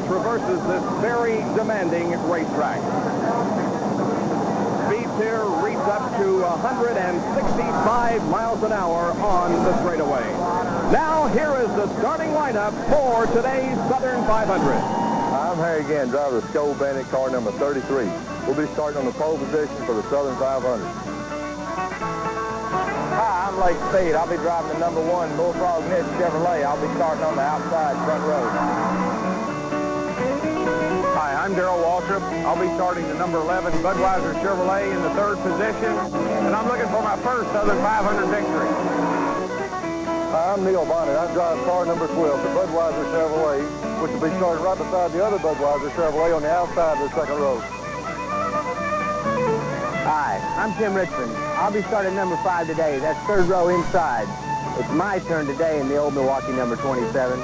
traverses this very demanding racetrack. Speeds here reach up to 165 miles an hour on the straightaway. Now, here is the starting lineup for today's Southern 500. I'm Harry again, driver of the Skoal Bandit car number 33. We'll be starting on the pole position for the Southern 500. Hi, I'm Lake Speed. I'll be driving the number 1 Bullfrog Niche Chevrolet. I'll be starting on the outside front row. Hi, I'm Darrell Waltrip. I'll be starting the number 11 Budweiser Chevrolet in the 3rd position, and I'm looking for my first Southern 500 victory. Hi, I'm Neil Bonnet. I drive car number 12, the Budweiser Chevrolet, which will be started right beside the other Budweiser Chevrolet on the outside of the 2nd row. Hi, I'm Tim Richmond. I'll be starting number 5 today. That's 3rd row inside. It's my turn today in the old Milwaukee number 27.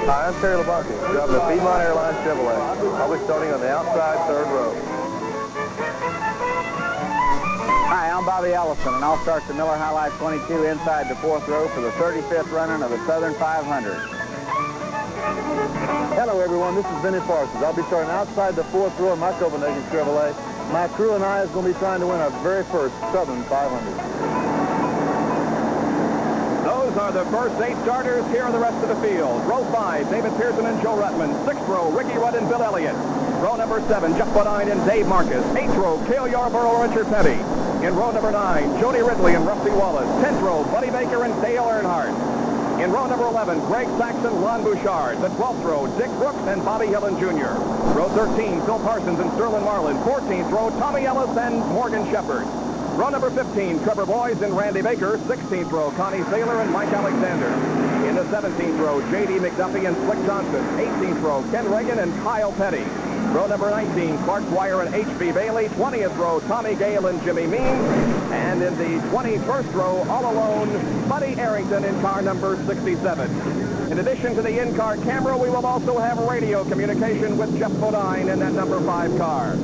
Hi, I'm Terry LeBlanc, driving the Piedmont Airlines Chevrolet. I'll be starting on the outside 3rd row. Hi, I'm Bobby Ellison, and I'll start the Miller High Life 22 inside the 4th row for the 35th running of the Southern 500. Hello, everyone. This is Benny Parsons. I'll be starting outside the 4th row of my Copenhagen Chevrolet. My crew and I is going to be trying to win our very first Southern 500. Those are the first 8 starters. Here are the rest of the field. Row 5, David Pearson and Joe Rutman. 6th row, Ricky Rudd and Bill Elliott. Row number 7, Jeff Bodine and Dave Marcus. 8th row, Cale Yarborough and Richard Petty. In row number 9, Jody Ridley and Rusty Wallace. 10th row, Buddy Baker and Dale Earnhardt. In row number 11, Greg Saxon, Lon Bouchard. The 12th row, Dick Brooks and Bobby Hillin Jr. Row 13, Phil Parsons and Sterling Marlin. 14th row, Tommy Ellis and Morgan Shepard. Row number 15, Trevor Boyes and Randy Baker. 16th row, Connie Saylor and Mike Alexander. In the 17th row, J.D. McDuffie and Slick Johnson. 18th row, Ken Reagan and Kyle Petty. Row number 19, Clark Dwyer and H.B. Bailey. 20th row, Tommy Gale and Jimmy Mean. And in the 21st row, all alone, Buddy Arrington in car number 67. In addition to the in-car camera, we will also have radio communication with Jeff Bodine in that number 5 car.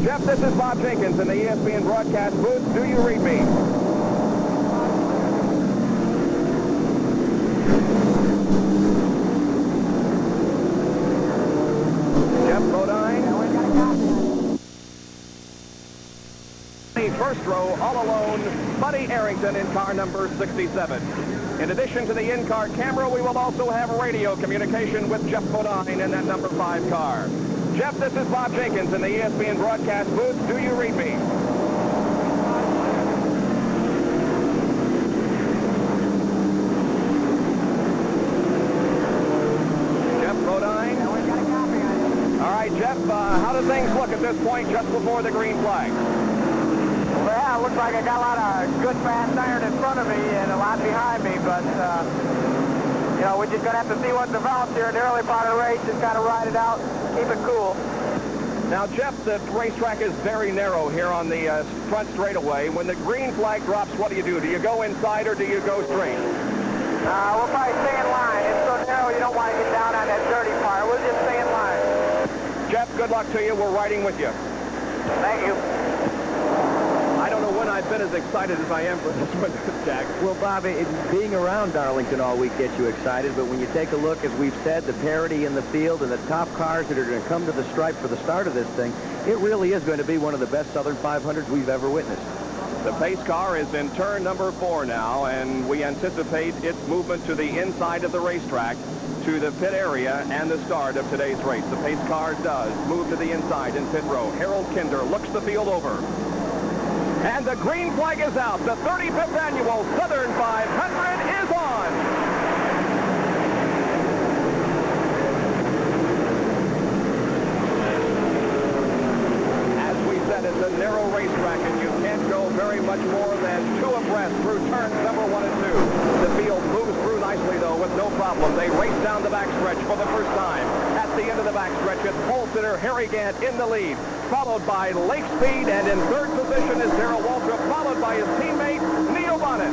Jeff, this is Bob Jenkins in the ESPN broadcast booth. Do you read me? Jeff Bodine. First row, all alone, Buddy Arrington in car number 67. In addition to the in-car camera, we will also have radio communication with Jeff Bodine in that number 5 car. Jeff, this is Bob Jenkins in the ESPN broadcast booth. Do you read me? Jeff Bodine? All right, Jeff, how do things look at this point just before the green flag? Well, it looks like I got a lot of good fast iron in front of me and a lot behind me, but, you know, we're just going to have to see what develops here in the early part of the race. Just got to ride it out, keep it cool. Now, Jeff, the racetrack is very narrow here on the front straightaway. When the green flag drops, what do? Do you go inside or do you go straight? We'll probably stay in line. It's so narrow you don't want to get down on that dirty part. We'll just stay in line. Jeff, good luck to you. We're riding with you. Thank you. I don't know when I've been as excited as I am for this one, Jack. Well, Bobby, being around Darlington all week gets you excited, but when you take a look, as we've said, the parity in the field and the top cars that are going to come to the stripe for the start of this thing, it really is going to be one of the best Southern 500s we've ever witnessed. The pace car is in turn number 4 now, and we anticipate its movement to the inside of the racetrack, to the pit area and the start of today's race. The pace car does move to the inside in pit row. Harold Kinder looks the field over. And the green flag is out. The 35th annual Southern 500 is on. As we said, it's a narrow racetrack, and you can't go very much more than 2 abreast through turns number 1 and 2. The field moves through nicely, though, with no problem. They race down the backstretch for the first time. At the end of the backstretch, it's pole sitter Harry Gant in the lead, followed by Lake Speed, and in 3rd position is Darrell Waltrip, followed by his teammate, Neil Bonnet.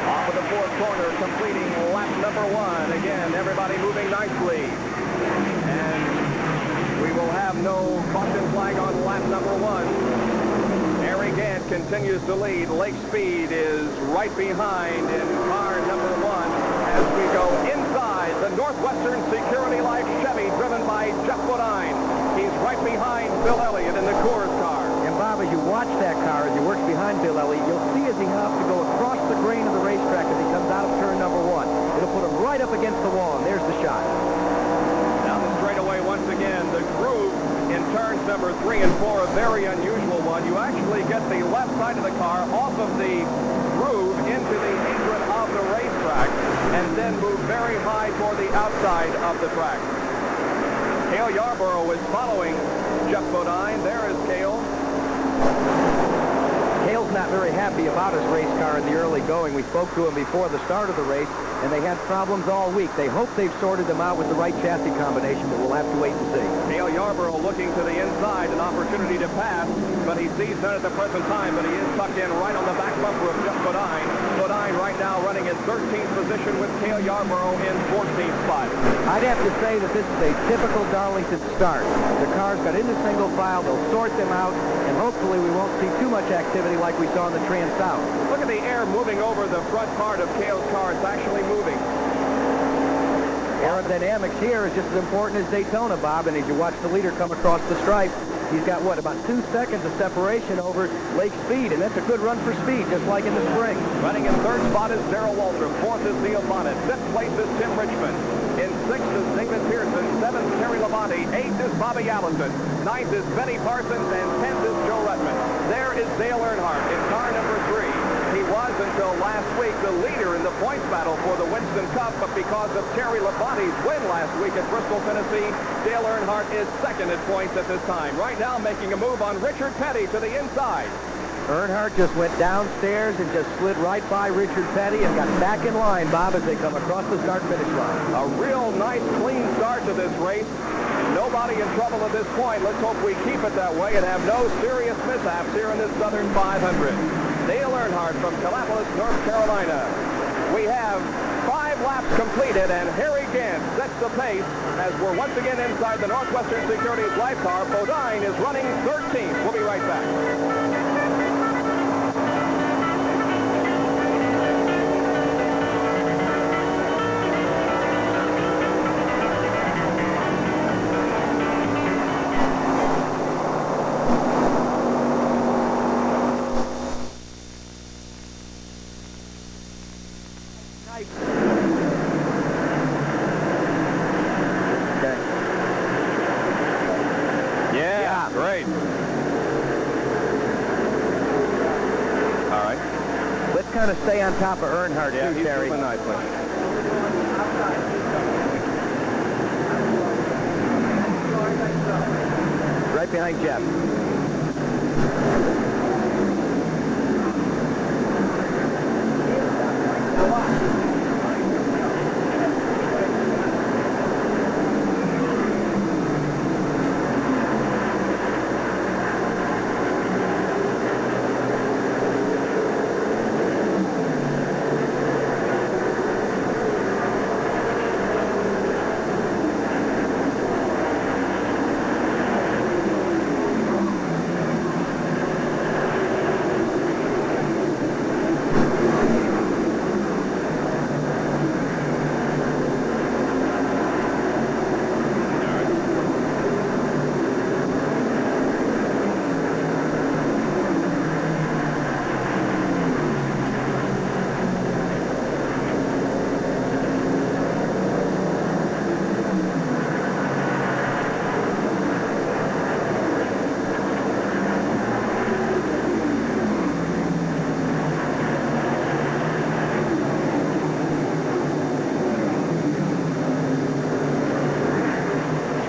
Off of the 4th corner, completing lap number 1. Again, everybody moving nicely. And we will have no caution flag on lap number 1. Harry Harry Gant continues to lead. Lake Speed is right behind in car number 1 as we go inside the Northwestern Security Life Chevy driven by Jeff Bodine. He's right behind Bill Elliott in the Coors car. And Bob, as you watch that car, as he works behind Bill Elliott, you'll see as he has to go across the grain of the racetrack as he comes out of turn number 1. It'll put him right up against the wall, and there's the shot. Down the straightaway once again, the groove in turns number 3 and 4, a very unusual one. You actually get the left side of the car off of the groove into the apron of the racetrack and then move very high toward the outside of the track. Cale Yarborough is following Jeff Bodine. There is Cale. Cale's not very happy about his race car in the early going. We spoke to him before the start of the race, and they had problems all week. They hope they've sorted them out with the right chassis combination, but we'll have to wait and see. Cale Yarborough looking to the inside, an opportunity to pass, but he sees none at the present time, but he is tucked in right on the back bumper of Jeff Bodine. Bodine right now running in 13th position with Cale Yarborough in 14th spot. I'd have to say that this is a typical Darlington start. The cars got into single file, they'll sort them out, and hopefully we won't see too much activity like we saw in the Trans-South. Look at the air moving over the front part of Cale's car. It's actually moving. Aerodynamics here is just as important as Daytona, Bob, and as you watch the leader come across the stripe, he's got, what, about 2 seconds of separation over Lake Speed, and that's a good run for speed, just like in the spring. Running in 3rd spot is Darrell Waltrip. 4th is Neil Bonnet. 5th place is Tim Richmond. In 6th is David Pearson. 7th, Terry Labonte. 8th is Bobby Allison. 9th is Benny Parsons, and 10th is Joe Redmond. There is Dale Earnhardt in car number 3. He was, until last week, the leader in the points battle for the Winston Cup, but because of Terry Labonte's win last week at Bristol, Tennessee, Dale Earnhardt is 2nd at points at this time. Right now, making a move on Richard Petty to the inside. Earnhardt just went downstairs and just slid right by Richard Petty and got back in line, Bob, as they come across the start-finish line. A real nice, clean start to this race. Nobody in trouble at this point. Let's hope we keep it that way and have no serious mishaps here in this Southern 500. Dale Earnhardt from Gallipolis, North Carolina. We have 5 laps completed, and Harry Gant sets the pace as we're once again inside the Northwestern Securities Life car. Bodine is running 13th. We'll be right back. Great. All right. Let's kind of stay on top of Earnhardt, Yeah, too, he's Terry. moving nicely. Right behind Jeff.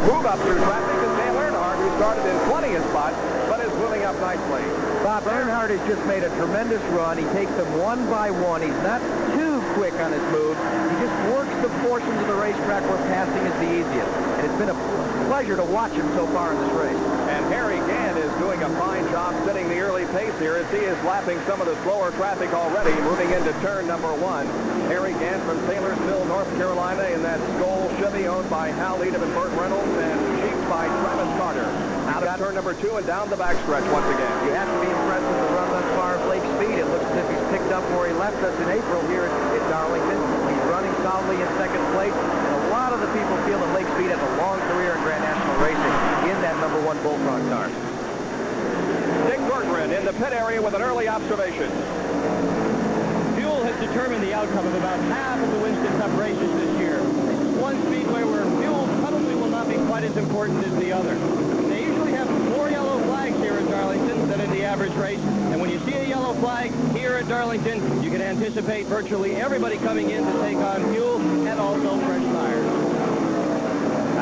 Move up through traffic is Dale Earnhardt, who started in 20th spot, but is moving up nicely. Bob, Earnhardt has just made a tremendous run. He takes them one by one. He's not too quick on his move. He just works the portions of the racetrack where passing is the easiest. And it's been a pleasure to watch him so far in this race. And Harry Gant is doing a fine job setting the early pace here as he is lapping some of the slower traffic already, moving into turn number 1. Harry Gant from Taylorsville, North Carolina, in that Skoll Chevy owned by Hal Edom and Burt Reynolds and Jeep by Travis Carter. Out of turn number 2 and down the backstretch once again. You have to be impressed with the run thus far of Lake Speed. It looks as if he's picked up where he left us in April here at Darlington. He's running solidly in second place. And a lot of the people feel that Lake Speed has a long career in Grand National Racing in that #1 Bullfrog car. Dick Berggren in the pit area with an early observation. Fuel has determined the outcome of about half of the Winston Cup races this year. This is one speedway where fuel probably will not be quite as important as the other. They usually have more yellow flags here at Darlington than in the average race. And when you see a yellow flag here at Darlington, you can anticipate virtually everybody coming in to take on fuel and also fresh tires.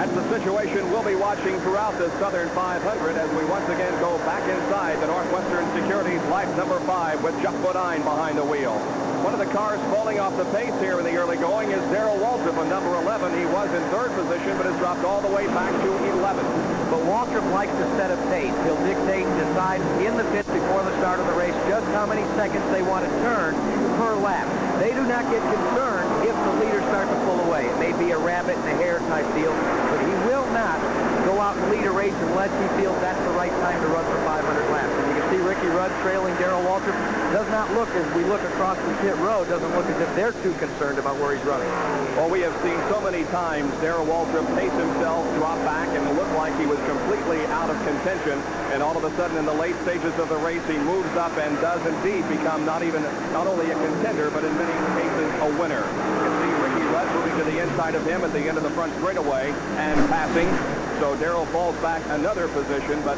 That's the situation we'll be watching throughout the Southern 500 as we once again go back inside the Northwestern Securities Life number 5 with Jeff Bodine behind the wheel. One of the cars falling off the pace here in the early going is Darrell Waltrip on number 11. He was in 3rd position but has dropped all the way back to 11th. But Waltrip likes to set a pace. He'll dictate and decide in the pits before the start of the race just how many seconds they want to turn per lap. They do not get concerned if the leaders start to pull away. It may be a rabbit and a hare type deal, but he will not go out and lead a race unless he feels that's the right time to run for 500 laps. And you can see Ricky Rudd trailing Darrell Waltrip. Does not look, as we look across the pit road, doesn't look as if they're too concerned about where he's running. Well, we have seen so many times Darrell Waltrip pace himself, drop back, and look like he was completely out of contention. And all of a sudden, in the late stages of the race, he moves up and does indeed become not only a contender, but in many cases a winner. You can see Ricky Rudd moving to the inside of him at the end of the front straightaway and passing. So Darrell falls back another position, but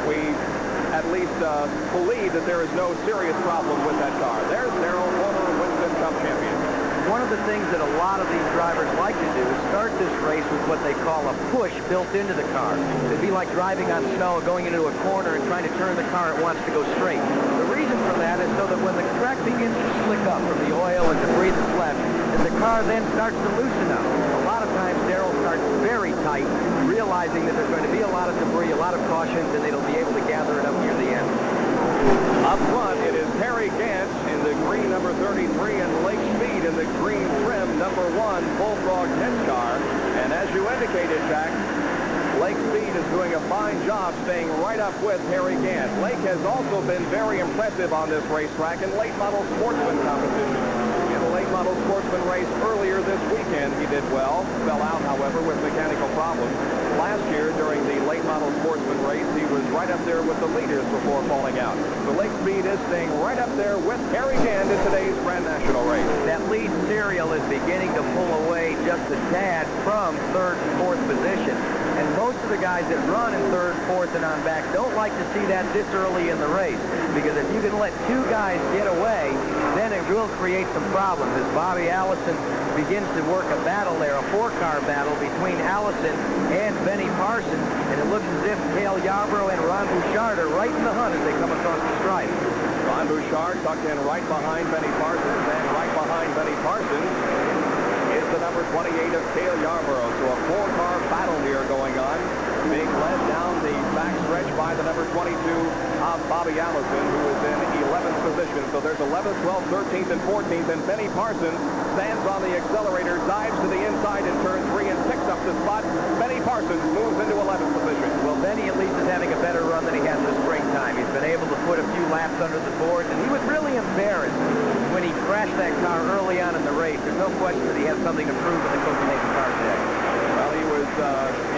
we at least believe that there is no serious problem with that car. There's Darrell, former Winston Cup champion. One of the things that a lot of these drivers like to do is start this race with what they call a push built into the car. It'd be like driving on snow, going into a corner and trying to turn the car. It wants to go straight. The reason for that is so that when the track begins to slick up from the oil and debris that's left, that the car then starts to loosen up. A lot of times Darrell starts very tight, realizing that there's going to be a lot of debris, a lot of cautions, and they'll be able to gather it up near the end. Up front, it is Harry Gant in the green number 33 and Lake Speed in the green trim number 1 Bullfrog 10 car. And as you indicated, Jack, Lake Speed is doing a fine job staying right up with Harry Gant. Lake has also been very impressive on this racetrack in late model sportsman competition. In the late model sportsman race earlier this weekend, he did well. Fell out, however, with mechanical problems. Last year, during the late model sportsman race, he was right up there with the leaders before falling out. So Lake Speed is staying right up there with Harry Gant in today's Grand National race. That lead serial is beginning to pull away just a tad from 3rd and 4th position. And most of the guys that run in 3rd, 4th, and on back don't like to see that this early in the race. Because if you can let 2 guys get away, then it will create some problems. As Bobby Allison begins to work a battle there, a 4-car battle between Allison and Benny Parsons. And it looks as if Cale Yarborough and Ron Bouchard are right in the hunt as they come across the stripe. Ron Bouchard tucked in right behind Benny Parsons, and right behind Benny Parsons is the number 28 of Cale Yarborough. So a 4-car battle here going on, being led down the backstretch by the number 22 of Bobby Allison, who is in 11th position. So there's 11th, 12th, 13th, and 14th, and Benny Parsons stands on the accelerator, dives to the inside in turn 3 and picks up the spot. Benny Parsons moves into 11th position. Well, Benny at least is having a better run than he had in the springtime. He's been able to put a few laps under the boards, and he was really embarrassed when he crashed that car early on in the race. There's no question that he has something to prove in the Copenhagen car today. Well, he was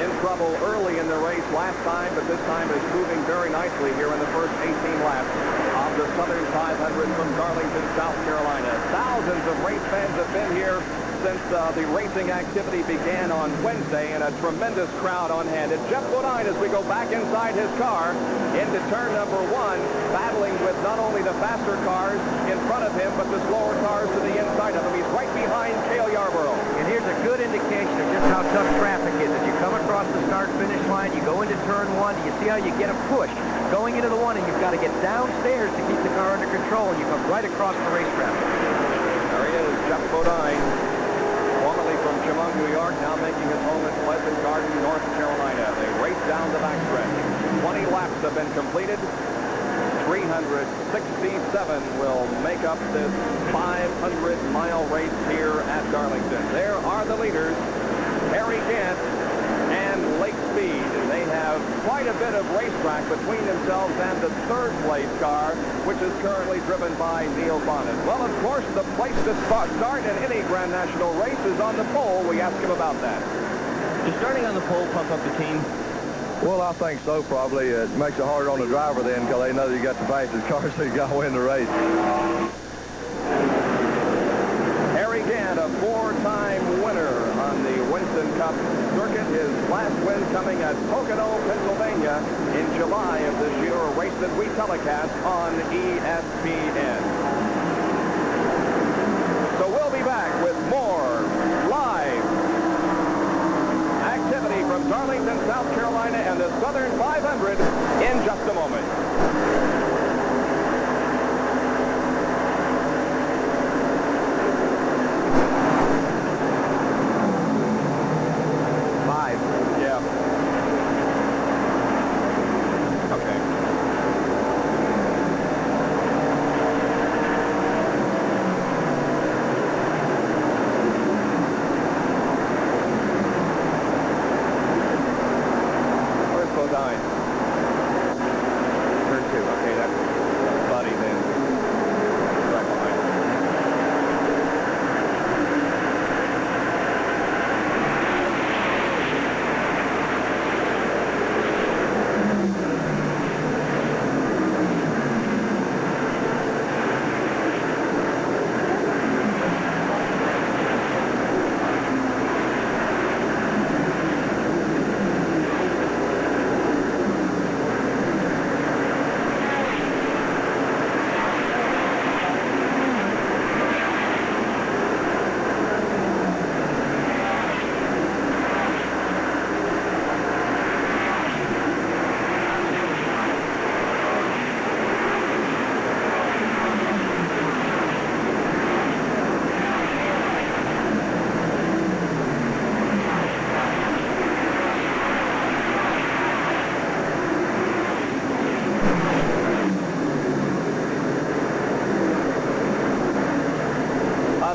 in trouble early in the race last time, but this time is moving very nicely here in the first 18 laps of the Southern 500 from Darlington, South Carolina. Thousands of race fans have been here since the racing activity began on Wednesday, and a tremendous crowd on hand. And Jeff Bodine, as we go back inside his car into turn number 1, battling with not only the faster cars in front of him, but the slower cars to the inside of him. He's right behind Cale Yarborough. And here's a good indication of just how tough traffic is. As you come across the start-finish line, you go into turn 1, you see how you get a push going into the 1, and you've got to get downstairs to keep the car under control, and you come right across the racetrack. There he is, Jeff Bodine, formerly from Chemung, New York, now making his home in Pleasant Garden, North Carolina. They race down the backstretch. 20 laps have been completed. 367 will make up this 500-mile race here at Darlington. There are the leaders, Harry Gant and Lake Speed. They have quite a bit of racetrack between themselves and the third place car, which is currently driven by Neil Bonnet. Well, of course, the place to start in any Grand National race is on the pole. We asked him about that. Does starting on the pole pump up the team? Well, I think so, probably. It makes it harder on the driver then because they know you got the fastest car, so you got to win the race. Harry Gant, a four-time winner on the Winston Cup circuit. His last win coming at Pocono, Pennsylvania in July of this year, a race that we telecast on ESPN. So we'll be back with more live activity from Darlington, South Carolina, and the Southern 500 in just a moment.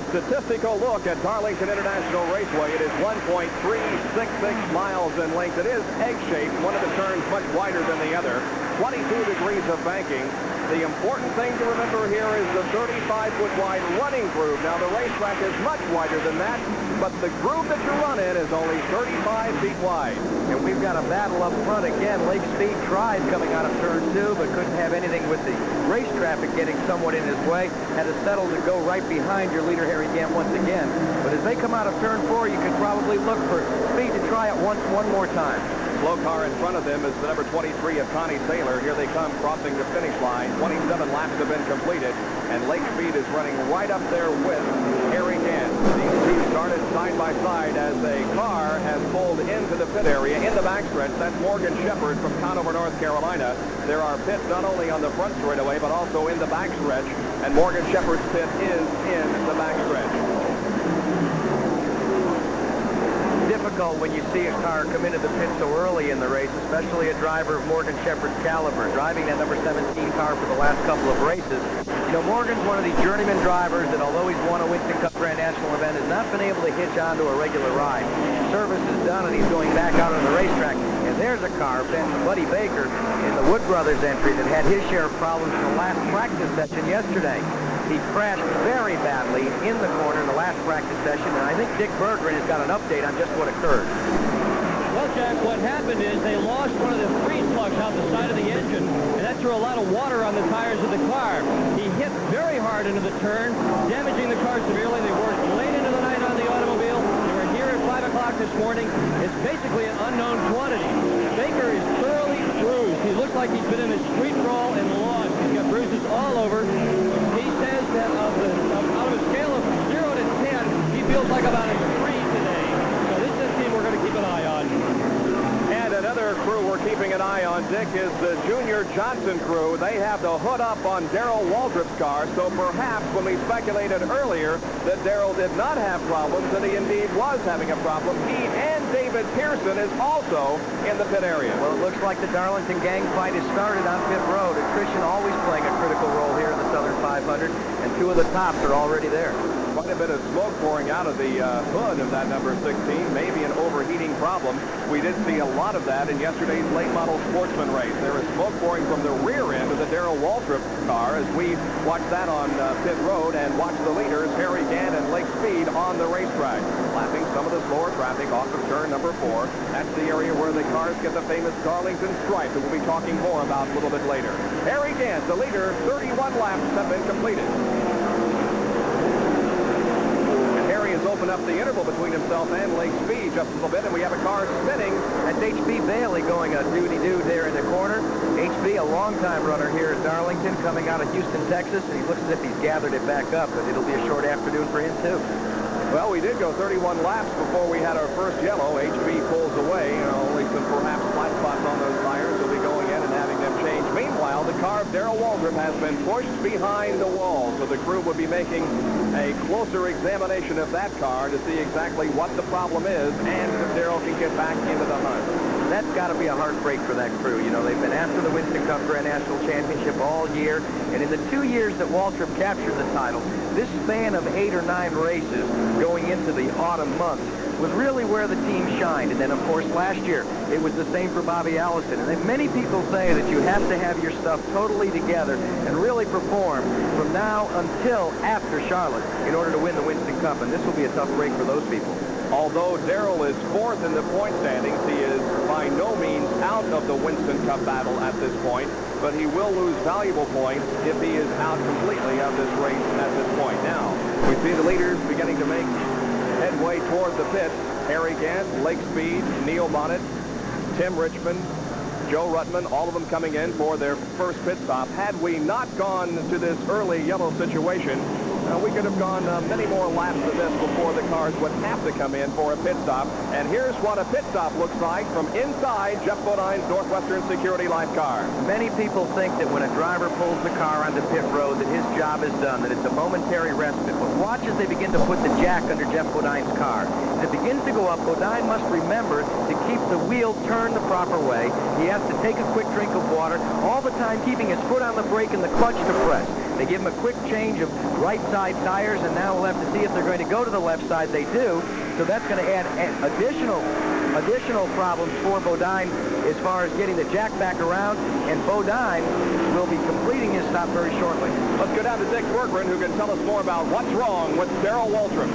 Statistical look at Darlington International Raceway. It is 1.366 miles in length. It is egg-shaped, one of the turns much wider than the other. 22 degrees of banking. The important thing to remember here is the 35-foot wide running groove. Now, the racetrack is much wider than that, but the groove that you run in is only 35 feet wide. And we've got a battle up front again. Lake Speed tried coming out of turn 2, but couldn't have anything with the race traffic getting somewhat in his way. Had to settle to go right behind your leader, Harry Gant, once again. But as they come out of turn 4, you could probably look for Speed to try it one more time. Slow car in front of them is the number 23 of Connie Saylor. Here they come crossing the finish line. 27 laps have been completed, and Lake Speed is running right up there with Harry Gant. These two started side by side as a car has pulled into the pit area in the backstretch. That's Morgan Shepherd from Conover, North Carolina. There are pits not only on the front straightaway, but also in the backstretch, and Morgan Shepherd's pit is in the backstretch. Difficult when you see a car come into the pit so early in the race, especially a driver of Morgan Shepherd's caliber, driving that number 17 car for the last couple of races. You know, Morgan's one of these journeyman drivers that, although he's won a Winston Cup Grand National event, has not been able to hitch onto a regular ride. Service is done, and he's going back out on the racetrack. And there's a car, Buddy Baker, in the Wood Brothers entry that had his share of problems in the last practice session yesterday. He crashed very badly in the corner in the last practice session, and I think Dick Berggren has got an update on just what occurred. Well, Jack, what happened is they lost one of the freeze plugs out the side of the engine, and that threw a lot of water on the tires of the car. He hit very hard into the turn, damaging the car severely. They worked late into the night on the automobile. They were here at 5 o'clock this morning. It's basically an unknown quantity. Baker is thoroughly bruised. He looks like he's been in a street brawl and lost. He's got bruises all over. He says that out of a scale of 0 to 10, he feels like about a 3 today. So this is a team we're going to keep an eye on. And another crew we're keeping an eye eye on, Dick, is the Junior Johnson crew. They have the hood up on Darrell Waltrip's car, so perhaps when we speculated earlier that Darrell did not have problems, and he indeed was having a problem, he and David Pearson is also in the pit area. Well, it looks like the Darlington gang fight has started on pit road. Attrition always playing a critical role here in the Southern 500, and two of the tops are already there. Quite a bit of smoke pouring out of the hood of that number 16, maybe an overheating problem. We did see a lot of that in yesterday's late model sportsman race. There is smoke pouring from the rear end of the Darrell Waltrip car as we watch that on pit road and watch the leaders, Harry Gant and Lake Speed, on the racetrack, lapping some of the slower traffic off of turn number 4. That's the area where the cars get the famous Darlington stripe that we'll be talking more about a little bit later. Harry Gant, the leader, 31 laps have been completed. Has opened up the interval between himself and Lake Speed just a little bit, and we have a car spinning. That's H.B. Bailey going a doody-doo there in the corner. H.B., a long-time runner here at Darlington, coming out of Houston, Texas, and he looks as if he's gathered it back up, but it'll be a short afternoon for him, too. Well, we did go 31 laps before we had our first yellow. H.B. pulls away, only some perhaps flat spots on those tires. We'll be going in and having them changed. Meanwhile, the car of Darrell Waltrip has been pushed behind the wall, so the crew will be making a closer examination of that car to see exactly what the problem is and if Darrell can get back into the hunt. That's got to be a heartbreak for that crew. You know, they've been after the Winston Cup Grand National Championship all year, and in the 2 years that Waltrip captured the title, this span of 8 or 9 races going into the autumn months was really where the team shined. And then, of course, last year, it was the same for Bobby Allison. And then many people say that you have to have your stuff totally together and really perform from now until after Charlotte in order to win the Winston Cup. And this will be a tough break for those people. Although Darrell is 4th in the point standings, he is by no means out of the Winston Cup battle at this point, but he will lose valuable points if he is out completely of this race at this point. Now, we see the leaders beginning to make headway toward the pits. Harry Gant, Lake Speed, Neil Bonnet, Tim Richmond, Joe Ruttman, all of them coming in for their first pit stop. Had we not gone to this early yellow situation, we could have gone many more laps than this before the cars would have to come in for a pit stop. And here's what a pit stop looks like from inside Jeff Bodine's Northwestern Security Life car. Many people think that when a driver pulls the car onto pit road that his job is done, that it's a momentary respite. But watch as they begin to put the jack under Jeff Bodine's car. As it begins to go up, Bodine must remember to keep the wheel turned the proper way. He has to take a quick drink of water, all the time keeping his foot on the brake and the clutch to press. They give him a quick change of right side tires, and now we'll have to see if they're going to go to the left side. They do, so that's going to add additional problems for Bodine as far as getting the jack back around, and Bodine will be completing his stop very shortly. Let's go down to Dick Bergeron, who can tell us more about what's wrong with Darrell Waltrip.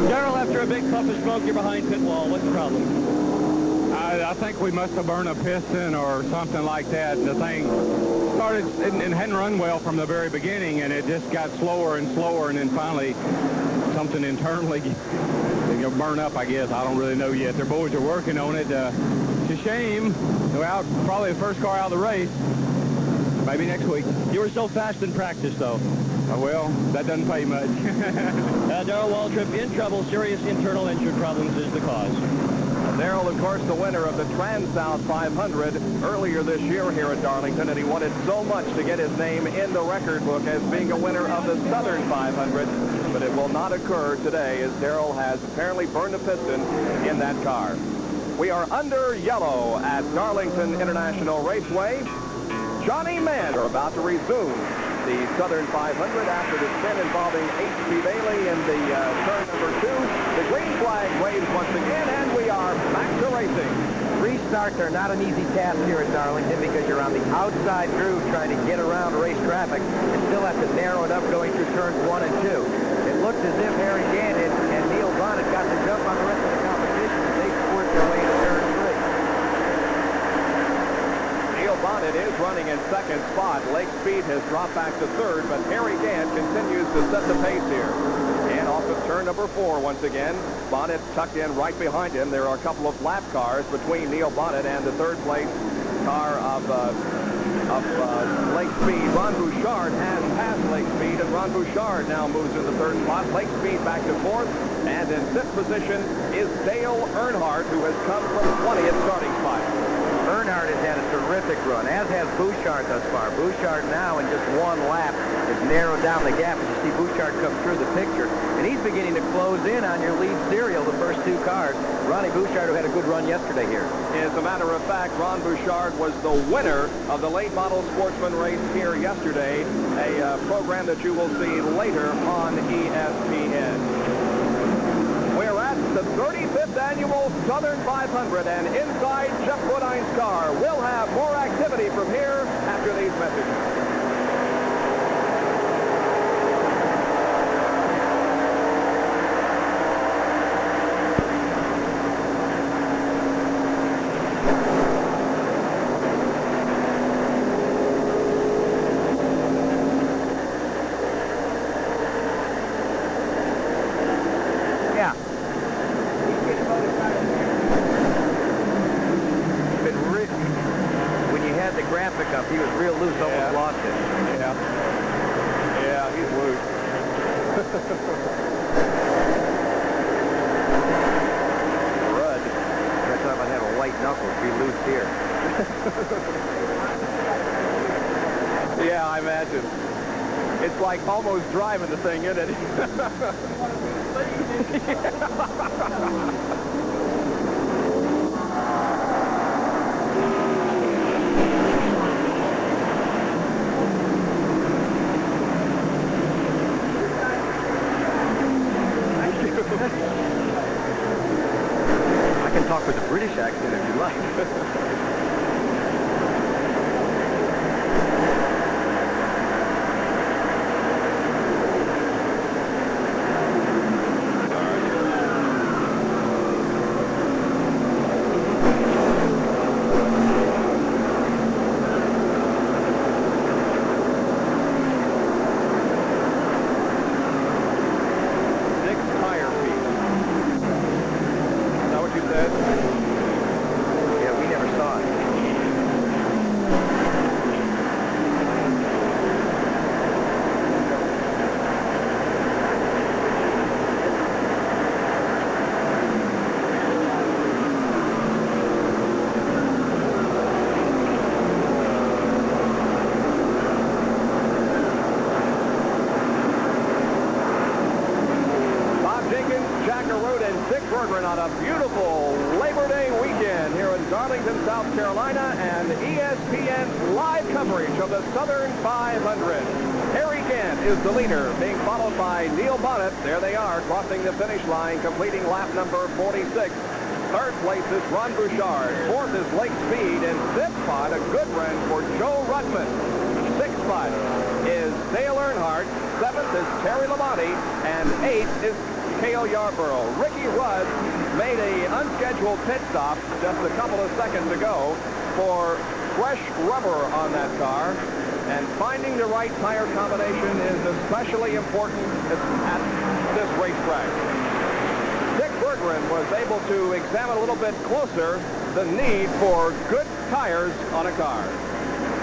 Darrell, after a big puff of smoke, you're behind pit wall. What's the problem? I think we must have burned a piston or something like that. The thing started and hadn't run well from the very beginning, and it just got slower and slower, and then finally something internally burn up, I guess. I don't really know yet. Their boys are working on it. It's a shame. We're out, probably the first car out of the race. Maybe next week. You were so fast in practice, though. Well, that doesn't pay much. Darrell Waltrip in trouble. Serious internal engine problems is the cause. Darrell, of course, the winner of the Trans-South 500 earlier this year here at Darlington, and he wanted so much to get his name in the record book as being a winner of the Southern 500, but it will not occur today as Darrell has apparently burned a piston in that car. We are under yellow at Darlington International Raceway. Johnny Mann are about to resume the Southern 500 after the spin involving H.B. Bailey in the turn number 2. The green flag waves once again, and we are back to racing. Restarts are not an easy task here at Darlington because you're on the outside groove trying to get around race traffic and still have to narrow it up going through turns 1 and 2. It looked as if Harry Gant and Neil Bonnet got the jump on the rest of the competition as they forced their way into turn 3. Neil Bonnet is running in second spot. Lake Speed has dropped back to third, but Harry Gant continues to set the pace here. And off of turn number 4 once again. Bonnet tucked in right behind him. There are a couple of lap cars between Neil Bonnet and the third place car of Lake Speed. Ron Bouchard has passed Lake Speed, and Ron Bouchard now moves into third spot. Lake Speed back to 4th, and in 5th position is Dale Earnhardt, who has come from 20th starting spot. Earnhardt has had a terrific run, as has Bouchard thus far. Bouchard now, in just one lap, has narrowed down the gap. As you see Bouchard come through the picture, and he's beginning to close in on your lead serial, the first two cars. Ronnie Bouchard, who had a good run yesterday here. As a matter of fact, Ron Bouchard was the winner of the late model sportsman race here yesterday, a program that you will see later on ESPN. We're at the 35th annual Southern 500, and inside Jeff Bodine's car, we'll have more activity from here after these messages. He was real loose, almost lost it. Yeah. Yeah, he's loose. Rudd. That's why I have a white knuckle. Be loose here. Yeah, I imagine. It's like almost driving the thing, isn't it? I can talk with a British accent if you like. On a beautiful Labor Day weekend here in Darlington, South Carolina, and ESPN's live coverage of the Southern 500. Harry Kent is the leader, being followed by Neil Bonnet. There they are, crossing the finish line, completing lap number 46. Third place is Ron Bouchard. Fourth is Lake Speed. And fifth spot, a good run for Joe Rudman. Sixth spot is Dale Earnhardt. Seventh is Terry Labonte. And eighth is Cale Yarborough. Ricky Rudd made an unscheduled pit stop just a couple of seconds ago for fresh rubber on that car, and finding the right tire combination is especially important at this racetrack. Dick Berggren was able to examine a little bit closer the need for good tires on a car.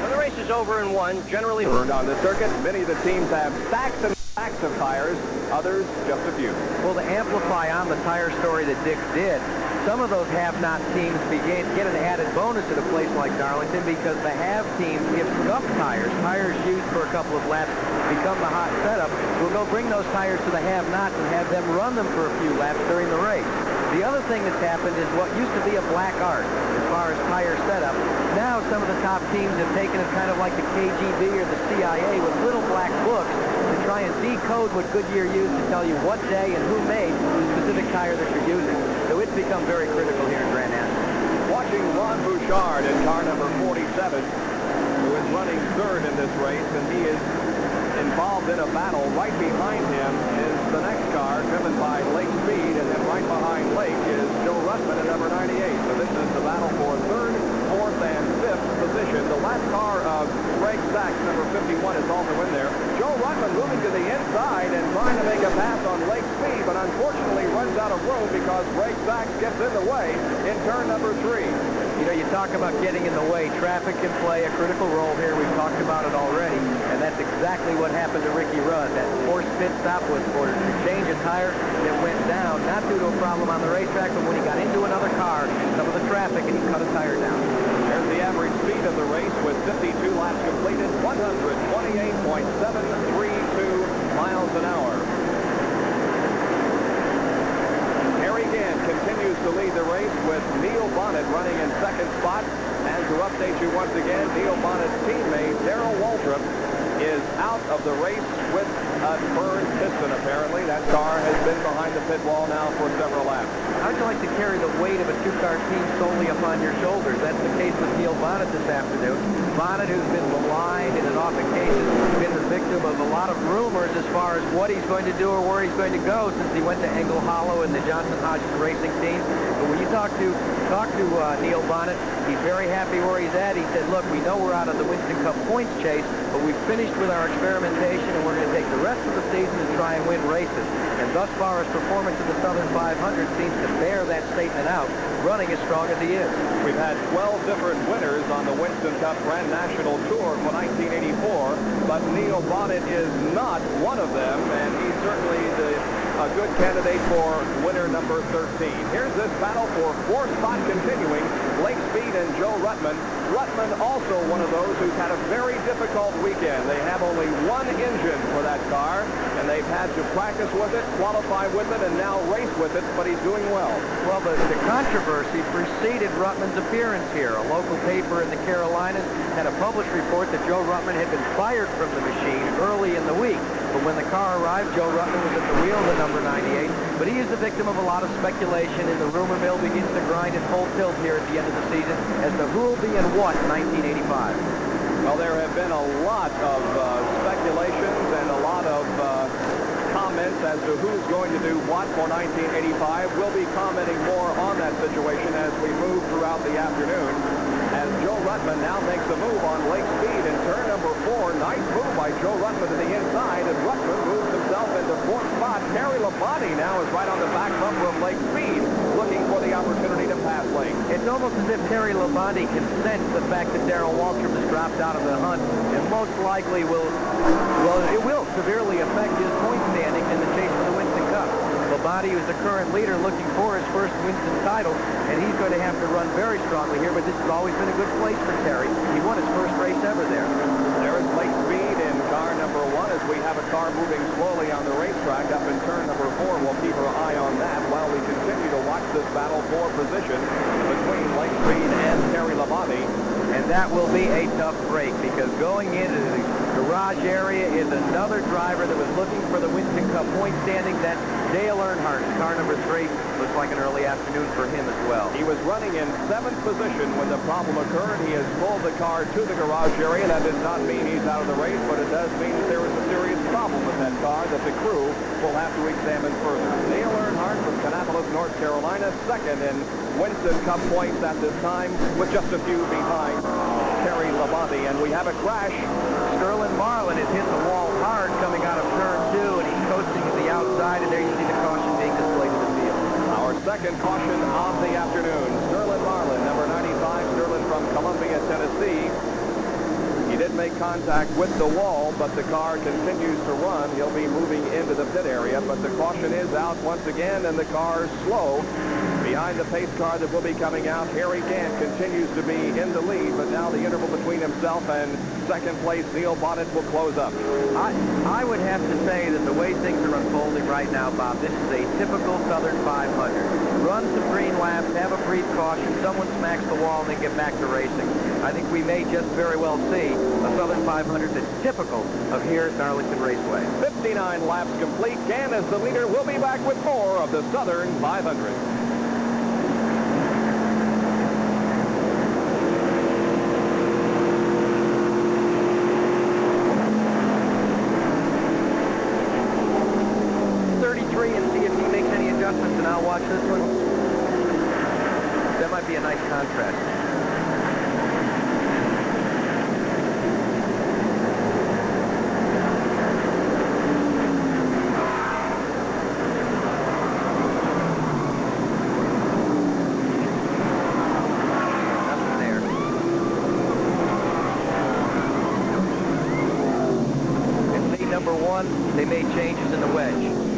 When the race is over in one, generally earned on the circuit, many of the teams have stacks and stacks of tires, others just a few. Well, to amplify on the tire story that Dick did, some of those have-not teams get an added bonus at a place like Darlington because the have teams give scuff tires used for a couple of laps, become the hot setup. We'll go bring those tires to the have-nots and have them run them for a few laps during the race. The other thing that's happened is what used to be a black art as far as tire setup. Now some of the top teams have taken it kind of like the KGB or the CIA with little black books to try and decode what Goodyear used to tell you what day and who made the specific tire that you're using. So it's become very critical here in Grand National. Watching Ron Bouchard in car number 47, who is running third in this race, and he is involved in a battle. Right behind him is the next car driven by Lake Speed, and then right behind Lake is Joe Rudman at number 98. So this is the battle for third, fourth, and fifth position. The last car of Greg Sachs, number 51, is also in there. Joe Rudman moving to the inside and trying to make a pass on Lake Speed, but unfortunately runs out of room because Greg Sachs gets in the way in turn number 3. You know, you talk about getting in the way. Traffic can play a critical role here. We've talked about it already, and that's exactly what happened to Ricky Rudd. That forced pit stop was for to change a tire that went down, not due to a problem on the racetrack, but when he got into another car, some of the traffic, and he cut a tire down. There's the average speed of the race with 52 laps completed, 128.732 miles an hour. Continues to lead the race with Neil Bonnet running in second spot. And to update you once again, Neil Bonnet's teammate, Darrell Waltrip, is out of the race with a burned piston, apparently. That car has been behind the pit wall now for several laps. How'd you like to carry the weight of a two-car team solely upon your shoulders? That's the case with Neil Bonnet this afternoon. Bonnet, who's been maligned and in often cases been the victim of a lot of rumors as far as what he's going to do or where he's going to go since he went to Engel Hollow and the Johnson Hodgson Racing team. But when you talk to Neil Bonnet, he's very happy where he's at. He said, look, we know we're out of the Winston Cup points chase, but we've finished with our experimentation and we're going to take the rest of the season to try and win races. And thus far, his performance in the Southern 500 seems to bear that statement out, running as strong as he is. We've had 12 different winners on the Winston Cup Grand National Tour for 1984, but Neil Bonnet is not one of them, and he's certainly a good candidate for winner number 13. Here's this battle for fourth spot continuing. Blake Speed and Joe Ruttman. Ruttman also one of those who's had a very difficult weekend. They have only one engine for that car, and they've had to practice with it, qualify with it, and now race with it, but he's doing well. Well, the controversy preceded Ruttman's appearance here. A local paper in the Carolinas had a published report that Joe Ruttman had been fired from the machine early in the week. But when the car arrived, Joe Ruttman was at the wheel of the number 98. But he is the victim of a lot of speculation, and the rumor mill begins to grind at full tilt here at the end of the season as to who will be in what in 1985. Well, there have been a lot of speculations and a lot of comments as to who's going to do what for 1985. We'll be commenting more on that situation as we move throughout the afternoon. As Joe Ruttman now makes a move on Lake Speed in turn number 4. Nice move by Joe Ruttman to the inside, and Ruttman moves himself into fourth spot. Terry Labonte now is right on the back bumper of Lake Speed, looking for the opportunity to pass Lake. It's almost as if Terry Labonte can sense the fact that Darrell Waltrip has dropped out of the hunt, and most likely it will severely affect his point standings in the chase for the Winston Cup. Labonte, who's the current leader, looking for his first Winston title, and he's going to have to run very strongly here, but this has always been a good place for Terry. He won his first race ever there. There is Lake Speed in car number 1 as we have a car moving slowly on the racetrack up in turn number 4. We'll keep our eye on that while we continue to watch this battle for position between Lake Speed and Terry Labonte. And that will be a tough break because going into the garage area is another driver that was looking for the Winston Cup point standings. That's Dale Earnhardt, car number 3. Looks like an early afternoon for him as well. He was running in 7th position when the problem occurred. He has pulled the car to the garage area. That does not mean he's out of the race, but it does mean that there is a serious problem with that car that the crew will have to examine further. Dale Earnhardt from Kannapolis, North Carolina, second in Winston Cup points at this time, with just a few behind Terry Labonte. And we have a crash. Sterling Marlin has hit the wall hard coming out of turn 2, and he's coasting to the outside, and there you see the caution being displayed to the field. Our second caution of the afternoon. Sterling Marlin, number 95, Sterling from Columbia, Tennessee. He did make contact with the wall, but the car continues to run. He'll be moving into the pit area, but the caution is out once again, and the car's slow. Behind the pace car that will be coming out, Harry Gant continues to be in the lead, but now the interval between himself and second place, Neil Bonnet, will close up. I would have to say that the way things are unfolding right now, Bob, this is a typical Southern 500. Run some green laps, have a brief caution, someone smacks the wall, and then get back to racing. I think we may just very well see a Southern 500 that's typical of here at Darlington Raceway. 59 laps complete. Gant as the leader. We'll be back with more of the Southern 500. And see if he makes any adjustments, and I'll watch this one. That might be a nice contrast. problems in the wedge.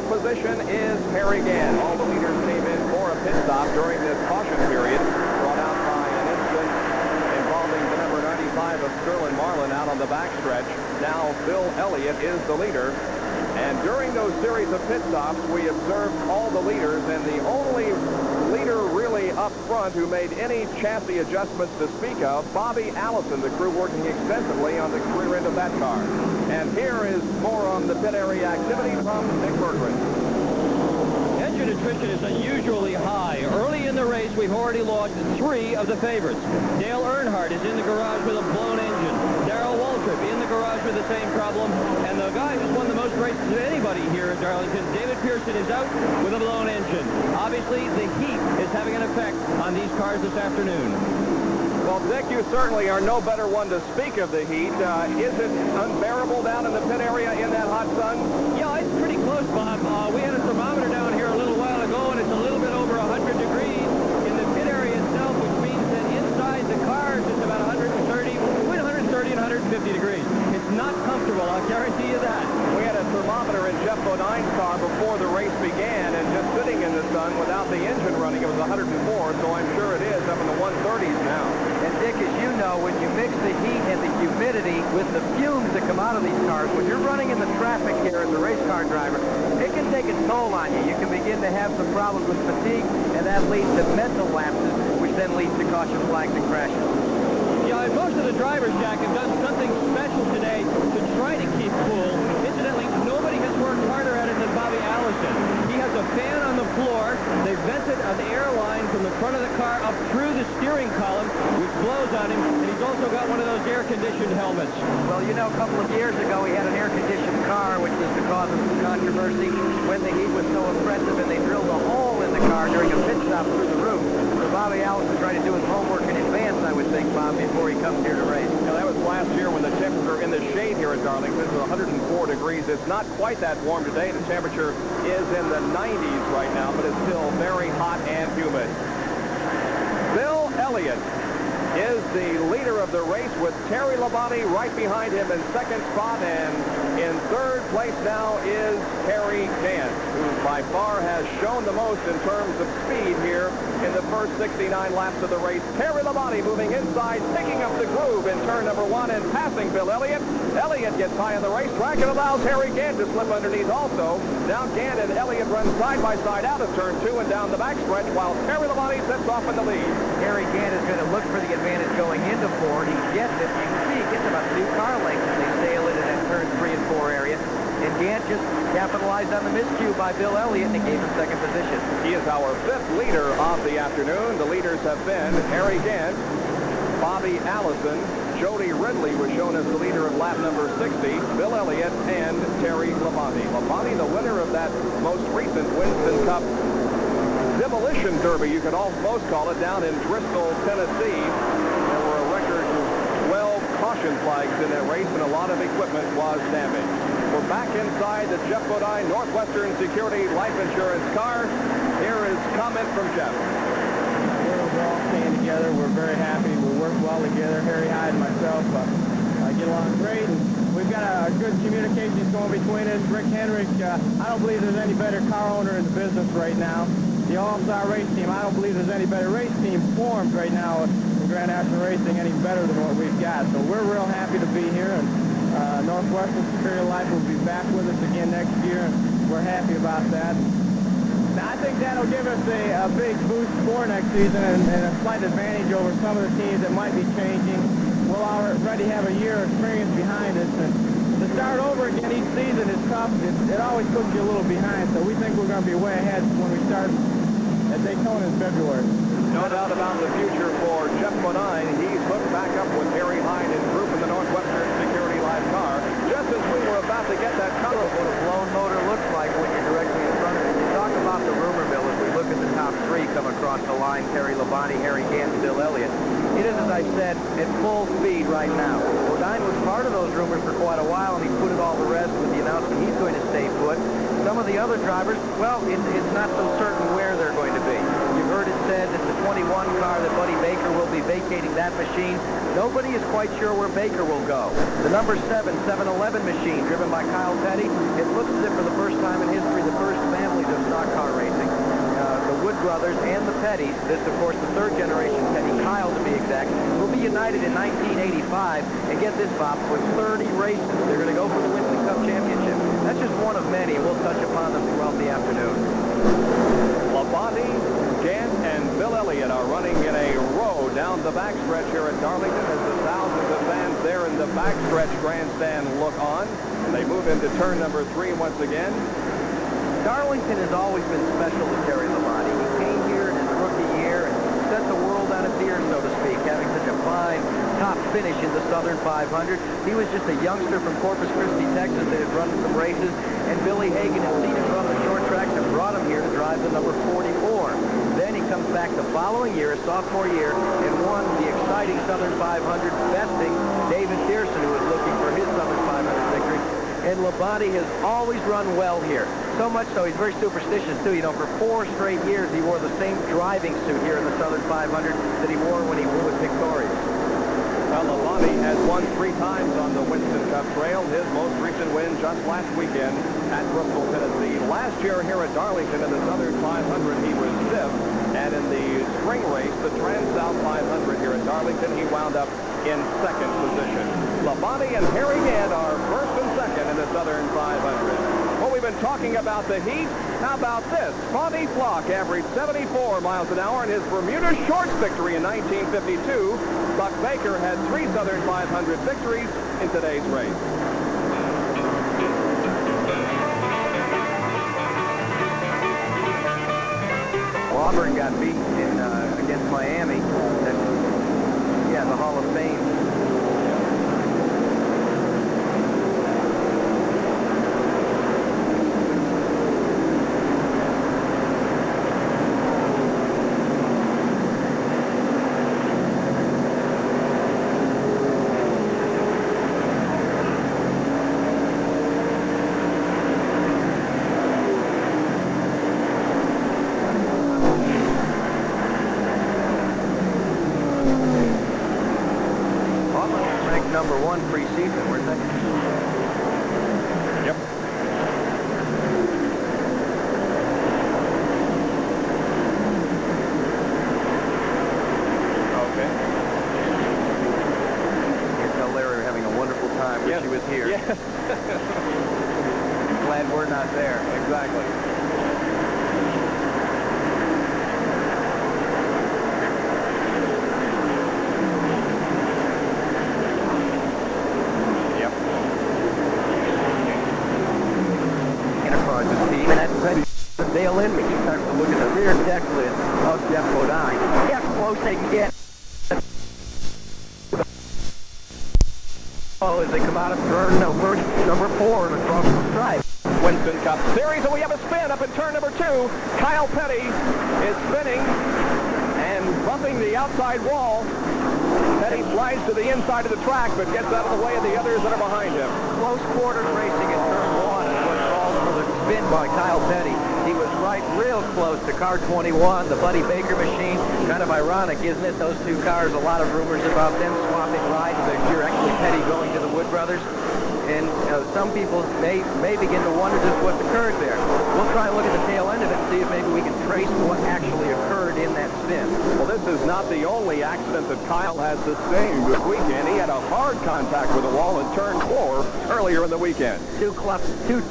Position is Harry Gant. All the leaders came in for a pit stop during this caution period, brought out by an incident involving the number 95 of Sterling Marlin out on the backstretch. Now Bill Elliott is the leader. And during those series of pit stops, we observed all the leaders, and the only leader really up front who made any chassis adjustments to speak of, Bobby Allison, the crew working extensively on the rear end of that car. And here is more on the pit area activity from Nick Berggren. Engine attrition is unusually high. Early in the race, we've already logged 3 of the favorites. Dale Earnhardt is in the garage with a blown engine. Darrell Waltrip in the garage with the same problem. And the guy who's won the most races of anybody here at Darlington, David Pearson, is out with a blown engine. Obviously, the heat is having an effect on these cars this afternoon. Well, Dick, you certainly are no better one to speak of the heat. Is it unbearable down in the pit area in that hot sun? Yeah, it's pretty close, Bob. We had a thermometer down here a little while ago, and it's a little bit over 100 degrees in the pit area itself, which means that inside the cars it's about 130, between 130 and 150 degrees. It's not comfortable, I'll guarantee you that. We had a thermometer in Jeff Bodine's car before the race began, and just sitting in the sun without the engine running, it was 104, so I'm sure it is up in the 130s now. And Dick, as you know, when you mix the heat and the humidity with the fumes that come out of these cars, when you're running in the traffic here as a race car driver, it can take its toll on you. You can begin to have some problems with fatigue, and that leads to mental lapses, which then leads to caution flags and crashes. Yeah, and most of the drivers, Jack, have done something special today to try to keep cool. Incidentally, nobody has worked harder at it than Bobby Allison. He has a fan on the floor. They vented an air line from the front of the car up through the steering column, which blows on him, and he's also got one of those air-conditioned helmets. Well, you know, a couple of years ago, he had an air-conditioned car, which was the cause of some controversy when the heat was so oppressive, and they drilled a hole in the car during a pit stop through the roof. So Bobby Allison tried to do his homework in advance, I would think, Bob, before he comes here to race. Yeah, that was last year when the temperature in the shade here at Darlington was 104 degrees. It's not quite that warm today. The temperature is in the 90s right now, but it's still very hot and humid. Bill Elliott is the leader of the race with Terry Labonte right behind him in second spot, and in third place now is Harry Gant, who by far has shown the most in terms of speed here in the first 69 laps of the race. Terry Labonte moving inside, picking up the groove in turn number 1 and passing Bill Elliott. Elliott gets high on the racetrack and allows Harry Gant to slip underneath also. Now Gant and Elliott run side by side out of turn 2 and down the backstretch, while Terry Labonte sets off in the lead. Harry Gant is going to look for the advantage going into 4. He gets it. You can see he gets about 2 car lengths as they sail it in that turn 3 and 4 area. And Gant just capitalized on the miscue by Bill Elliott, and it gave him second position. He is our 5th leader of the afternoon. The leaders have been Harry Gant, Bobby Allison, Jody Ridley was shown as the leader of lap number 60, Bill Elliott, and Terry Labonte. Labonte, the winner of that most recent Winston Cup Demolition Derby, you could almost call it, down in Bristol, Tennessee. There were a record 12 caution flags in that race, and a lot of equipment was damaged. We're back inside the Jeff Bodine Northwestern Security Life Insurance car. Here is comment from Jeff. We're all staying together. We're very happy. We work well together. Harry Hyde and myself get along great. And we've got a good communications going between us. Rick Hendrick, I don't believe there's any better car owner in the business right now. The All-Star race team, I don't believe there's any better race team formed right now in Grand National Racing any better than what we've got. So we're real happy to be here, and Northwestern Superior Life will be back with us again next year, and we're happy about that. I think that'll give us a big boost for next season and a slight advantage over some of the teams that might be changing. We'll already have a year of experience behind us, and to start over again each season is tough. It always puts you a little behind, so we think we're going to be way ahead when we start at Daytona in February. No doubt about the future for Jeff Bodine. He's hooked back up with Harry Hyde and group in the Northwestern Security Live car. Just as we were about to get that cover. What a blown motor looks like when you're directly in front of it. You talk about the rumor mill. If we look at the top three come across the line, Terry Labonte, Harry Gant, and Bill Elliott. It is, as I said, at full speed right now. Bodine was part of those rumors for quite a while, and he put it all to rest with the announcement he's going to stay put. Some of the other drivers, well, it's not so certain where they're going to be. You've heard it said that the 21 car that Buddy Baker will be vacating that machine. Nobody is quite sure where Baker will go. The number 711 machine, driven by Kyle Petty, it looks as if for the first time in history, the first families of stock car racing, the Wood brothers and the Pettys, this of course the third generation Petty, Kyle to be exact, will be united in 1985, and get this, Bob, for 30 races. They're going to go for the Winston Cup Championship. That's just one of many, and we'll touch upon them throughout the afternoon. Labonte, Gant, and Bill Elliott are running in a row down the backstretch here at Darlington as the thousands of fans there in the backstretch grandstand look on. And they move into turn number 3 once again. Darlington has always been special to Terry Labonte. He came here in his rookie year and set the world on its ear, so to speak, having such a fine top finish in the Southern 500. He was just a youngster from Corpus Christi, Texas that had run some races, and Billy Hagan had seen him run the short tracks and brought him here to drive the number 44. Then he comes back the following year, his sophomore year, and won the exciting Southern 500, besting David Pearson, who was looking for his Southern 500 victory. And Labonte has always run well here. So much so, he's very superstitious, too. You know, for 4 straight years, he wore the same driving suit here in the Southern 500 that he wore when he was victorious. Well, Labonte has won 3 times on the Winston Cup Trail. His most recent win just last weekend at Bristol, Tennessee. Last year here at Darlington in the Southern 500, he was 5th. And in the spring race, the Trans-South 500 here at Darlington, he wound up in 2nd position. Labonte and Harry Gant are 1st and 2nd in the Southern 500. Well, we've been talking about the heat. How about this? Fonty Flock averaged 74 miles an hour in his Bermuda Shorts victory in 1952. Buck Baker had 3 Southern 500 victories in today's race. Auburn got beaten against Miami. Yeah, the Hall of Fame. Number 1 preseason, weren't they? Yep. Okay. You can tell Larry having a wonderful time. Wish he was here. Yes. Glad we're not there. Exactly. Dale Inman, he starts to look at the rear deck lid of Jeff Bodine. How close they can get. Oh, as they come out of turn number 4 and across the stripe. Winston Cup Series, and we have a spin up in turn number 2. Kyle Petty is spinning and bumping the outside wall. Petty slides to the inside of the track, but gets out of the way of the others that are behind him. Close quarters racing in turn 1 is what called for the spin by Kyle Petty. He was right real close to car 21, the Buddy Baker machine. Kind of ironic, isn't it? Those 2 cars, a lot of rumors about them swapping rides this year. Actually, Petty going to the Wood brothers. And some people may begin to wonder just what occurred there. We'll try and look at the tail end of it and see if maybe we can trace what actually occurred in that spin. Well, this is not the only accident that Kyle has sustained this weekend. He had a hard contact with the wall in turn 4 earlier in the weekend. Too tough to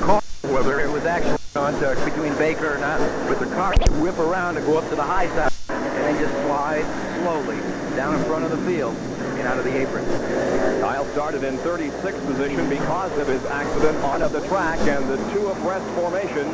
call whether it was actually contact between Baker or not, but the car whip around and go up to the high side and then just slide slowly down in front of the field and out of the apron. Kyle started in 36th position because of his accident on the track and the 2 abreast formation.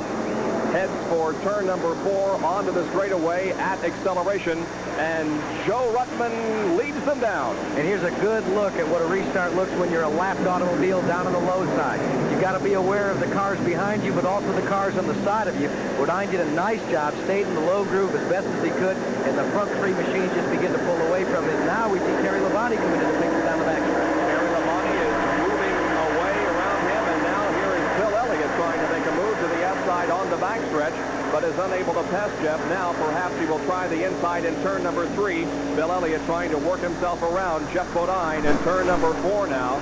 heads for turn number 4 onto the straightaway at acceleration, and Joe Ruttman leads them down. And here's a good look at what a restart looks when you're a lapped automobile down on the low side. You got to be aware of the cars behind you, but also the cars on the side of you. Bodine did a nice job, stayed in the low groove as best as he could, and the front 3 machines just begin to pull away from him. Now we see Terry Labonte coming in the picture down the backstretch. Terry Labonte is moving away around him, and now here is Bill Elliott trying to make a move to the outside on the backstretch, but is unable to pass Jeff. Now perhaps he will try the inside in turn number 3. Bill Elliott trying to work himself around Jeff Bodine in turn number 4 now.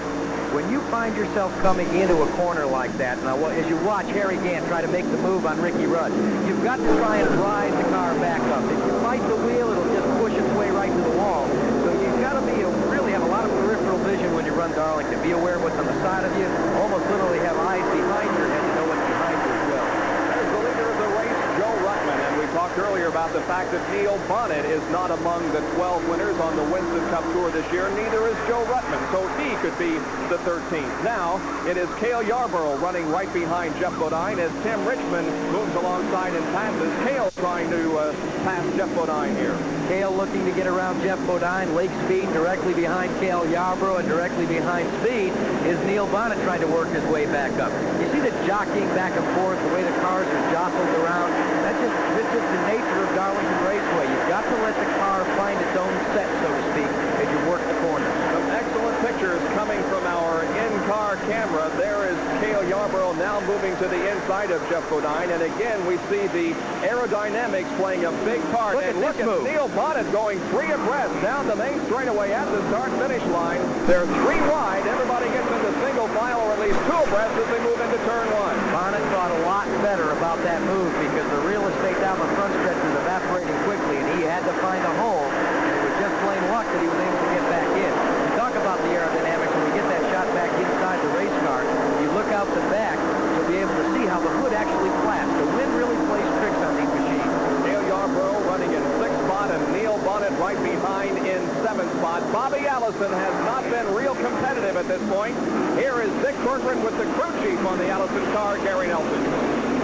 When you find yourself coming into a corner like that, now as you watch Harry Gant try to make the move on Ricky Rudd, you've got to try and ride the car back up. If you fight the wheel, it'll just push its way right to the wall. So you've got to really have a lot of peripheral vision when you run Darlington. Be aware of what's on the side of you. Almost literally have eyes behind your head to know what's behind you as well. There's the leader of the race, Joe Ruttman, and we talked earlier about the fact that Neil Bonnet is not among the 12 winners on the Winston Cup Tour this year. Neither is Joe Ruttman, so he could be the 13th. Now it is Cale Yarborough running right behind Jeff Bodine as Tim Richmond moves alongside and passes. Cale trying to pass Jeff Bodine here. Cale looking to get around Jeff Bodine. Lake Speed directly behind Cale Yarborough, and directly behind Speed is Neil Bonnet trying to work his way back up. You see the jockeying back and forth, the way the cars are jostled around. That's just the nature of Darlington Raceway. You've got to let the car find its own set, so to speak, as you work the corners. Some excellent pictures coming from our in-car camera. There is Cale Yarborough now moving to the inside of Jeff Bodine, and again we see the aerodynamics playing a big part. Look at Neil Bonnet going 3 abreast down the main straightaway at the start-finish line. They're 3 wide. Everybody gets into single file, or at least 2 abreast as they move into turn 1. Bonnet thought a lot better about that move because the real estate down the front stretch was evaporating quickly, and he had to find a hole. And it was just plain luck that he was able to get back in. You talk about the aerodynamics when we get that shot back inside the race car. You look out the back, you'll be able to see how the hood actually flaps. The wind really plays tricks on these machines. Cale Yarborough running in 6th spot, and Neil Bonnet right behind in 7th spot. Bobby Allison has not been real competitive at this point. Here is Dick Corcoran with the crew chief on the Allison car, Gary Nelson.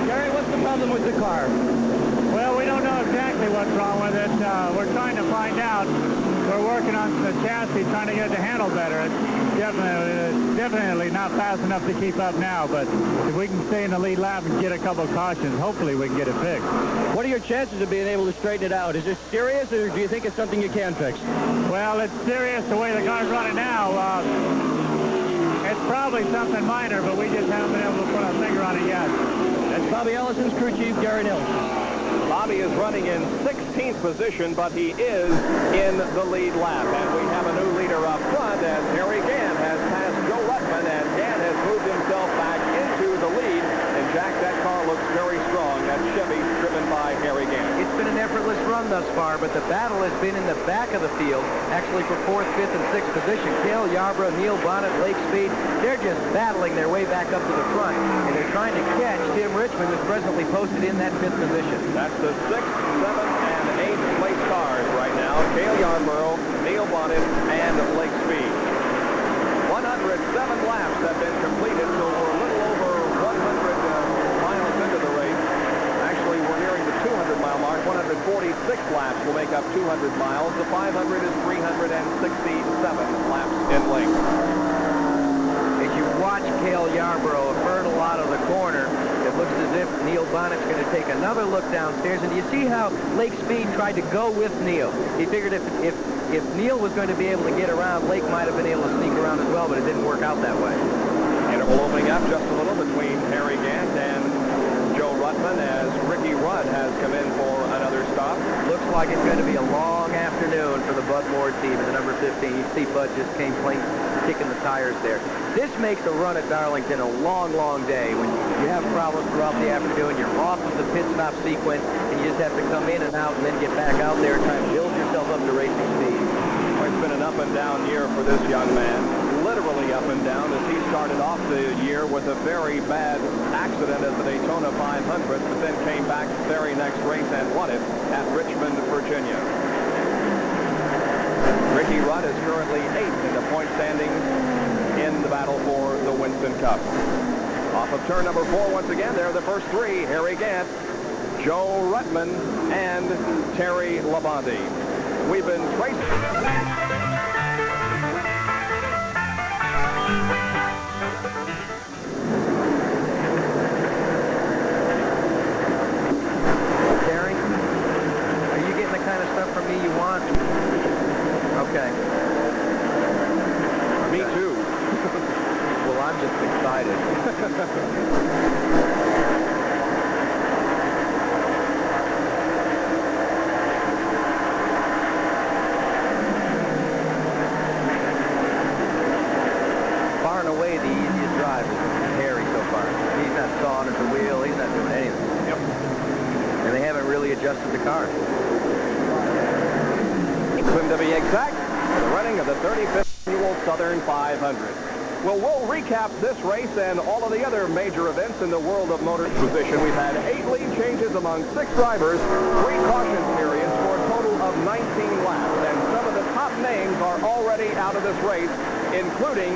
Gary, what's the problem with the car? Well, we don't know exactly what's wrong with it. We're trying to find out. We're working on the chassis, trying to get it to handle better. It's definitely not fast enough to keep up now, but if we can stay in the lead lap and get a couple of cautions, hopefully we can get it fixed. What are your chances of being able to straighten it out? Is this serious, or do you think it's something you can fix? Well, it's serious the way the car's running now. It's probably something minor, but we just haven't been able to put our finger on it yet. That's Bobby Allison's crew chief, Gary Nelson. Bobby is running in 16th position, but he is in the lead lap. And we have a new leader up front as Harry Gant has passed Joe Ruttman, and Gant has moved himself back into the lead. And Jack, that car looks very strong. That Chevy driven by Harry Gant. It's been an effortless run thus far, but the battle has been in the back of the field, actually for 4th, 5th, and 6th position. Cale Yarborough, Neil Bonnet, Lake Speed, they're just battling their way back up to the front, and they're trying to catch Tim Richmond, who's presently posted in that 5th position. That's the 6th, 7th, and 8th place cars right now. Cale Yarborough, Neil Bonnet, and Lake Speed. 107 laps have been completed, so we're a little over 100 miles into the race. Actually, we're nearing the 200-mile mark. 146 laps will make up 200 miles. The 500 is 367 laps in length. As you watch Cale Yarborough avert a lot of the corner, it looks as if Neil Bonnet's going to take another look downstairs. And you see how Lake Speed tried to go with Neil. He figured if Neil was going to be able to get around, Lake might have been able to sneak around as well, but it didn't work out that way. Interval opening up just a little between Harry Gant and Joe Ruttman as Ricky Rudd has come in for another stop. Looks like it's going to be a long afternoon for the Bud Moore team in the number 15. You see Bud just came plain kicking the tires there. This makes a run at Darlington a long, long day. When you have problems throughout the afternoon, you're off of the pit stop sequence, and you just have to come in and out and then get back out there and try to build yourself up to racing speed. Well, it's been an up and down year for this young man. Literally up and down as he started off the year with a very bad accident at the Daytona 500, but then came back the very next race and won it at Richmond, Virginia. Ricky Rudd is currently 8th in the point standings in the battle for the Winston Cup. Off of turn number 4 once again. There are the first 3. Harry Gant, Joe Rutman, and Terry Labonte. We've been tracing... Terry, are you getting the kind of stuff from me you want? Okay. Me too. Well, I'm just excited. Far and away the easiest drive is Harry so far. He's not sawing at the wheel. He's not doing anything. Yep. And they haven't really adjusted the car. To be exact, the running of the 35th Annual Southern 500. Well, we'll recap this race and all of the other major events in the world of motor position. We've had 8 lead changes among 6 drivers, 3 caution periods for a total of 19 laps. And some of the top names are already out of this race, including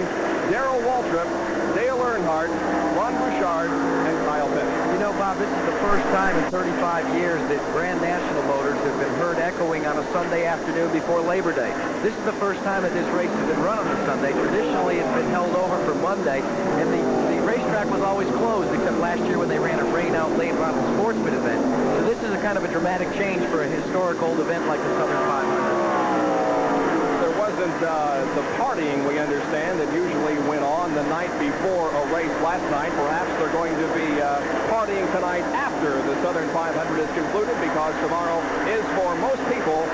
Darrell Waltrip, Dale Earnhardt, Ron Bouchard, and Kyle Petty. You know, Bob, this is the first time in 35 years that Grand National Motors have been heard echoing on a Sunday afternoon before Labor Day. This is the first time that this race has been run on a Sunday. Traditionally, it's been held over for Monday, and the racetrack was always closed, except last year when they ran a rain-out lane model sportsman event. So this is a kind of a dramatic change for a historic old event like the Southern 500. The partying, we understand, that usually went on the night before a race last night. Perhaps they're going to be partying tonight after the Southern 500 is concluded, because tomorrow is, for most people,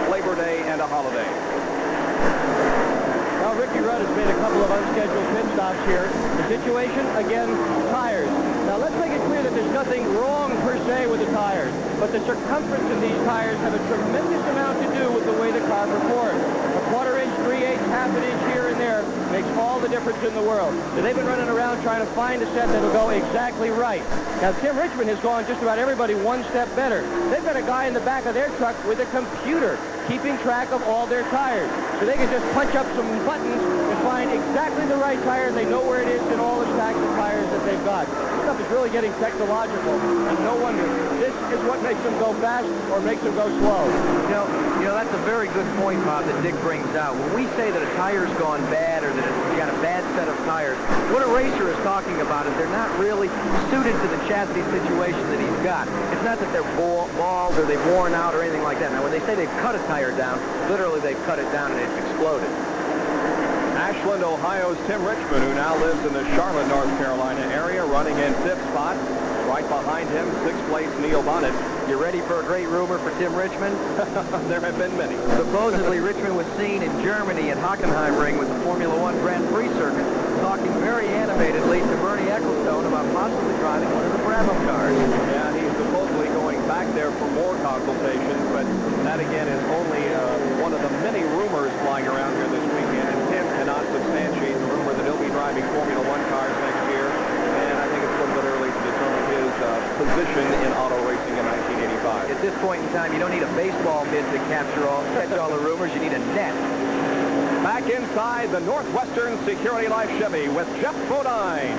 Labor Day and a holiday. Well, Ricky Rudd has made a couple of unscheduled pit stops here. The situation, again, tires. Now, let's make it clear that there's nothing wrong per se with the tires, but the circumference of these tires have a tremendous amount to do with the way the car performs. A quarter-inch, 3/8, half an inch here and there makes all the difference in the world. So they've been running around trying to find a set that'll go exactly right. Now, Tim Richmond has gone just about everybody one step better. They've got a guy in the back of their truck with a computer keeping track of all their tires. So they can just punch up some buttons and find exactly the right tire, and they know where it is in all the stacks of tires that they've got. This stuff is really getting technological, and no wonder. This is what makes them go fast or makes them go slow. You know, that's a very good point, Bob, that Dick brings out. When we say that a tire's gone bad or that you got a bad set of tires, what a racer is talking about is they're not really suited to the chassis situation that he's got. It's not that they're bald or they've worn out or anything like that. Now, when they say they've cut a tire down, literally they've cut it down and it's exploded. Ashland, Ohio's Tim Richmond, who now lives in the Charlotte, North Carolina area, running in 5th spot. Right behind him, 6th place, Neil Bonnet. You ready for a great rumor for Tim Richmond? There have been many. Supposedly, Richmond was seen in Germany at Hockenheimring with the Formula One Grand Prix circuit, talking very animatedly to Bernie Ecclestone about possibly driving one of the Brabham cars. Yeah, he's supposedly going back there for more consultations, but that again is only one of the many rumors flying around here this weekend, and Tim cannot substantiate the rumor that he'll be driving Formula One cars next year, and I think it's a little bit early to determine his position in auto racing in 1985. At this point in time, you don't need a baseball mitt to catch all the rumors. You need a net. Back inside the Northwestern Security Life Chevy with Jeff Bodine.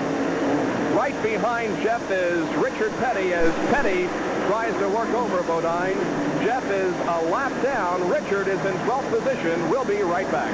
Right behind Jeff is Richard Petty as Petty tries to work over Bodine. Jeff is a lap down. Richard is in 12th position. We'll be right back.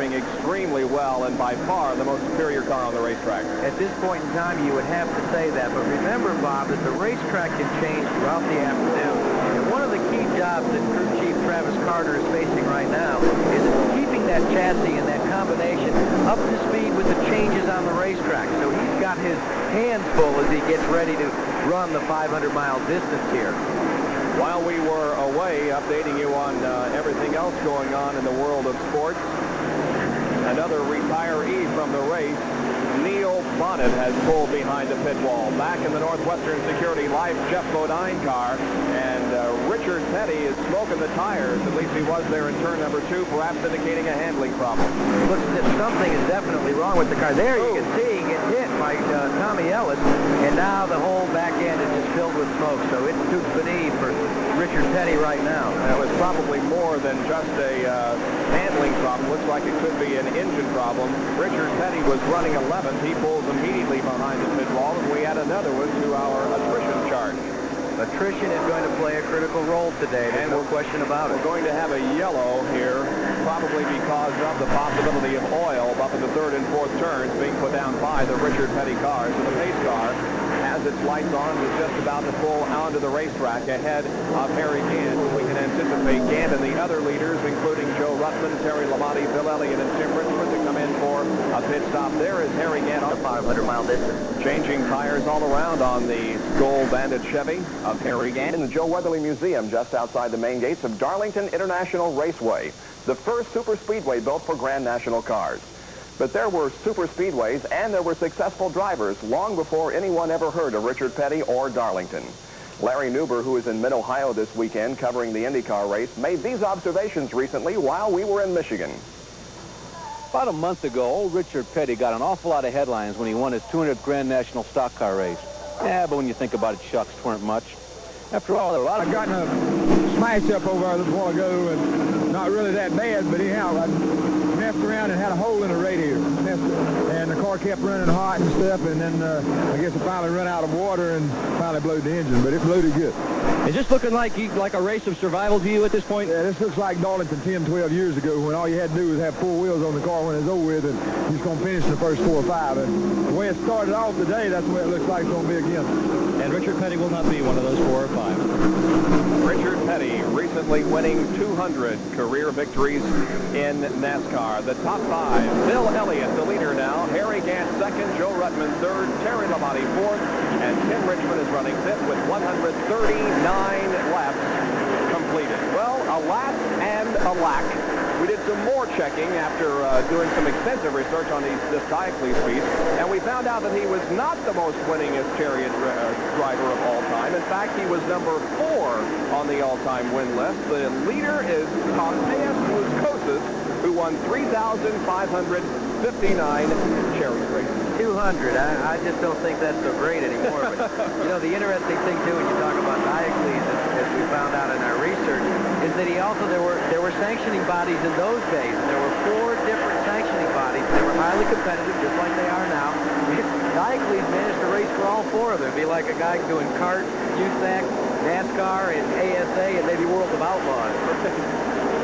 performing extremely well and by far the most superior car on the racetrack. At this point in time, you would have to say that. But remember, Bob, that the racetrack can change throughout the afternoon. And one of the key jobs that Crew Chief Travis Carter is facing right now is keeping that chassis and that combination up to speed with the changes on the racetrack. So he's got his hands full as he gets ready to run the 500-mile distance here. While we were away, updating you on everything else going on in the world of sports, another retiree from the race, Neil Bonnet, has pulled behind the pit wall. Back in the Northwestern Security Life Jeff Bodine car, and Richard Petty is smoking the tires. At least he was there in turn number 2, perhaps indicating a handling problem. Looks as if something is definitely wrong with the car. There you can see he gets hit by Tommy Ellis, and now the whole back end is just filled with smoke. So it's tout fini for Richard Petty right now. That was probably more than just a handling problem. Looks like it could be an engine problem. Richard Petty was running 11th. He pulls immediately behind the pit wall, and we add another one to our attrition charge. Attrition is going to play a critical role today. There's no question about it. We're going to have a yellow here, probably because of the possibility of oil up in the 3rd and 4th turns being put down by the Richard Petty cars. So the pace car has its lights on, is just about to pull onto the racetrack ahead of Harry Gant. We can anticipate Gant and the other leaders, including Joe Ruttman, Terry Lamotti, Bill Elliott, and Tim Richmond, to come in for a pit stop. There is Harry Gant on the 500-mile distance. Changing tires all around on the Gold Bandit Chevy of Harry Gant in the Joe Weatherly Museum just outside the main gates of Darlington International Raceway, the first super speedway built for Grand National cars. But there were super speedways and there were successful drivers long before anyone ever heard of Richard Petty or Darlington. Larry Newber, who is in Mid-Ohio this weekend covering the IndyCar race, made these observations recently while we were in Michigan. About a month ago, old Richard Petty got an awful lot of headlines when he won his 200th Grand National stock car race. Yeah, but when you think about it, shucks, tweren't much. After all, there were a lot of... I got in a smash up over there a little while ago, and not really that bad, but anyhow, I messed around and had a hole in the radiator. And the car kept running hot and stuff, and then I guess it finally ran out of water and finally blew the engine, but it blew it good. Is this looking like a race of survival to you at this point? Yeah, this looks like Darlington 10, 12 years ago when all you had to do was have 4 wheels on the car when it was over with, and you're just going to finish in the first 4 or 5. And the way it started off today, that's the way it looks like it's going to be again. And Richard Petty will not be one of those 4 or 5. Richard Petty recently winning 200 career victories in NASCAR. The top 5, Bill Elliott, the leader now. Harry Gant second, Joe Ruttman third, Terry Lamotti fourth, and Tim Richmond is running fifth with 139 laps completed. Well, a lap and a lack. We did some more checking after doing some extensive research on this Diocles piece, and we found out that he was not the most winningest chariot driver of all time. In fact, he was number 4 on the all-time win list. The leader is Pompeius Luskosis, who won 3,559 chariot races. 200. I just don't think that's so great anymore. But, you know, the interesting thing, too, when you talk about Diocles, as we found out in our research, is that he also, there were sanctioning bodies in those days, and there were 4 different sanctioning bodies. They were highly competitive, just like they are now. Diocles managed to race for all 4 of them. It'd be like a guy doing kart, USAC, NASCAR, and ASA, and maybe World of Outlaws.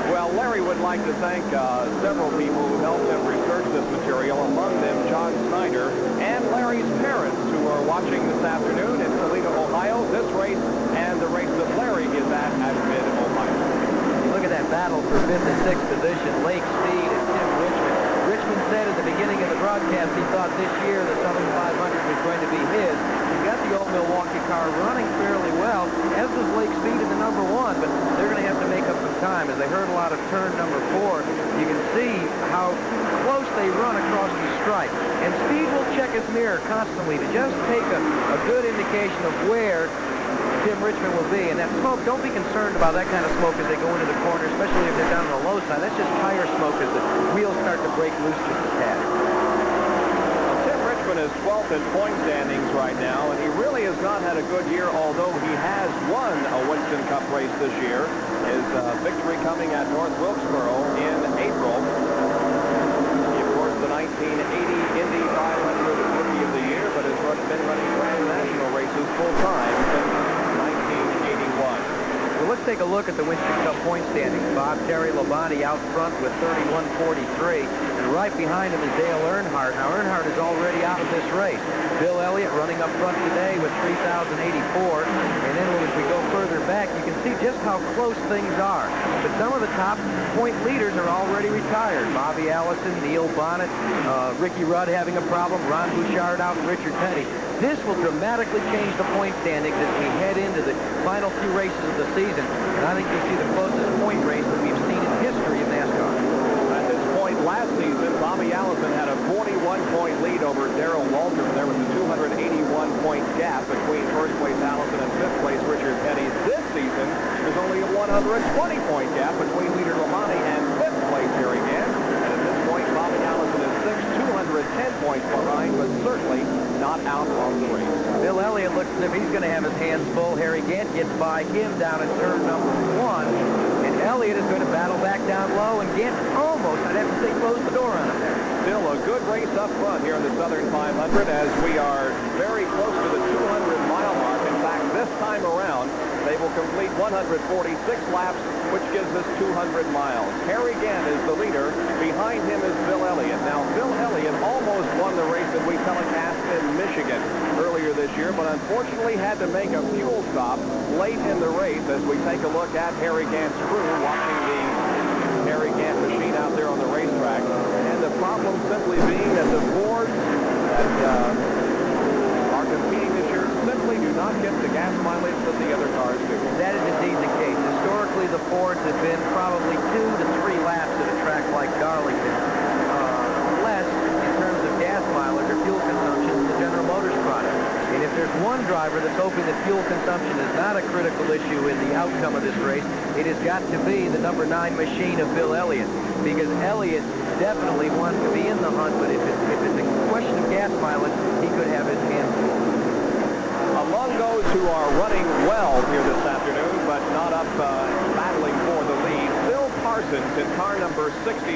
Well, Larry would like to thank several people who helped him research this material, among them John Snyder and Larry's parents, who are watching this afternoon in Toledo, Ohio. This race and the race that Larry is at Mid-Ohio. Look at that battle for 5th and 6th position, Lake Speed and Tim Richmond. Richmond said at the beginning of the broadcast he thought this year the Southern 500 was going to be his. He got the old Milwaukee car running fairly well, as does Lake Speed in the number 1, but they're going to have to make up some time. As they hurdle out of turn number 4, you can see how close they run across the stripe. And Speed will check his mirror constantly to just take a good indication of where Tim Richmond will be. And that smoke, don't be concerned about that kind of smoke as they go into the corner, especially if they're down on the low side. That's just tire smoke as the wheels start to break loose just a tad. Tim Richmond is 12th in point standings right now, and he really has not had a good year, although he has won a Winston Cup race this year. His victory coming at North Wilkesboro in April. He, of course, the 1980 Indy 500 Rookie of the Year, but has been running Grand National races full-time since 1981. Well, let's take a look at the Winston Cup point standings. Bob Terry Labonte out front with 31.43, and right behind him is Dale Earnhardt. Now, Earnhardt is already out of this race. Bill Elliott running up front today with 3,084, and then as we go further back, you can see just how close things are. But some of the top point leaders are already retired. Bobby Allison, Neil Bonnet, Ricky Rudd having a problem, Ron Bouchard out, and Richard Petty. This will dramatically change the point standings as we head into the final few races of the season. And I think you'll see the closest point race that we've seen in history of NASCAR. At this point last season, Bobby Allison had a 41-point lead over Darrell Walter. There was a 281-point gap between first place Allison and fifth place Richard Petty. This season, there's only a 120-point gap between leader Labonte and fifth place Harry Gant. And at this point, Bobby Allison is 210 points behind, but certainly not out of the race. Bill Elliott looks as if he's going to have his hands full. Harry Gant gets by him down in turn number 1, and Elliott is going to battle back down low, and Gant almost, I'd have to say, closed the door on him there. Still a good race up front here in the Southern 500 as we are very close to the 200-mile mark. In fact, this time around, they will complete 146 laps, which gives us 200 miles. Harry Gant is the leader. Behind him is Bill Elliott. Now, Bill Elliott almost won the race that we telecast in Michigan earlier this year, but unfortunately had to make a fuel stop late in the race as we take a look at Harry Gant's crew watching the Harry Gant machine out there on the racetrack. And the problem simply being that the Fords that are competing this year simply do not get the gas mileage that the other cars do. That is indeed the case. Historically, the Fords have been probably 2 to 3 laps at a track like Darlington. Less in terms of gas mileage or fuel consumption than the General Motors product. And if there's one driver that's hoping that fuel consumption is not a critical issue in the outcome of this race, it has got to be the number 9 machine of Bill Elliott. Because Elliott definitely wants to be in the hunt, but if it's a question of gas mileage, he could have his hands full. Among those who are running well here this afternoon, but not up battling for the lead, Phil Parsons in car number 66,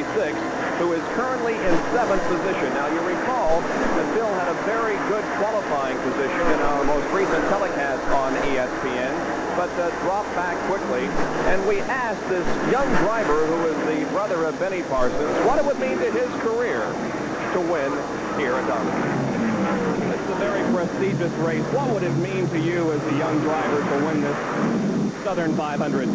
who is currently in 7th position. Now, you recall that Phil had a very good qualifying position in our most recent telecast on ESPN, but dropped back quickly. And we asked this young driver, who is the brother of Benny Parsons, what it would mean to his career to win here at Darlington. It's a very prestigious race. What would it mean to you as a young driver to win this Southern 500?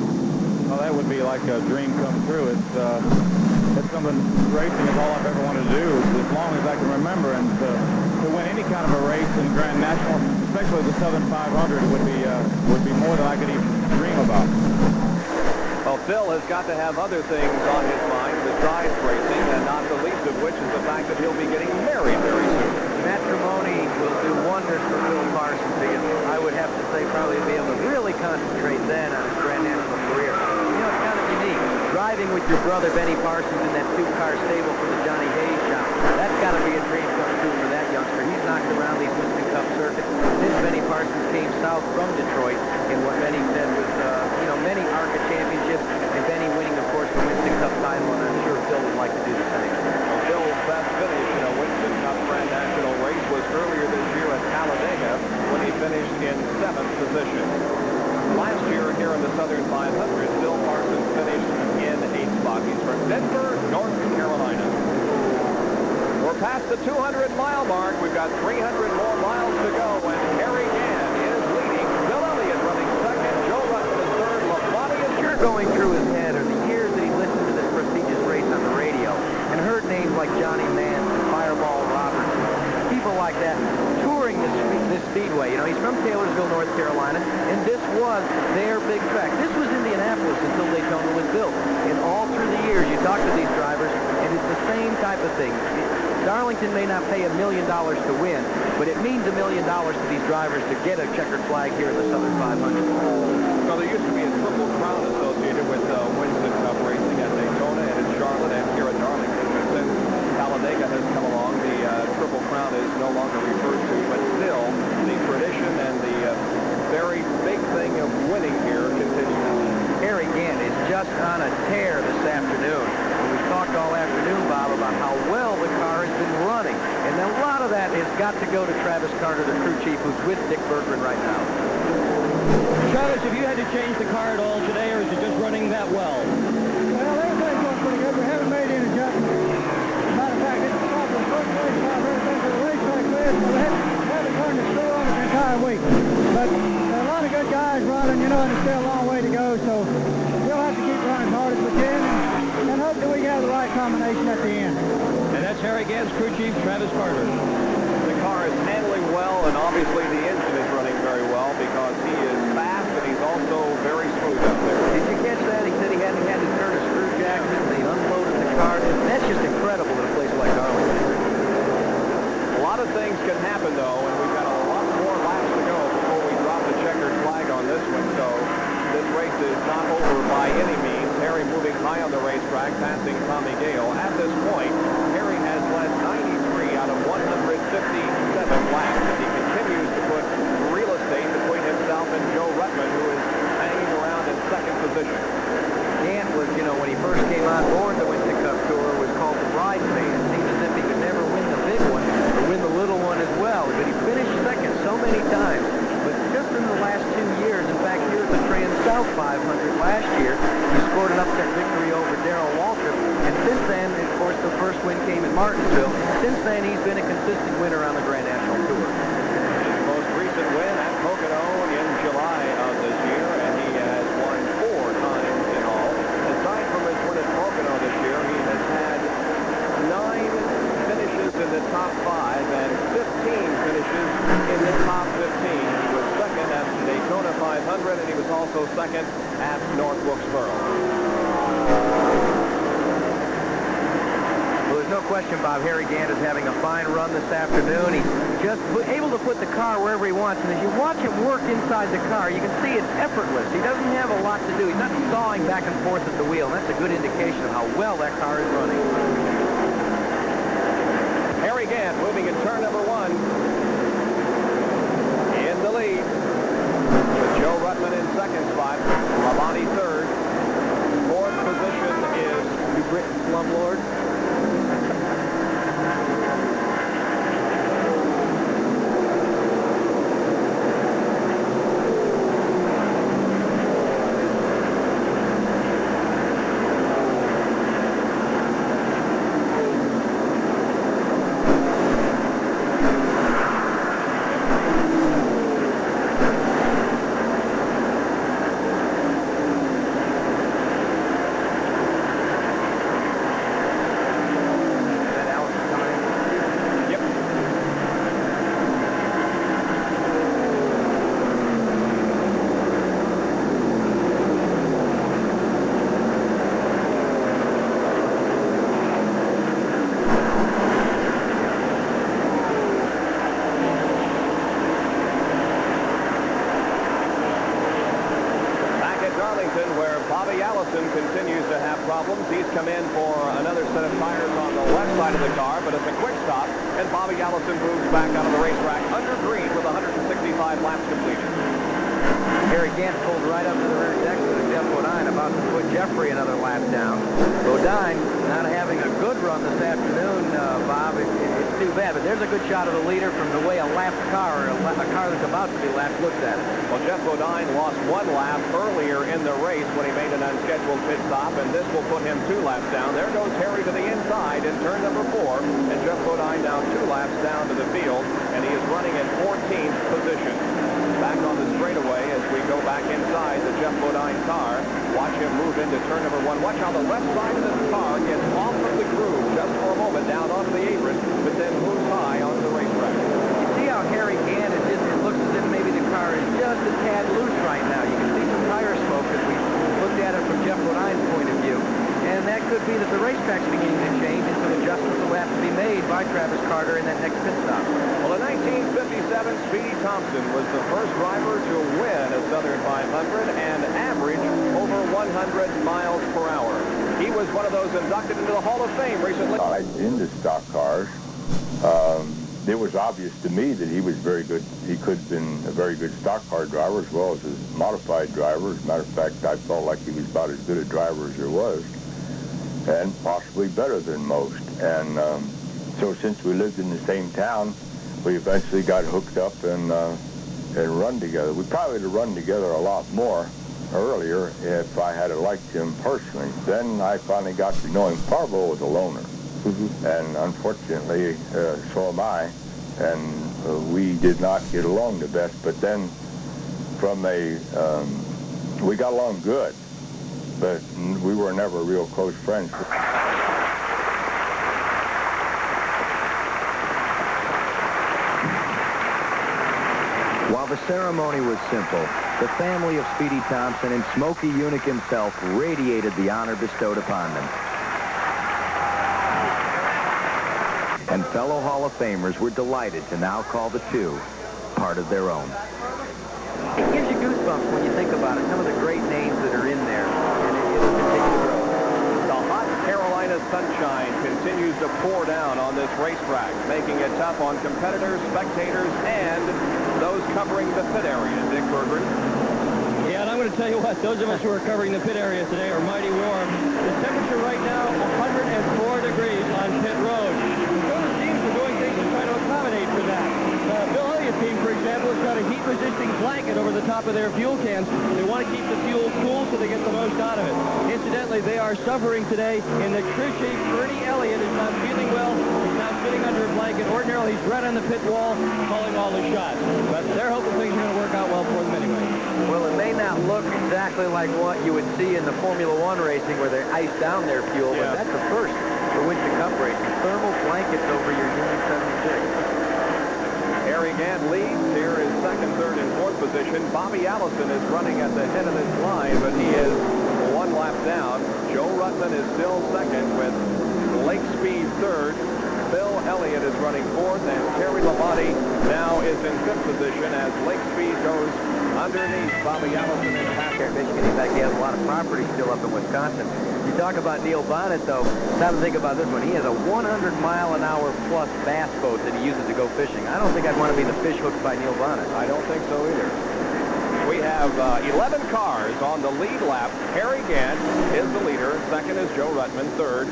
Well, that would be like a dream come true. It's something, racing is all I've ever wanted to do as long as I can remember, and to win any kind of a race in Grand National, especially the Southern 500, would be more than I could even dream about. Well, Phil has got to have other things on his mind besides racing, and not the least of which is the fact that he'll be getting married very soon. Matrimony will do wonders for Phil Parsons, because I would have to say probably be able to really concentrate then on his Grand National career. You know, it's kind of unique. Driving with your brother Benny Parsons in that 2-car stable for the Johnny Hayes shop. That's got to be a dream come true for that youngster. He's knocked around these Winston Cup circuits since Benny Parsons came south from Detroit in what Benny said was, many ARCA championships, and Benny winning, of course, the Winston Cup title, and I'm sure Phil would like to do the same. Well, Phil's best finish in a Winston Cup Grand National race was earlier this year at Talladega when he finished in 7th position. Last year here in the Southern 500, Phil Parsons finished in 8th spot. He's from Denver, North Carolina. We're past the 200-mile mark. We've got 300 more miles to go, and Harry Gant is leading. Bill Elliott running second. Joe Rutten is third. Labonte is going through his head are the years that he listened to this prestigious race on the radio and heard names like Johnny Mance and Fireball Roberts, people like that touring this speedway. You know, he's from Taylorsville, North Carolina, and this was their big track. This was Indianapolis until Daytona was built. And all through the years, you talk to these drivers, and it's the same type of thing. Darlington may not pay $1 million to win, but it means $1 million to these drivers to get a checkered flag here in the Southern 500. Well, there used to be a Triple Crown associated with Winston Cup racing at Daytona and in Charlotte and here at Darlington. But since Talladega has come along, the Triple Crown is no longer referred to, but still the tradition and the very big thing of winning here continues. Harry Gant is just on a tear this afternoon. And we talked all afternoon, Bob, about how well the car has been running. And a lot of that has got to go to Travis Carter, the crew chief, who's with Dick Berggren right now. Travis, have you had to change the car at all today, or is it just running that well? Well, everything's going pretty good. We haven't made any adjustments. Matter of fact, this is probably the first race I've ever been to the racetrack with, so we haven't turned the screw on it the entire week. But there are a lot of good guys running, you know, and there's still a long way to go, so we'll have to keep running as hard as we can and hope that we have the right combination at the end. And that's Harry Gant's crew chief, Travis Carter. The car is handling well, and obviously the engine is running very well because he is fast and he's also very smooth out there. Did you catch that? He said he hadn't had to turn a screw jack since they unloaded the car. That's just incredible in a place like Darlington. A lot of things can happen, though, and we've got a lot more laps to go before we drop the checkered flag on this one. So this race is not over by any means. Harry moving high on the racetrack, passing Tommy Gale. At this point, Harry has led 93 out of 157 laps, and he continues to put real estate between himself and Joe Ruttman, who is hanging around in second position. Gant was, you know, when he first came on board the Winston Cup Tour, was called the bride phase. It seemed as if he could never win the big one or win the little one as well. But he finished second so many times. But just in the last 2 years, in fact, here at the Trans-South 500 last year, he scored an upset victory over Darrell Waltrip. And since then, of course, the first win came in Martinsville. Since then, he's been a consistent winner on the Grand National Tour. His most recent win at Pocono in July of this year, and he has won 4 times in all. Aside from his win at Pocono this year, he has had 9 finishes in the top 5 and 15 finishes in the top 15. He was second at Daytona 500, and he was also second at North Wilkesboro. No question, Bob. Harry Gant is having a fine run this afternoon. He's just able to put the car wherever he wants. And as you watch him work inside the car, you can see it's effortless. He doesn't have a lot to do. He's not sawing back and forth at the wheel. And that's a good indication of how well that car is running. Harry Gant moving in turn number 1. In the lead. With Joe Ruttman in second spot. Labonte third. Fourth position is New Britain Slumlord. Darlington, where Bobby Allison continues to have problems. He's come in for another set of tires on the left side of the car, but it's a quick stop, and Bobby Allison moves back out of the racetrack under green with 165 laps completion. Harry Gant pulled right up to the rear deck with Jeff Bodine, about to put Jeffrey another lap down. Bodine not having a good run this afternoon, Bob. It's too bad, but there's a good shot of the leader from the way a lapped car, or a car that's about to be lapped, looks at it. Well, Jeff Bodine lost 1 lap earlier in the race when he made an unscheduled pit stop, and this will put him 2 laps down. There goes Harry to the inside in turn number 4, and Jeff Bodine now 2 laps down to the field, and he is running in 14th position. Back on the straightaway as we go back inside the Jeff Bodine car. Watch him move into turn number 1. Watch how the left side of the car gets off of the groove just for a moment down onto the apron, but then moves high onto the racetrack. You see how Harry Gant is just, it looks as if maybe the car is just a tad loose right now. You can see some tire smoke as we looked at it from Jeff Bodine's point of view. And that could be that the racetrack's beginning to change, and some adjustments will have to be made by Travis Carter in that next pit stop. Well, in 1957, Speedy Thompson was the first driver to win a Southern 500 and average over 100 miles per hour. He was one of those inducted into the Hall of Fame recently. In the stock cars, it was obvious to me that he was very good. He could have been a very good stock car driver as well as a modified driver. As a matter of fact, I felt like he was about as good a driver as there was, and possibly better than most. And so since we lived in the same town, we eventually got hooked up, and and run together. We probably would have run together a lot more earlier if I had liked him personally. Then I finally got to know him. Parvo was a loner, and unfortunately, so am I, and we did not get along the best. But then, we got along good, but we were never real close friends. While the ceremony was simple, the family of Speedy Thompson and Smokey Unick himself radiated the honor bestowed upon them. And fellow Hall of Famers were delighted to now call the two part of their own. It gives you goosebumps when you think about it, some of the great names that are in there, and it is a particular road. The hot Carolina sunshine continues to pour down on this racetrack, making it tough on competitors, spectators, and those covering the pit area. Dick Berger. Yeah, and I'm going to tell you what, those of us who are covering the pit area today are mighty warm. The temperature right now, 104 degrees on pit road. So the teams are doing things to try to accommodate for that. Bill Elliott's team, for example, has got a heat-resisting blanket over the top of their fuel cans. They want to keep the fuel cool so they get the most out of it. Incidentally, they are suffering today in the crew chief. Bernie Elliott is not feeling well. He's now sitting under a blanket. Ordinarily, he's right on the pit wall calling all the shots. But they're hoping things are going to work out well for them anyway. Well, it may not look exactly like what you would see in the Formula One racing where they ice down their fuel, but that's the first for Winston Cup racing. Thermal blankets over your Union 76. Harry Gant leads. Here is second, third, and fourth position. Bobby Allison is running at the head of this line, but he is one lap down. Joe Ruttman is still second with Lake Speed third. Bill Elliott is running fourth, and Terry Labonte now is in fifth position as Lake Speed goes underneath Bobby Allison in the back. Michigan, in fact, he has a lot of property still up in Wisconsin. You talk about Neil Bonnet, though. Now to think about this one, he has a 100-mile-an-hour plus bass boat that he uses to go fishing. I don't think I'd want to be in the fish hooked by Neil Bonnet. I don't think so either. We have 11 cars on the lead lap. Harry Gant is the leader. Second is Joe Ruttman. Third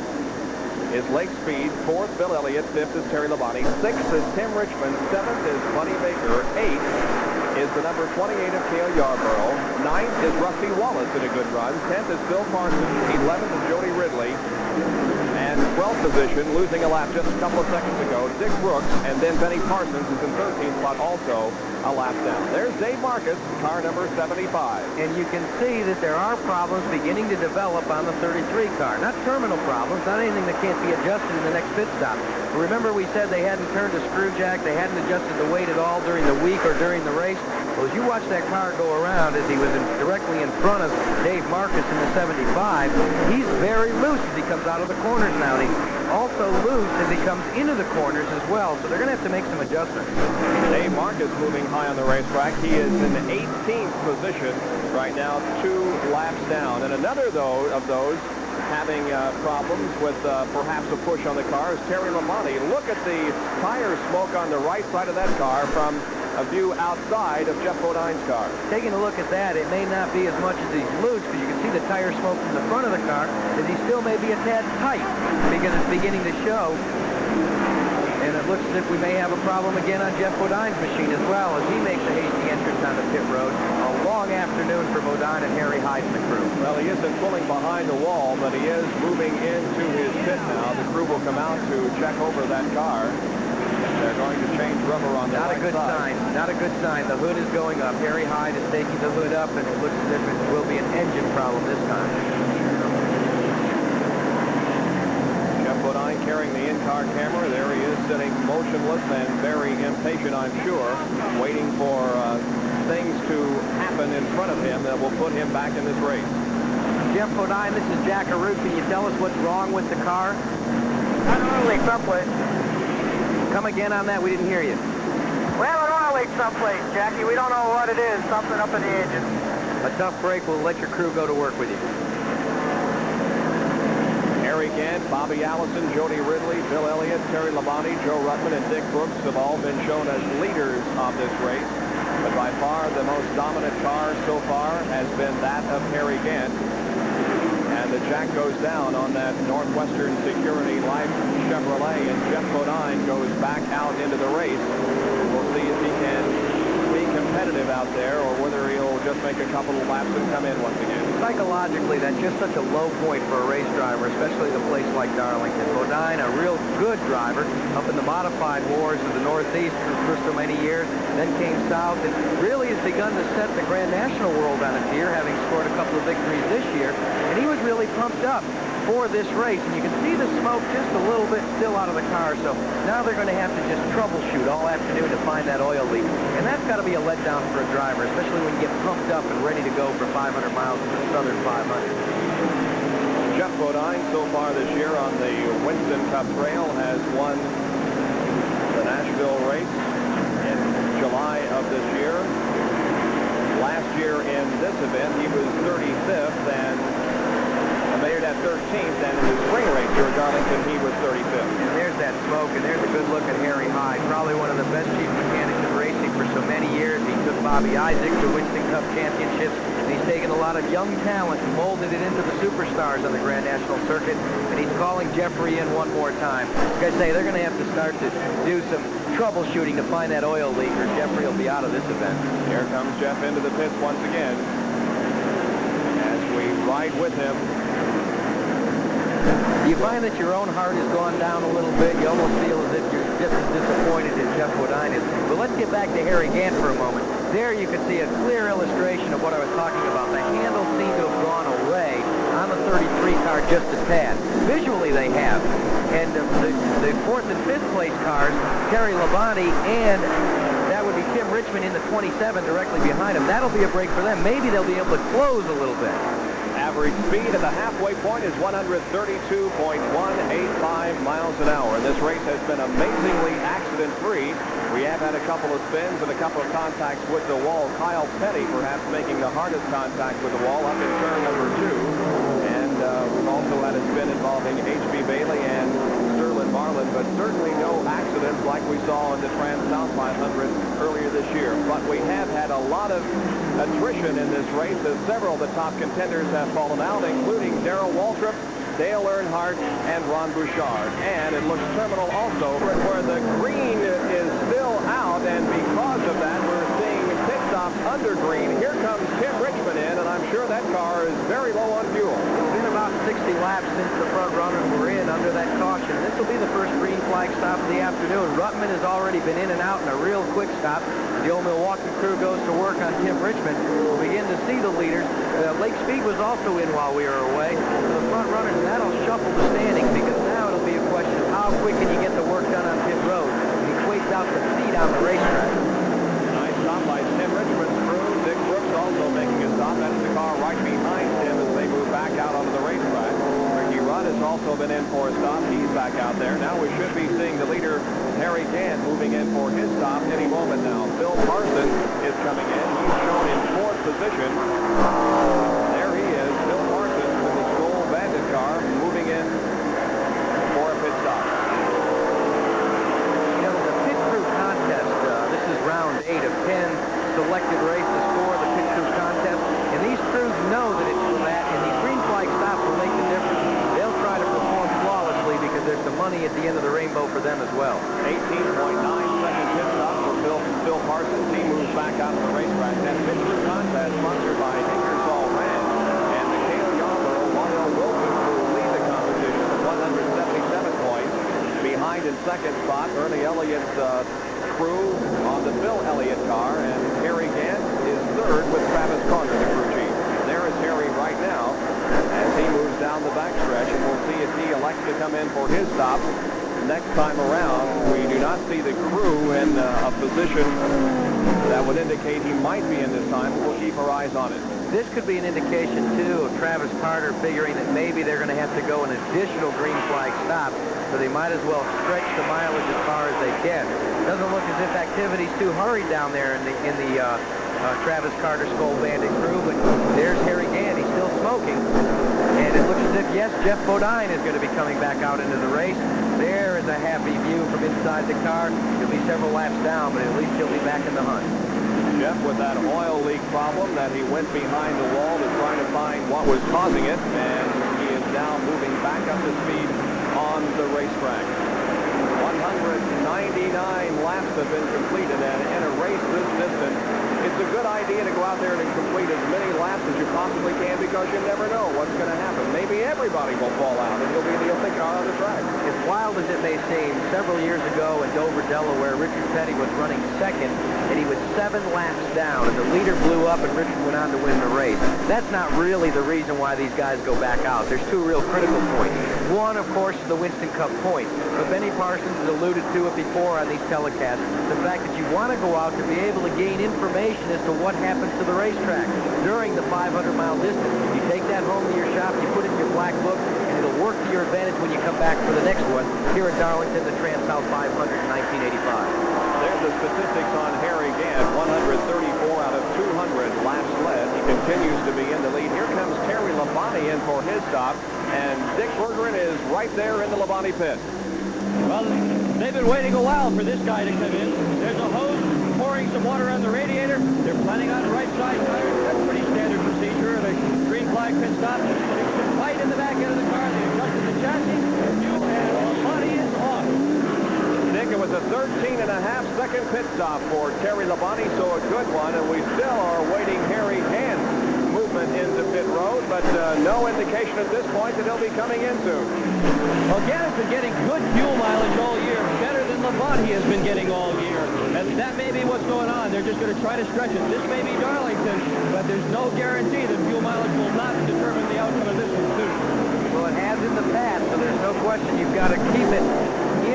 is Lake Speed. Fourth, Bill Elliott. Fifth is Terry Labonte. Sixth is Tim Richmond. Seventh is Buddy Baker. Eighth is the number 28 of Cale Yarborough. Ninth is Rusty Wallace in a good run. 10th is Phil Parsons. 11th is Jody Ridley. And 12th position, losing a lap just a couple of seconds ago, Dick Brooks, and then Benny Parsons is in 13th spot, also a lap down. There's Dave Marcus, car number 75. And you can see that there are problems beginning to develop on the 33 car. Not terminal problems, not anything that can't be adjusted in the next pit stop. Remember we said they hadn't turned a screw jack, they hadn't adjusted the weight at all during the week or during the race. Well, as you watch that car go around, as he was directly in front of Dave Marcus in the 75, he's very loose as he comes out of the corners now. And he's also loose as he comes into the corners as well, so they're going to have to make some adjustments. Dave Marcus moving high on the racetrack. He is in the 18th position right now, 2 laps down. And another, though, of those having problems with perhaps a push on the car is Terry Labonte. Look at the tire smoke on the right side of that car from a view outside of Jeff Bodine's car. Taking a look at that, it may not be as much as he's loose, because you can see the tire smoke from the front of the car, that he still may be a tad tight, because it's beginning to show. And it looks as if we may have a problem again on Jeff Bodine's machine as well, as he makes a hasty entrance on the pit road. A long afternoon for Bodine and Harry Hyde and the crew. Well, he isn't pulling behind the wall, but he is moving into his pit now. The crew will come out to check over that car. They're going to change rubber on the right side. Not a good sign. Not a good sign. The hood is going up. Harry Hyde is taking the hood up, and it looks as if it will be an engine problem this time. Jeff Bodine carrying the in-car camera. There he is, sitting motionless and very impatient, I'm sure, waiting for things to happen in front of him that will put him back in this race. Jeff Bodine, this is Jack Arute. Can you tell us what's wrong with the car? I don't know, leak someplace. Come again on that. We didn't hear you. Well, I don't know, leak someplace, Jackie. We don't know what it is. Something up in the engine. A tough break. We'll let your crew go to work with you. Harry Gant, Bobby Allison, Jody Ridley, Bill Elliott, Terry Labonte, Joe Ruttman, and Dick Brooks have all been shown as leaders of this race. But by far, the most dominant car so far has been that of Harry Gant. And the jack goes down on that Northwestern Security Life Chevrolet, and Jeff Bodine goes back out into the race. We'll see if he can be competitive out there, or whether he'll just make a couple of laps and come in once again. Psychologically, that's just such a low point for a race driver, especially at a place like Darlington. Bodine, a real good driver, up in the modified wars of the Northeast for so many years, then came south and really has begun to set the Grand National world on its ear, having scored a couple of victories this year. And he was really pumped up for this race, and you can see the smoke just a little bit still out of the car, so now they're going to have to just troubleshoot all afternoon to find that oil leak. And that's got to be a letdown for a driver, especially when you get pumped up and ready to go for 500 miles in the Southern 500. Jeff Bodine, so far this year on the Winston Cup Trail, has won the Nashville race in July of this year. Last year in this event, he was 35th and made it at 13th, and in the spring race here at Darlington, he was 35th. And there's that smoke, and there's a good look at Harry Hyde, probably one of the best chief mechanics in racing for so many years. He took Bobby Isaac to Winston Cup championships, and he's taken a lot of young talent and molded it into the superstars on the Grand National Circuit, and he's calling Jeffrey in one more time. Like I say, they're going to have to start to do some troubleshooting to find that oil leak, or Jeffrey will be out of this event. Here comes Jeff into the pits once again as we ride with him. Do you find that your own heart has gone down a little bit? You almost feel as if you're just as disappointed as Jeff Bodine is. But let's get back to Harry Gant for a moment. There you can see a clear illustration of what I was talking about. The handles seem to have gone away on the 33 car just a tad. Visually they have. And the 4th and 5th place cars, Terry Labonte and that would be Tim Richmond in the 27 directly behind him. That'll be a break for them. Maybe they'll be able to close a little bit. Average speed at the halfway point is 132.185 miles an hour. This race has been amazingly accident-free. We have had a couple of spins and a couple of contacts with the wall. Kyle Petty perhaps making the hardest contact with the wall up in turn number 2. And we've also had a spin involving H.B. Bailey and Sterling Marlin, but certainly no accidents like we saw in the Trans-South 500 earlier this year. But we have had a lot of attrition in this race as several of the top contenders have fallen out, including Darrell Waltrip, Dale Earnhardt, and Ron Bouchard. And it looks terminal also where the green is still out, and because of that, we're seeing pit stops under green. Here comes Tim Richmond in, and I'm sure that car is very low on fuel. It's been about 60 laps since the front runners were in under that caution. This will be the first green flag stop of the afternoon. Ruttman has already been in and out in a real quick stop. The old Milwaukee crew goes to work on Tim Richmond. We'll begin to see the leaders. Lake Speed was also in while we were away. The front runners, that'll shuffle the standings, because now it'll be a question of how quick can you get the work done on pit road. It equates out the speed on the racetrack. Nice stop by Tim Richmond's crew. Dick Brooks also making a stop. That's the car right behind him as they move back out onto the racetrack. Ricky Rudd has also been in for a stop. He's back out there. Now we should be seeing the leader, Harry Gant, moving in for his stop any moment now. Phil Parson is coming in. He's shown in 4th position. There he is, Phil Parson with the Skoal Bandit car moving in for a pit stop. You know, the pit crew contest, this is round 8 of 10 selected races for the pit crew contest, and these crews know that it's for that, and these green flag stops will make the difference. They'll try to perform flawlessly because there's some money at the end of the rainbow for them as well. 18.9-second pit stop for Phil Parsons. He moves back out of the racetrack. That pit crew contest sponsored by Ingersoll Rand and the Cale Yarborough Waddell Wilson crew lead the competition with 177 points. Behind in second spot, Ernie Elliott's crew on the Phil Elliott car, and Harry Gant is third with Travis Carter, the crew chief. There is Harry right now as he moves down the backstretch, and we'll see if he elects to come in for his stop next time around. We do not see the crew in a position that would indicate he might be in this time, but we'll keep our eyes on it. This could be an indication, too, of Travis Carter figuring that maybe they're going to have to go an additional green flag stop, so they might as well stretch the mileage as far as they can. Doesn't look as if activity's too hurried down there in the Travis Carter Skoal Bandit crew, but there's Harry Gant. He's still smoking, and it looks as if, yes, Jeff Bodine is going to be coming back out into the race. There is a happy view from inside the car. He'll be several laps down, but at least he'll be back in the hunt. Jeff with that oil leak problem that he went behind the wall to try to find what was causing it, and he is now moving back up to speed on the racetrack. 199 laps have been completed, and in a race this distance, it's a good out there and complete as many laps as you possibly can because you never know what's going to happen. Maybe everybody will fall out and you'll think out on the track. As wild as it may seem, several years ago in Dover, Delaware, Richard Petty was running second, and he was 7 laps down, and the leader blew up, and Richard went on to win the race. That's not really the reason why these guys go back out. There's 2 real critical points. One, of course, is the Winston Cup points. But Benny Parsons has alluded to it before on these telecasts, the fact that you want to go out to be able to gain information as to what happens to the racetrack during the 500-mile distance. You take that home to your shop, you put it in your black book, and it'll work to your advantage when you come back for the next one here at Darlington, the Trans-South 500 in 1985. There's the statistics on Harry Gant, 134 out of 200 laps led. He continues to be in the lead. Here comes Terry Labonte in for his stop, and Dick Bergeron is right there in the Labonte pit. Well, they've been waiting a while for this guy to come in. There's a hose pouring some water on the radiator. They're planning on right side tires. That's pretty standard procedure. The green flag pit stop. There's some light in the back end of the car. They adjusted the chassis, fuel, and Labonte is off. Dick, it was a 13.5-second pit stop for Terry Labonte, so a good one, and we still are waiting Harry Gant's movement into pit road, but no indication at this point that he'll be coming in soon. Well, Gant has been getting good fuel mileage all year, better than Labonte has been getting all year. And that may be what's going on. They're just going to try to stretch it. This may be Darlington, but there's no guarantee that fuel mileage will not determine the outcome of this one, too. Well, it has in the past, so there's no question you've got to keep it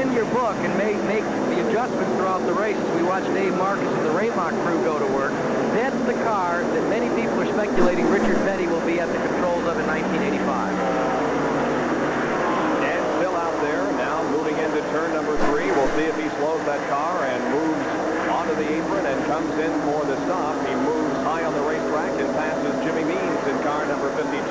in your book and make the adjustments throughout the races. We watched Dave Marcus and the Raymock crew go to work. That's the car that many people are speculating Richard Petty will be at the controls of in 1985. And still out there, now moving into turn number 3. We'll see if he slows that car and moves onto the apron and comes in for the stop. He moves high on the racetrack and passes Jimmy Means in car number 52,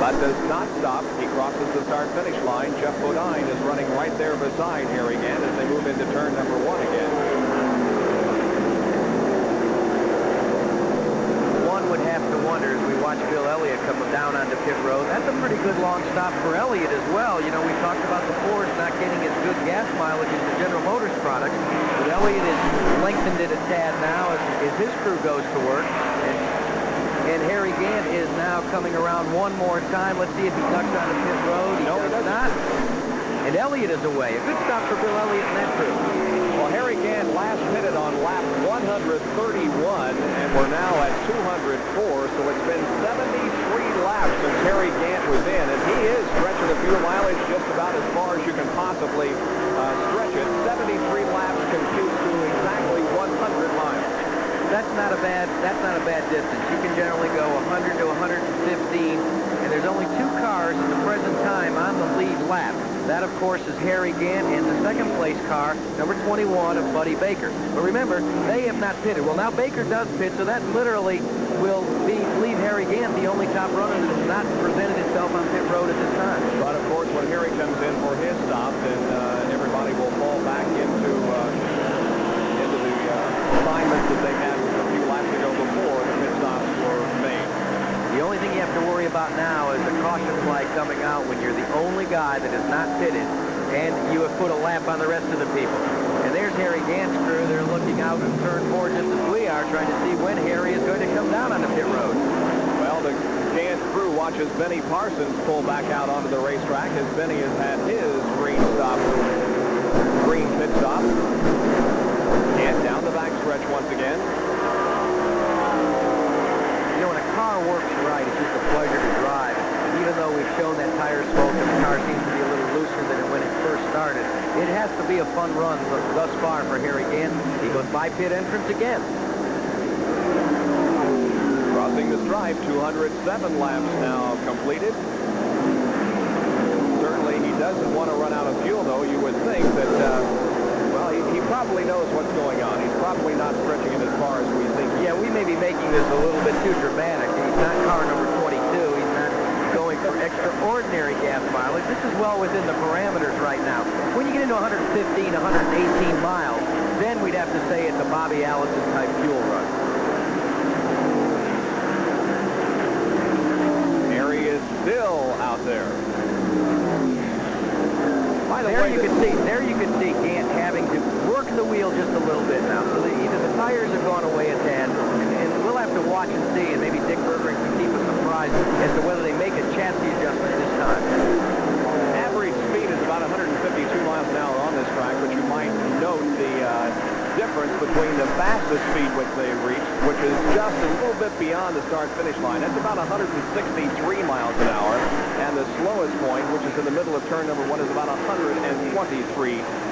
but does not stop. He crosses the start-finish line. Jeff Bodine is running right there beside Harry Gant as they move into turn number 1 again. One would have to wonder as we watch Bill Elliott come down onto pit road. That's a pretty good long stop for Elliott as well. You know, we talked about the Fords not getting as good gas mileage as the General Motors products, but Elliott has lengthened it a tad now as his crew goes to work. And Harry Gant is now coming around one more time. Let's see if he ducks onto pit road. He does not. And Elliott is away. A good stop for Bill Elliott and that crew. Well, Harry Gant last pitted on lap 131, and we're now at 204, so it's been 73 laps since Harry Gant was in, and he is stretching the fuel mileage just about as far as you can possibly stretch it. 73 laps computes to exactly 100 miles. That's not a bad distance. You can generally go 100 to 115, and there's only 2 cars at the present time on the lead lap. That, of course, is Harry Gant and the second-place car, number 21 of Buddy Baker. But remember, they have not pitted. Well, now Baker does pit, so that literally will leave Harry Gant the only top runner that has not presented himself on pit road at this time. But, of course, when Harry comes in for his stop, then everybody will fall back into the assignments that they had a few laps ago before the pit stops were made. The only thing you have to worry about now is the caution flag coming out when you're the only guy that is not pitted and you have put a lap on the rest of the people. And there's Harry Gant's crew. They're looking out in turn 4 just as we are, trying to see when Harry is going to come down on the pit road. Well, the Gant crew watches Benny Parsons pull back out onto the racetrack as Benny has had his green pit stop. And down the backstretch once again. You know, when a car works right, it's just a pleasure to drive. Even though we've shown that tire smoke and the car seems to be a little looser than when it first started, it has to be a fun run thus far for Harry Gant. He goes by pit entrance again. Crossing the stripe, 207 laps now completed. Certainly he doesn't want to run out of fuel, though. You would think that, well, he probably knows what's going on. He's probably not stretching it as far as we think. Yeah, we may be making this a little bit too dramatic. He's not car number 22. He's not going for extraordinary gas mileage. This is well within the parameters right now. When you get into 115, 118 miles, then we'd have to say it's a Bobby Allison type fuel run. Harry is still out there. By the There way, you can see Gant having to work the wheel just a little bit now. So either the tires have gone away a tad, and we'll have to watch watch and see, and maybe Dick Berger can keep us surprised as to whether they make a chassis adjustment this time. Average speed is about 152 miles an hour on this track, but you might note the difference between the fastest speed which they reached, which is just a little bit beyond the start-finish line. That's about 163 miles an hour, and the slowest point, which is in the middle of turn number 1, is about 123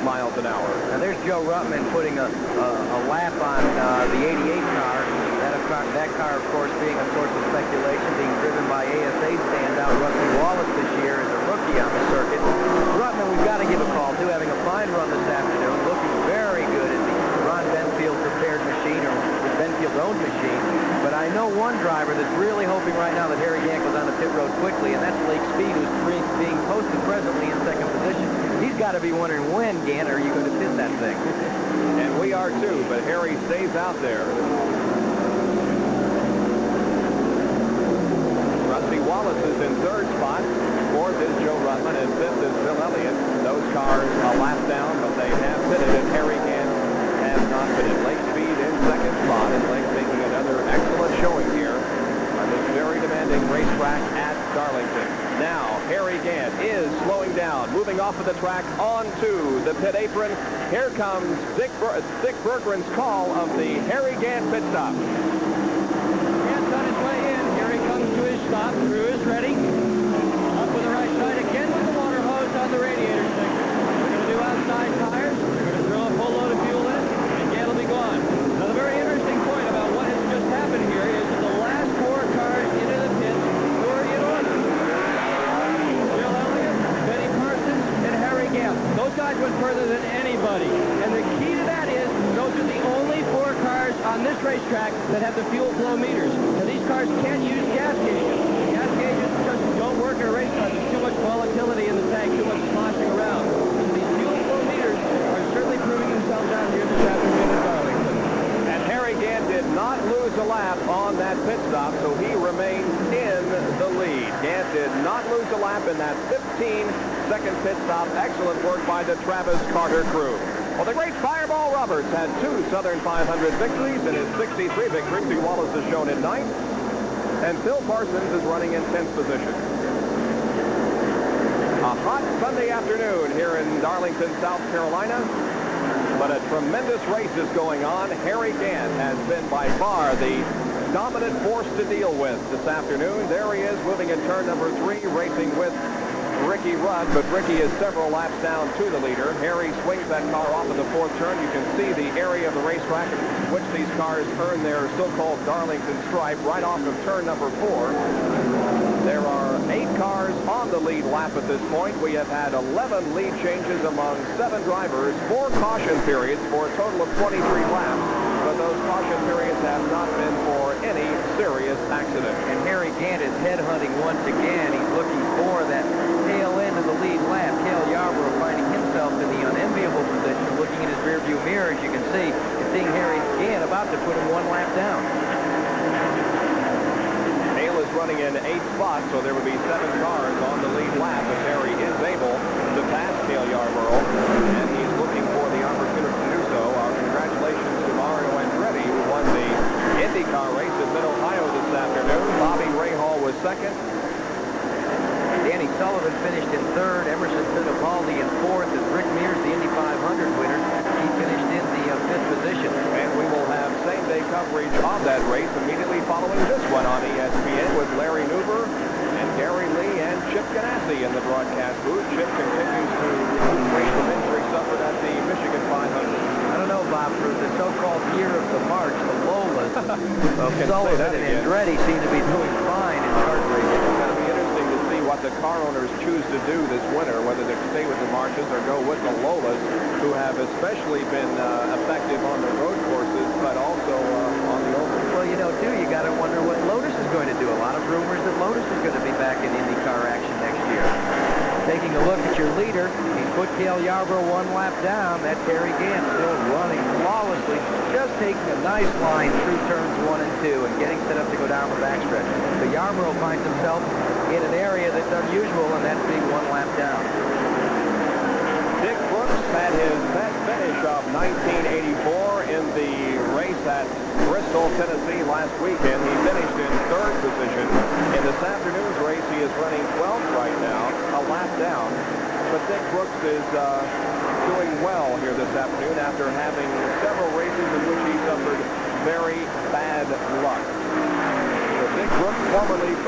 miles an hour. Now there's Joe Ruttman putting a lap on the 88 car. That car, of course, being a source of speculation, being driven by ASA standout Rusty Wallace this year as a rookie on the circuit. Ruttman, we've got to give a call, too, having a fine run this afternoon, looking very good in the Ron Benfield prepared machine, or the Benfield-owned machine. But I know one driver that's really hoping right now that Harry Gant goes on the pit road quickly, and that's Lake Speed, who's being posted presently in second position. He's got to be wondering, when, Gant, are you going to pit that thing? And we are, too, but Harry stays out there. Rusty Wallace is in third spot. Fourth is Joe Ruttman, and fifth is Bill Elliott. Those cars a lap down, but they have pitted, and Harry Gant has not pitted. Lake Speed in second spot, and Lake making another excellent showing here on this very demanding racetrack at Darlington. Now, Harry Gant is slowing down, moving off of the track onto the pit apron. Here comes Dick Bergeron's call of the Harry Gant pit stop. Gant's on his way in. Here he comes to his stop. Crew is ready. Up with the right side again with the water hose on the radiator section. We're going to do outside tires. We're going to throw a full load of fuel in, and Gant will be gone. Now, the very interesting point about what has just happened here is that the last 4 cars into the pits were in order. Bill Elliott, Benny Parsons, and Harry Gant. Those guys went further than anybody. And the key to that is those are the only 4 cars on this racetrack that have the fuel flow meters. Now, these cars can't use gas gauges. Gas gauges just don't work in a racetrack. There's too much volatility in the tank, too much sloshing around. So these fuel flow meters are certainly proving themselves out here this afternoon at Darlington. And Harry Gant did not lose a lap on that pit stop, so he remains in the lead. Gant did not lose a lap in that 15-second pit stop. Excellent work by the Travis Carter crew. Well, the great Fireball Roberts had 2 Southern 500 victories in his 63 victory. Steve Wallace is shown in 9th, and Phil Parsons is running in 10th position. A hot Sunday afternoon here in Darlington, South Carolina, but a tremendous race is going on. Harry Gant has been by far the dominant force to deal with this afternoon. There he is moving in turn number 3, racing with Ricky Rudd, but Ricky is several laps down to the leader. Harry swings that car off in the 4th turn. You can see the area of the racetrack in which these cars earn their so-called Darlington stripe right off of turn number 4. There are 8 cars on the lead lap at this point. We have had 11 lead changes among 7 drivers, 4 caution periods for a total of 23 laps. But those caution periods have not been for any serious accident. And Harry Gant is headhunting once again. He's looking for that tail end of the lead lap. Cale Yarborough finding himself in the unenviable position, looking in his rearview mirror, as you can see, and seeing Harry Gant about to put him 1 lap down. Hale is running in 8th spot, so there would be 7 cars on the lead lap if Harry is able to pass Cale Yarborough, and he's looking for the opportunity to do so. Our congratulations to Mario Andretti, who won the IndyCar race in Mid-Ohio this afternoon. Bobby Rahal was 2nd. Danny Sullivan finished in 3rd. Emerson Fittipaldi in 4th. As Rick Mears, the Indy 500 winner, he finished in the 5th position. And we will have same-day coverage of that race immediately following this one on ESPN with Larry Nuber and Gary Lee and Chip Ganassi in the broadcast booth. Chip continues to recuperate from injury suffered at the Michigan 500. I don't know, Bob, for the so-called year of the March, the Lolas of Okay, Sullivan and Andretti seem to be doing fine in kart racing. It's going to be interesting to see what the car owners choose to do this winter, whether they stay with the Marches or go with the Lolas, who have especially been effective on the road courses, but also on the oval. Well, you know, too, you got to wonder what Lotus is going to do. A lot of rumors that Lotus is going to be back in IndyCar action next year. Taking a look at your leader, he's put Cale Yarborough 1 lap down. That's Harry Gant still running flawlessly, just taking a nice line through turns 1 and 2 and getting set up to go down the backstretch. So Yarborough finds himself in an area that's unusual, and that's being 1 lap down. Dick Brooks had his best finish of 1984 in the race at Bristol, Tennessee last weekend. He finished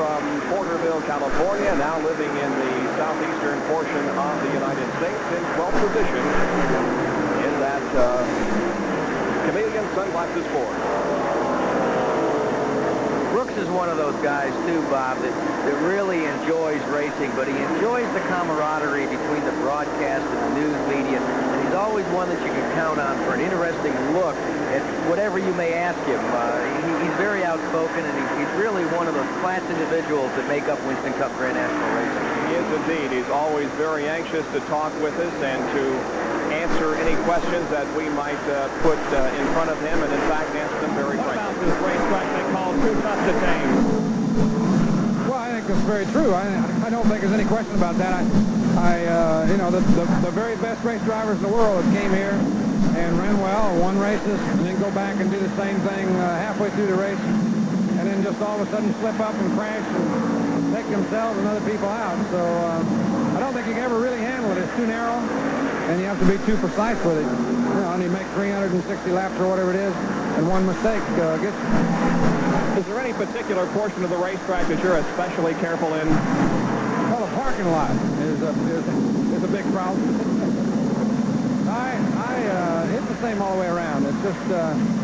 from Porterville, California, now living in the southeastern portion of the United States in 12th position in that chameleon sunglasses Ford. Brooks is one of those guys, too, Bob, that really enjoys racing, but he enjoys the camaraderie between the broadcast and the news media, and he's always one that you can count on for an interesting look at whatever you may ask him. He's very outspoken, and he's really one of those class individuals that make up Winston Cup Grand National Racing. He is indeed. He's always very anxious to talk with us and to answer any questions that we might put in front of him, and in fact answer them very frankly. What about this racetrack they call too tough to tame? Well, I think that's very true. I don't think there's any question about that. You know, the very best race drivers in the world that came here and ran well, won races, and then go back and do the same thing halfway through the race, and then just all of a sudden slip up and crash and take themselves and other people out. So I don't think you can ever really handle it. It's too narrow, and you have to be too precise with it. You know, and you make 360 laps or whatever it is, and one mistake gets. Is there any particular portion of the racetrack that you're especially careful in? Well, the parking lot is a big problem. It's the same all the way around. It's just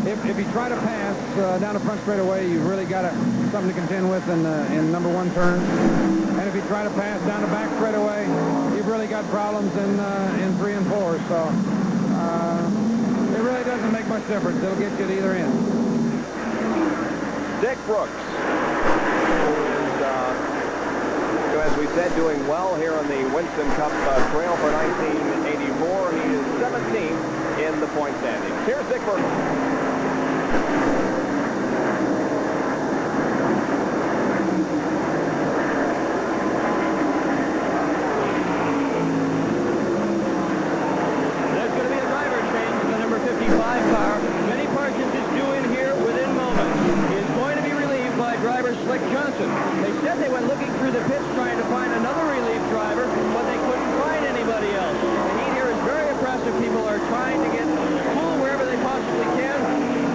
if you try to pass down the front straightaway, you've really got something to contend with in number one turn. And if you try to pass down the back straightaway, you've really got problems in 3 and 4. So it really doesn't make much difference. It'll get you to either end. Dick Brooks, who is, as we said, doing well here on the Winston Cup Trail for 1984. He is 17th in the point standings. Here's Dick Brooks. There's going to be a driver change in the number 55 car. Benny Parsons is due in here within moments. He is going to be relieved by driver Slick Johnson. They said they went looking through the pits trying to find another relief driver, but they couldn't find anybody else. The heat here is very oppressive. People are trying to get cool wherever they possibly can.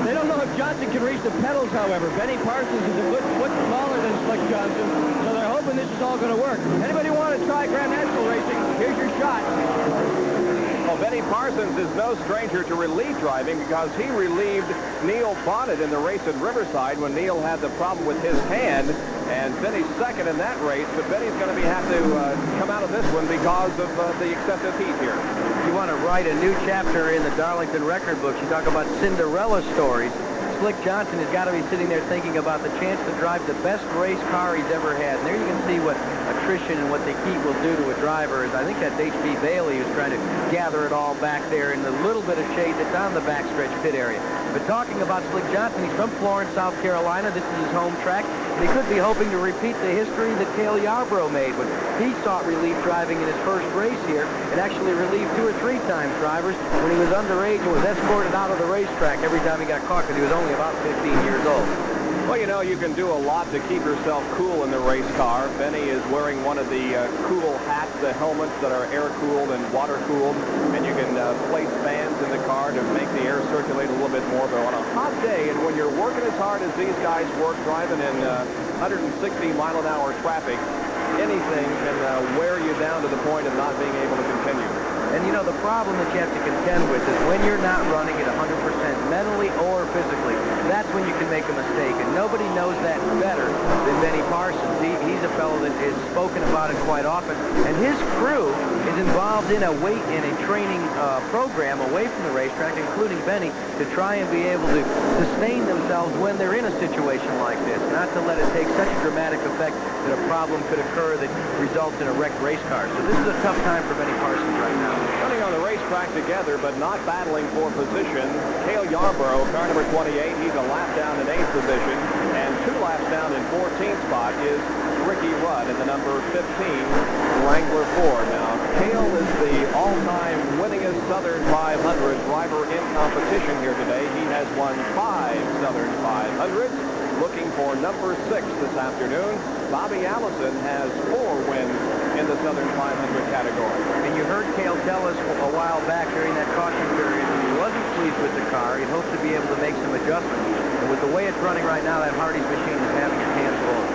They don't know if Johnson can reach the pedals, however. Benny Parsons is a good foot taller than Slick Johnson, so they're hoping this is all going to work. Anybody want to try Grand National racing? Here's your shot. Well, Benny Parsons is no stranger to relief driving because he relieved Neil Bonnet in the race at Riverside when Neil had the problem with his hand, and Benny's second in that race, but Benny's going to have to come out of this one because of the excessive heat here. If you want to write a new chapter in the Darlington record books, you talk about Cinderella stories. Slick Johnson has got to be sitting there thinking about the chance to drive the best race car he's ever had. And there you can see what attrition and what the heat will do to a driver. I think that's H.B. Bailey who's trying to gather it all back there in the little bit of shade that's on the backstretch pit area. But talking about Slick Johnson, he's from Florence, South Carolina. This is his home track. And he could be hoping to repeat the history that Cale Yarborough made when he sought relief driving in his first race here and actually relieved 2 or 3 times drivers when he was underage and was escorted out of the racetrack every time he got caught because he was only about 15 years old. Well, you know, you can do a lot to keep yourself cool in the race car. Benny is wearing one of the cool hats, the helmets that are air-cooled and water-cooled, and you can place fans in the car to make the air circulate a little bit more. But on a hot day, and when you're working as hard as these guys work, driving in 160-mile-an-hour traffic, anything can wear you down to the point of not being able to continue. And, you know, the problem that you have to contend with is when you're not running at 100% mentally or physically, that's when you can make a mistake. And nobody knows that better than Benny Parsons. He's a fellow that is spoken about it quite often. And his crew is involved in a training program away from the racetrack, including Benny, to try and be able to sustain themselves when they're in a situation like this, not to let it take such a dramatic effect that a problem could occur that results in a wrecked race car. So this is a tough time for Benny Parsons right now. Running on the racetrack together, but not battling for position. Cale Yarborough, car number 28, he's a lap down in 8th position, and 2 laps down in 14th spot is Ricky Rudd in the number 15 Wrangler Ford. Now, Cale is the all-time winningest Southern 500 driver in competition here today. He has won 5 Southern 500s. Looking for number 6 this afternoon. Bobby Allison has 4 wins in the Southern 500 category. And you heard Cale tell us a while back during that caution period that he wasn't pleased with the car. He hopes to be able to make some adjustments. And with the way it's running right now, that Hardy's machine is having its hands full.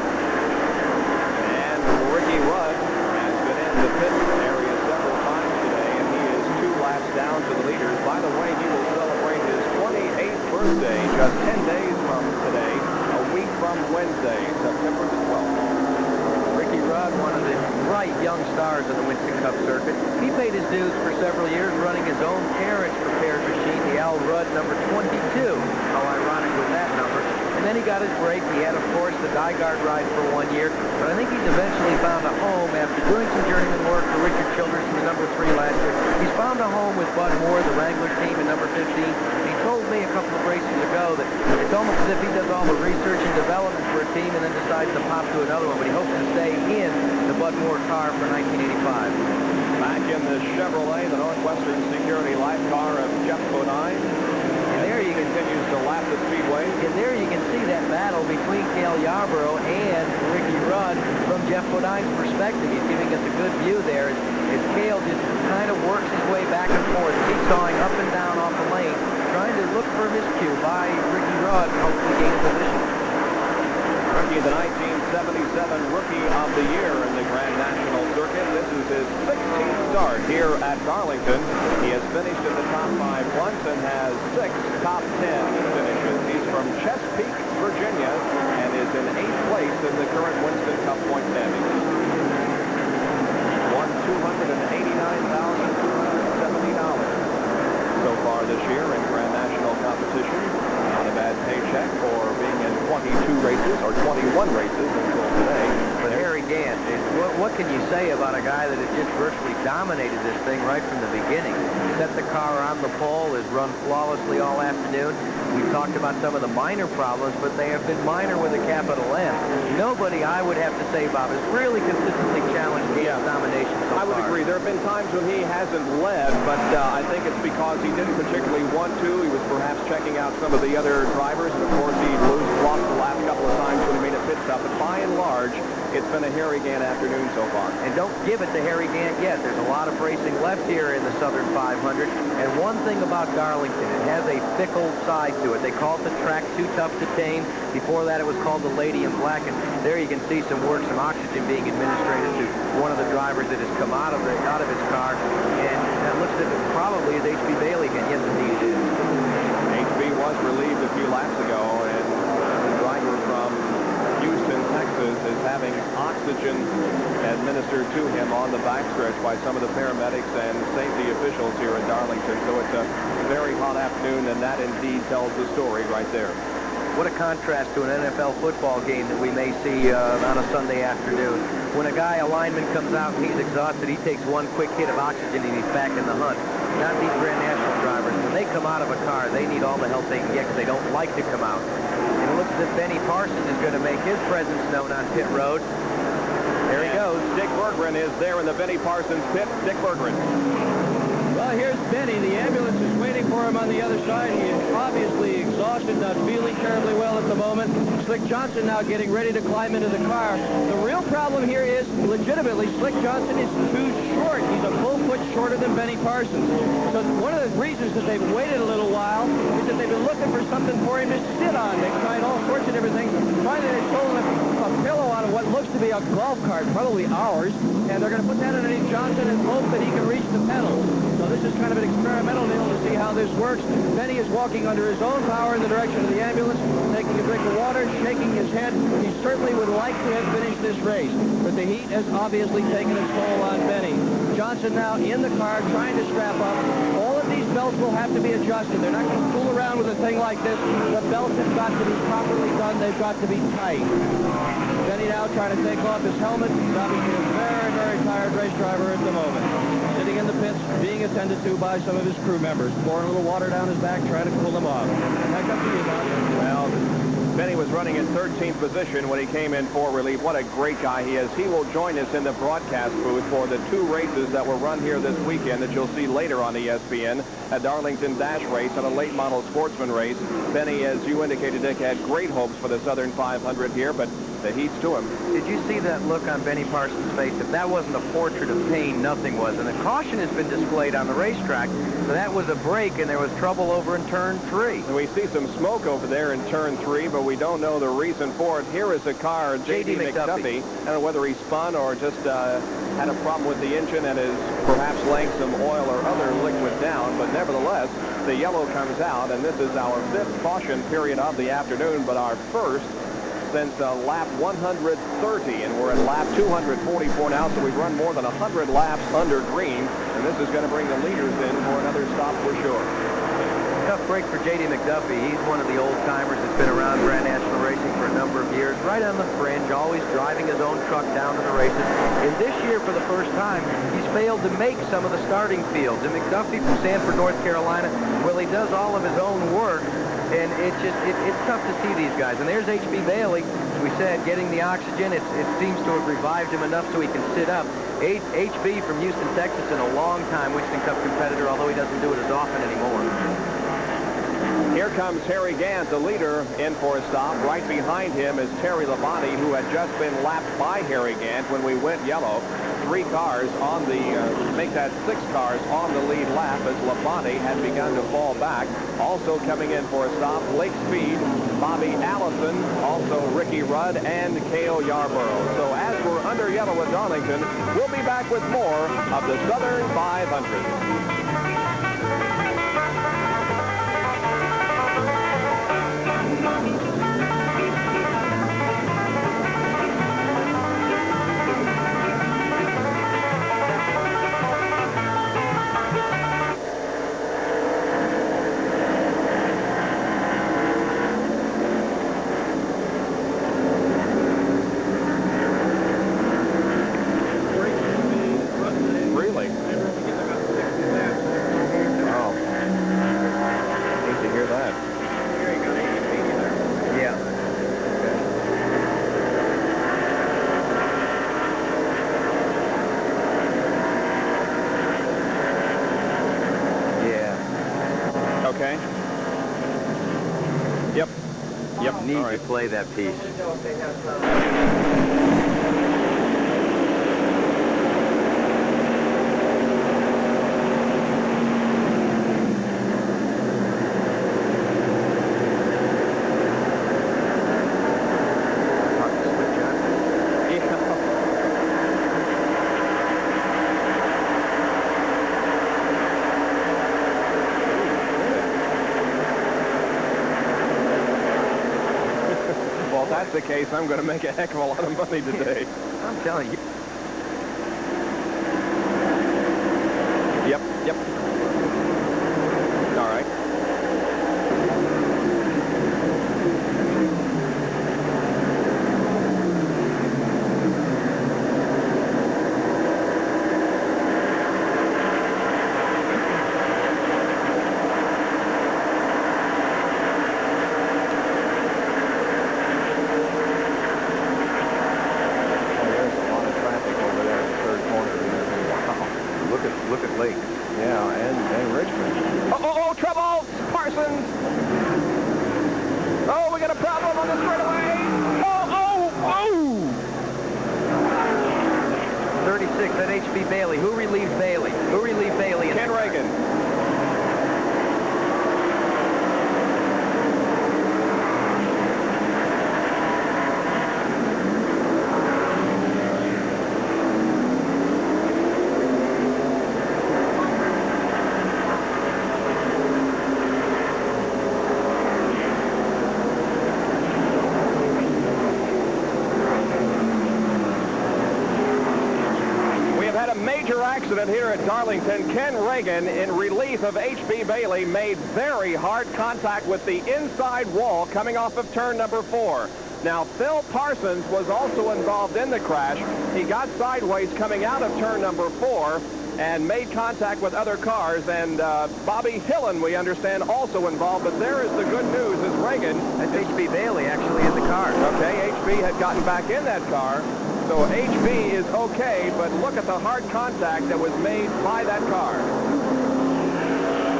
young stars in the Winston Cup circuit. He paid his dues for several years running his own parents-prepared machine, the Al Rudd number 22. How ironic was that number? And then he got his break. He had, of course, the Dygaard ride for 1 year. But I think he's eventually found a home after doing some journeyman work for Richard Childress in the number 3 last year. He's found a home with Bud Moore, the Wrangler team, in number 15. He told me a couple of races ago that it's almost as if he does all the research and development for a team and then decides to pop to another one. But he hopes to stay in the Bud Moore car for 1985. Back in the Chevrolet, the Northwestern Security Life car of Jeff Bodine. There you continues to lap the speedway. And there you can see that battle between Cale Yarborough and Ricky Rudd from Jeff Bodine's perspective. He's giving us a good view there as Cale just kind of works his way back and forth, seesawing up and down off the lane, trying to look for a miscue by Ricky Rudd and hopefully gain position. Rookie, the 1977 Rookie of the Year in the Grand National Circuit. This is his 16th start here at Darlington. He has finished in the top 5 once and has 6 top 10 finishes. He's from Chesapeake, Virginia, and is in 8th place in the current Winston Cup point standings. Won $289,270 so far this year in Grand National competition. Not a bad paycheck for being in 22 races, or 21 races until today. But Harry Gant, what can you say about a guy that has just virtually dominated this thing right from the beginning? Set the car on the pole, has run flawlessly all afternoon. We've talked about some of the minor problems, but they have been minor with a capital M. Nobody, I would have to say, Bob, has really consistently challenged Gant's domination so far. I would agree. There have been times when he hasn't led, but I think it's because he didn't particularly want to. He was perhaps checking out some of the other drivers, and of course he lost the last couple of times when he made a pit stop. But by and large, it's been a Harry Gant afternoon so far. And don't give it to Harry Gant yet. There's a lot of racing left here in the Southern 500. And one thing about Darlington, it has a fickle side to it. They call it the track Too Tough to Tame. Before that, it was called the Lady in Black. And there you can see some work, some oxygen being administrated to one of the drivers that has come out of his car. And that looks as if it probably is H.B. Bailey again. Yes, indeed it is. H.B. was relieved a few laps ago, and the driver from Houston, Texas, is having oxygen administered to him on the backstretch by some of the paramedics and safety officials here in Darlington. So it's a very hot afternoon, and that indeed tells the story right there. What a contrast to an NFL football game that we may see on a Sunday afternoon. When a lineman comes out and he's exhausted, he takes one quick hit of oxygen and he's back in the hunt. Not these Grand National drivers. When they come out of a car, they need all the help they can get because they don't like to come out. And it looks as if Benny Parsons is going to make his presence known on pit road. There he goes. Dick Berggren is there in the Benny Parsons pit. Dick Berggren. Well, here's Benny. The ambulance is waiting for him on the other side. He is obviously exhausted, not feeling terribly well at the moment. Slick Johnson now getting ready to climb into the car. The real problem here is, legitimately, Slick Johnson is too short. He's a full foot shorter than Benny Parsons. So one of the reasons that they've waited a little while is that they've been looking for something for him to sit on. They've tried all sorts of different things. Finally, they stole a pillow out of what looks to be a golf cart, probably ours, and they're going to put that underneath Johnson and hope that he can reach the pedals. So this is kind of an experimental deal to see how this works. Benny is walking under his own power in the direction of the ambulance, taking a drink of water, shaking his head. He certainly would like to have finished this race, but the heat has obviously taken its toll on Benny. Johnson now in the car trying to strap up. All of these belts will have to be adjusted. They're not going to fool around with a thing like this. The belts have got to be properly done. They've got to be tight. Benny now trying to take off his helmet. He's obviously a very, very tired race driver at the moment. Sitting in the pits, being attended to by some of his crew members, pouring a little water down his back, trying to cool him off. Back up to you, Bob. Well, Benny was running in 13th position when he came in for relief. What a great guy he is. He will join us in the broadcast booth for the 2 races that will run here this weekend that you'll see later on ESPN. A Darlington Dash race and a late model sportsman race. Benny, as you indicated, Dick, had great hopes for the Southern 500 here, but the heat's to him. Did you see that look on Benny Parsons' face? If that wasn't a portrait of pain, nothing was. And a caution has been displayed on the racetrack. So that was a break, and there was trouble over in turn 3. And we see some smoke over there in turn 3, but we don't know the reason for it. Here is a car, J.D. McDuffie. I don't know whether he spun or just had a problem with the engine and is perhaps laying some oil or other liquid down. But nevertheless, the yellow comes out, and this is our 5th caution period of the afternoon, but our first since lap 130, and we're at lap 244 now, so we've run more than 100 laps under green, and this is going to bring the leaders in for another stop for sure. Tough break for J.D. McDuffie. He's one of the old-timers that's been around Grand National Racing for a number of years, right on the fringe, always driving his own truck down to the races. And this year, for the first time, he's failed to make some of the starting fields. And McDuffie from Sanford, North Carolina, well, he does all of his own work, and it's tough to see these guys. And there's H.B. Bailey, as we said, getting the oxygen. It seems to have revived him enough so he can sit up. H.B. from Houston, Texas, in a long time Winston Cup competitor, although he doesn't do it as often anymore. Here comes Harry Gant, the leader, in for a stop. Right behind him is Terry Labonte, who had just been lapped by Harry Gant when we went yellow. 3 cars on the, make that 6 cars on the lead lap as Labonte had begun to fall back. Also coming in for a stop, Lake Speed, Bobby Allison, also Ricky Rudd, and Cale Yarborough. So as we're under yellow at Darlington, we'll be back with more of the Southern 500. Need to play that piece. If that's the case, I'm going to make a heck of a lot of money today. I'm telling you. Yep. All right. Look at Lake. Yeah, and Richmond. Oh, trouble! Parsons! Oh, we got a problem on the straightaway! Oh! 36, that H.B. Bailey. Who relieved Bailey? Who relieved Bailey? Ken Reagan. Major accident here at Darlington. Ken Reagan, in relief of H.B. Bailey, made very hard contact with the inside wall coming off of turn number 4. Now, Phil Parsons was also involved in the crash. He got sideways coming out of turn number 4 and made contact with other cars. And Bobby Hillen, we understand, also involved. But there is the good news, is Reagan. That's H.B. Bailey actually in the car. Okay, H.B. had gotten back in that car. So H.B. is okay, but look at the hard contact that was made by that car.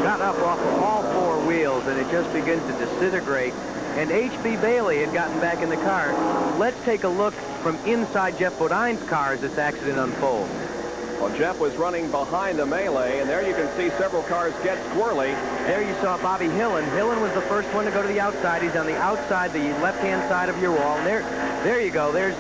Got up off of all 4 wheels, and it just begins to disintegrate. And H.B. Bailey had gotten back in the car. Let's take a look from inside Jeff Bodine's car as this accident unfolds. Well, Jeff was running behind the melee, and there you can see several cars get squirrely. There you saw Bobby Hillen. Hillen was the first one to go to the outside. He's on the outside, the left-hand side of your wall. And there you go. There's...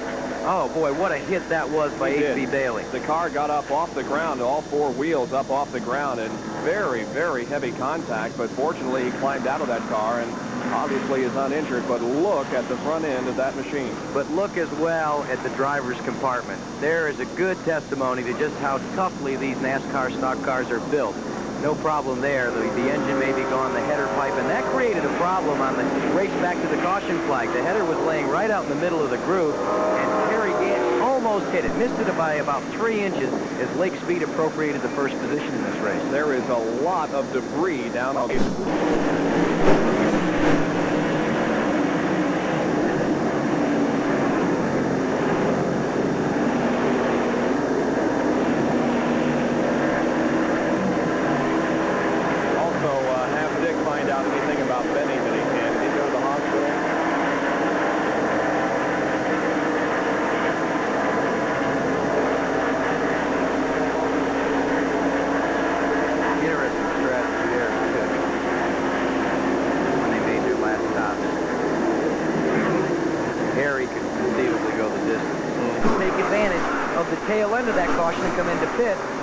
Oh, boy, what a hit that was by H.B. Bailey. The car got up off the ground, all 4 wheels up off the ground, and very, very heavy contact. But fortunately, he climbed out of that car, and obviously is uninjured, but look at the front end of that machine. But look as well at the driver's compartment. There is a good testimony to just how toughly these NASCAR stock cars are built. No problem there. The engine may be gone, the header pipe, and that created a problem on the race back to the caution flag. The header was laying right out in the middle of the groove, and Harry Gant almost hit it. Missed it by about 3 inches as Lake Speed appropriated the first position in this race. There is a lot of debris down on the...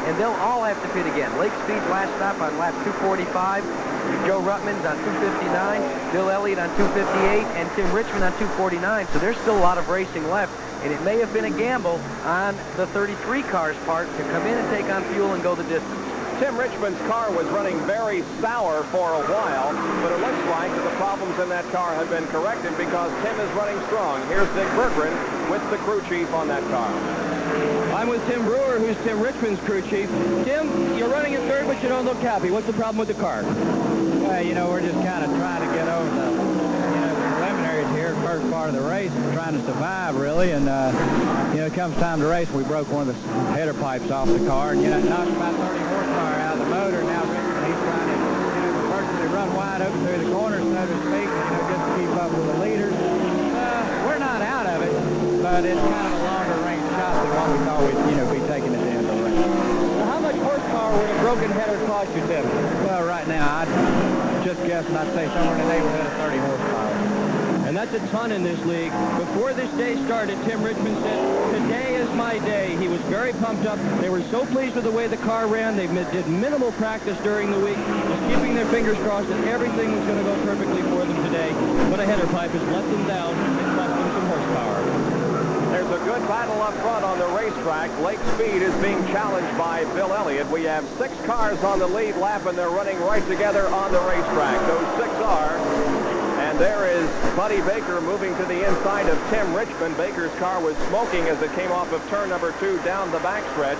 And they'll all have to pit again. Lake Speed's last stop on lap 245. Joe Ruttman's on 259. Bill Elliott on 258. And Tim Richmond on 249. So there's still a lot of racing left. And it may have been a gamble on the 33 car's part to come in and take on fuel and go the distance. Tim Richmond's car was running very sour for a while, but it looks like that the problems in that car have been corrected because Tim is running strong. Here's Dick Berggren with the crew chief on that car. I'm with Tim Brewer, who's Tim Richmond's crew chief. Tim, you're running in third, but you don't look happy. What's the problem with the car? Well, you know, we're just kind of trying to get over the preliminaries here, first part of the race, trying to survive, really. And, it comes time to race, we broke one of the header pipes off the car, and, it knocked about 30 horsepower out of the motor. Now, he's trying to, virtually run wide open through the corners, so to speak, just to keep up with the leaders. We're not out of it, but it's kind of a longer range shot than what we thought we'd, be taking at the end of the race. Well, how much horsepower would a broken header cost you, Tim? Well, right now, I'd just guessing I'd say somewhere in the neighborhood of 30 horsepower. And that's a ton in this league. Before this day started, Tim Richmond said, today is my day. He was very pumped up. They were so pleased with the way the car ran. They did minimal practice during the week, just keeping their fingers crossed that everything was going to go perfectly for them today. But a header pipe has let them down and cost them some horsepower. There's a good battle up front on the racetrack. Lake Speed is being challenged by Bill Elliott. We have 6 cars on the lead lap, and they're running right together on the racetrack. Those 6 are... And there is Buddy Baker moving to the inside of Tim Richmond. Baker's car was smoking as it came off of turn number 2 down the backstretch.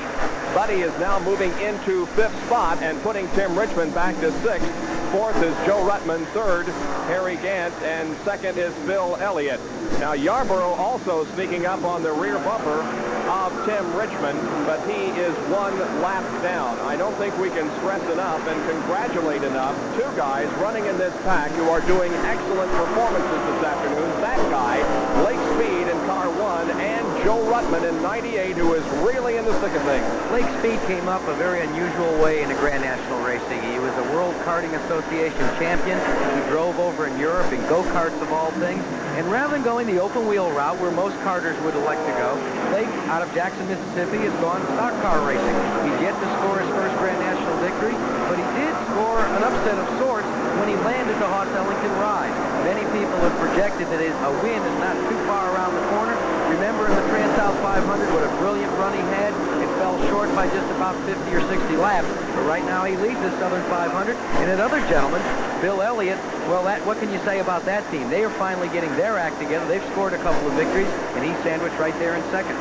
Buddy is now moving into 5th spot and putting Tim Richmond back to 6th. 4th is Joe Ruttman. 3rd, Harry Gant. And 2nd is Bill Elliott. Now, Yarborough also sneaking up on the rear bumper of Tim Richmond, but he is 1 lap down. I don't think we can stress enough and congratulate enough 2 guys running in this pack who are doing excellent performances this afternoon. That guy, Lake Speed in car 1, and Joe Ruttman in 98, who is really in the thick of things. Lake Speed came up a very unusual way in the Grand National racing. He was a World Karting Association champion. He drove over in Europe in go-karts of all things. And rather than going the open wheel route where most karters would elect to go, Lake, out of Jackson, Mississippi, has gone stock car racing. He's yet to score his first Grand National victory, but he did score an upset of sorts when he landed the Haas-Ellington ride. Many people have projected that a win is not too far around the corner. Remember in the Trans-South 500 what a brilliant run he had. It fell short by just about 50 or 60 laps, but right now he leads the Southern 500. And another gentleman, Bill Elliott, well, what can you say about that team? They are finally getting their act together. They've scored a couple of victories, and he's sandwiched right there in 2nd.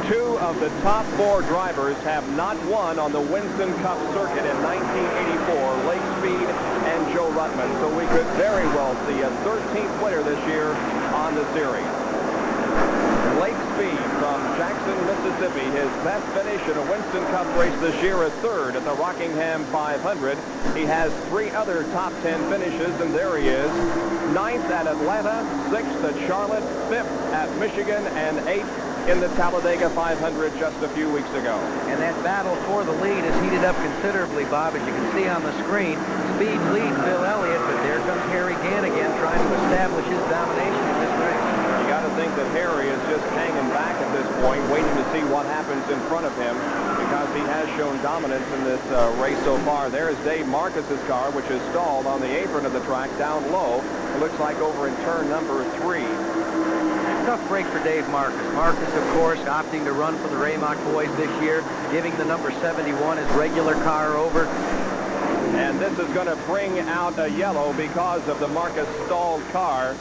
2 of the top 4 drivers have not won on the Winston Cup circuit in 1984, Lake Speed and Joe Ruttman. So we could very well see a 13th winner this year on the series. Lake Speed from Jackson, Mississippi. His best finish in a Winston Cup race this year is 3rd at the Rockingham 500. He has 3 other top 10 finishes, and there he is. 9th at Atlanta, 6th at Charlotte, 5th at Michigan, and 8th in the Talladega 500 just a few weeks ago. And that battle for the lead has heated up considerably, Bob, as you can see on the screen. Speed leads Bill Elliott, but there comes Harry Gant again trying to establish his domination in this race. You got to think that Harry is just hanging back at this point, waiting to see what happens in front of him, because he has shown dominance in this race so far. There's Dave Marcus's car, which is stalled on the apron of the track down low. It looks like over in turn number 3. Tough break for Dave Marcus. Marcus, of course, opting to run for the Raymock boys this year, giving the number 71 his regular car over. And this is going to bring out a yellow because of the Marcus stalled car.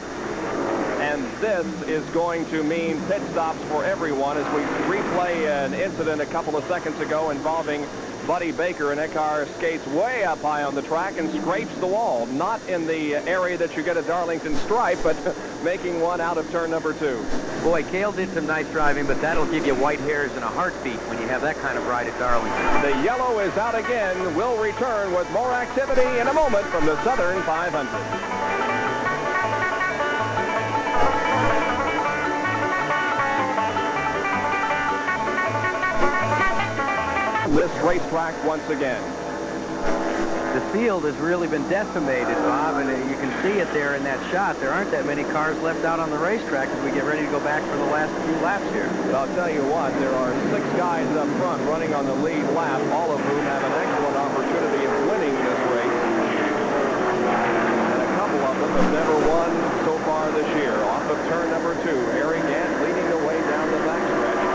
And this is going to mean pit stops for everyone as we replay an incident a couple of seconds ago involving Buddy Baker, and that car skates way up high on the track and scrapes the wall. Not in the area that you get a Darlington stripe, but making one out of turn number 2. Boy, Cale did some nice driving, but that'll give you white hairs in a heartbeat when you have that kind of ride at Darlington. The yellow is out again. We'll return with more activity in a moment from the Southern 500. This racetrack once again. The field has really been decimated, Bob, and you can see it there in that shot. There aren't that many cars left out on the racetrack as we get ready to go back for the last few laps here. But I'll tell you what, there are 6 guys up front running on the lead lap, all of whom have an excellent opportunity of winning this race. And a couple of them have never won so far this year. Off of turn number 2, Harry Gant leading the way down the backstretch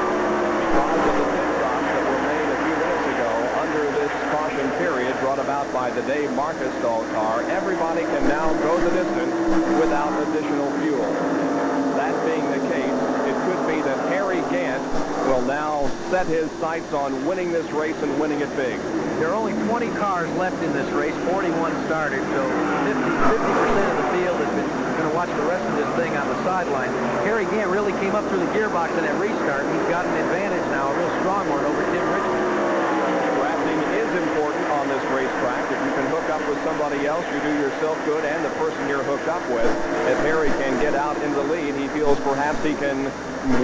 because of the pit stops that were made a few minutes ago under this caution period brought about by the Dave Marcus stall car. Everybody can now go the distance without additional fuel. That being the case, it could be that Harry Gant will now set his sights on winning this race and winning it big. There are only 20 cars left in this race. 41 started, so 50% of the field has been going to watch the rest of this thing on the sideline. Harry Gant really came up through the gearbox in that restart. He's got an advantage now, a real strong one over Tim Richmond. Drafting is important on this racetrack. If you can hook up with somebody else, you do yourself good and the person you're hooked up with. If Harry can get out in the lead, he feels perhaps he can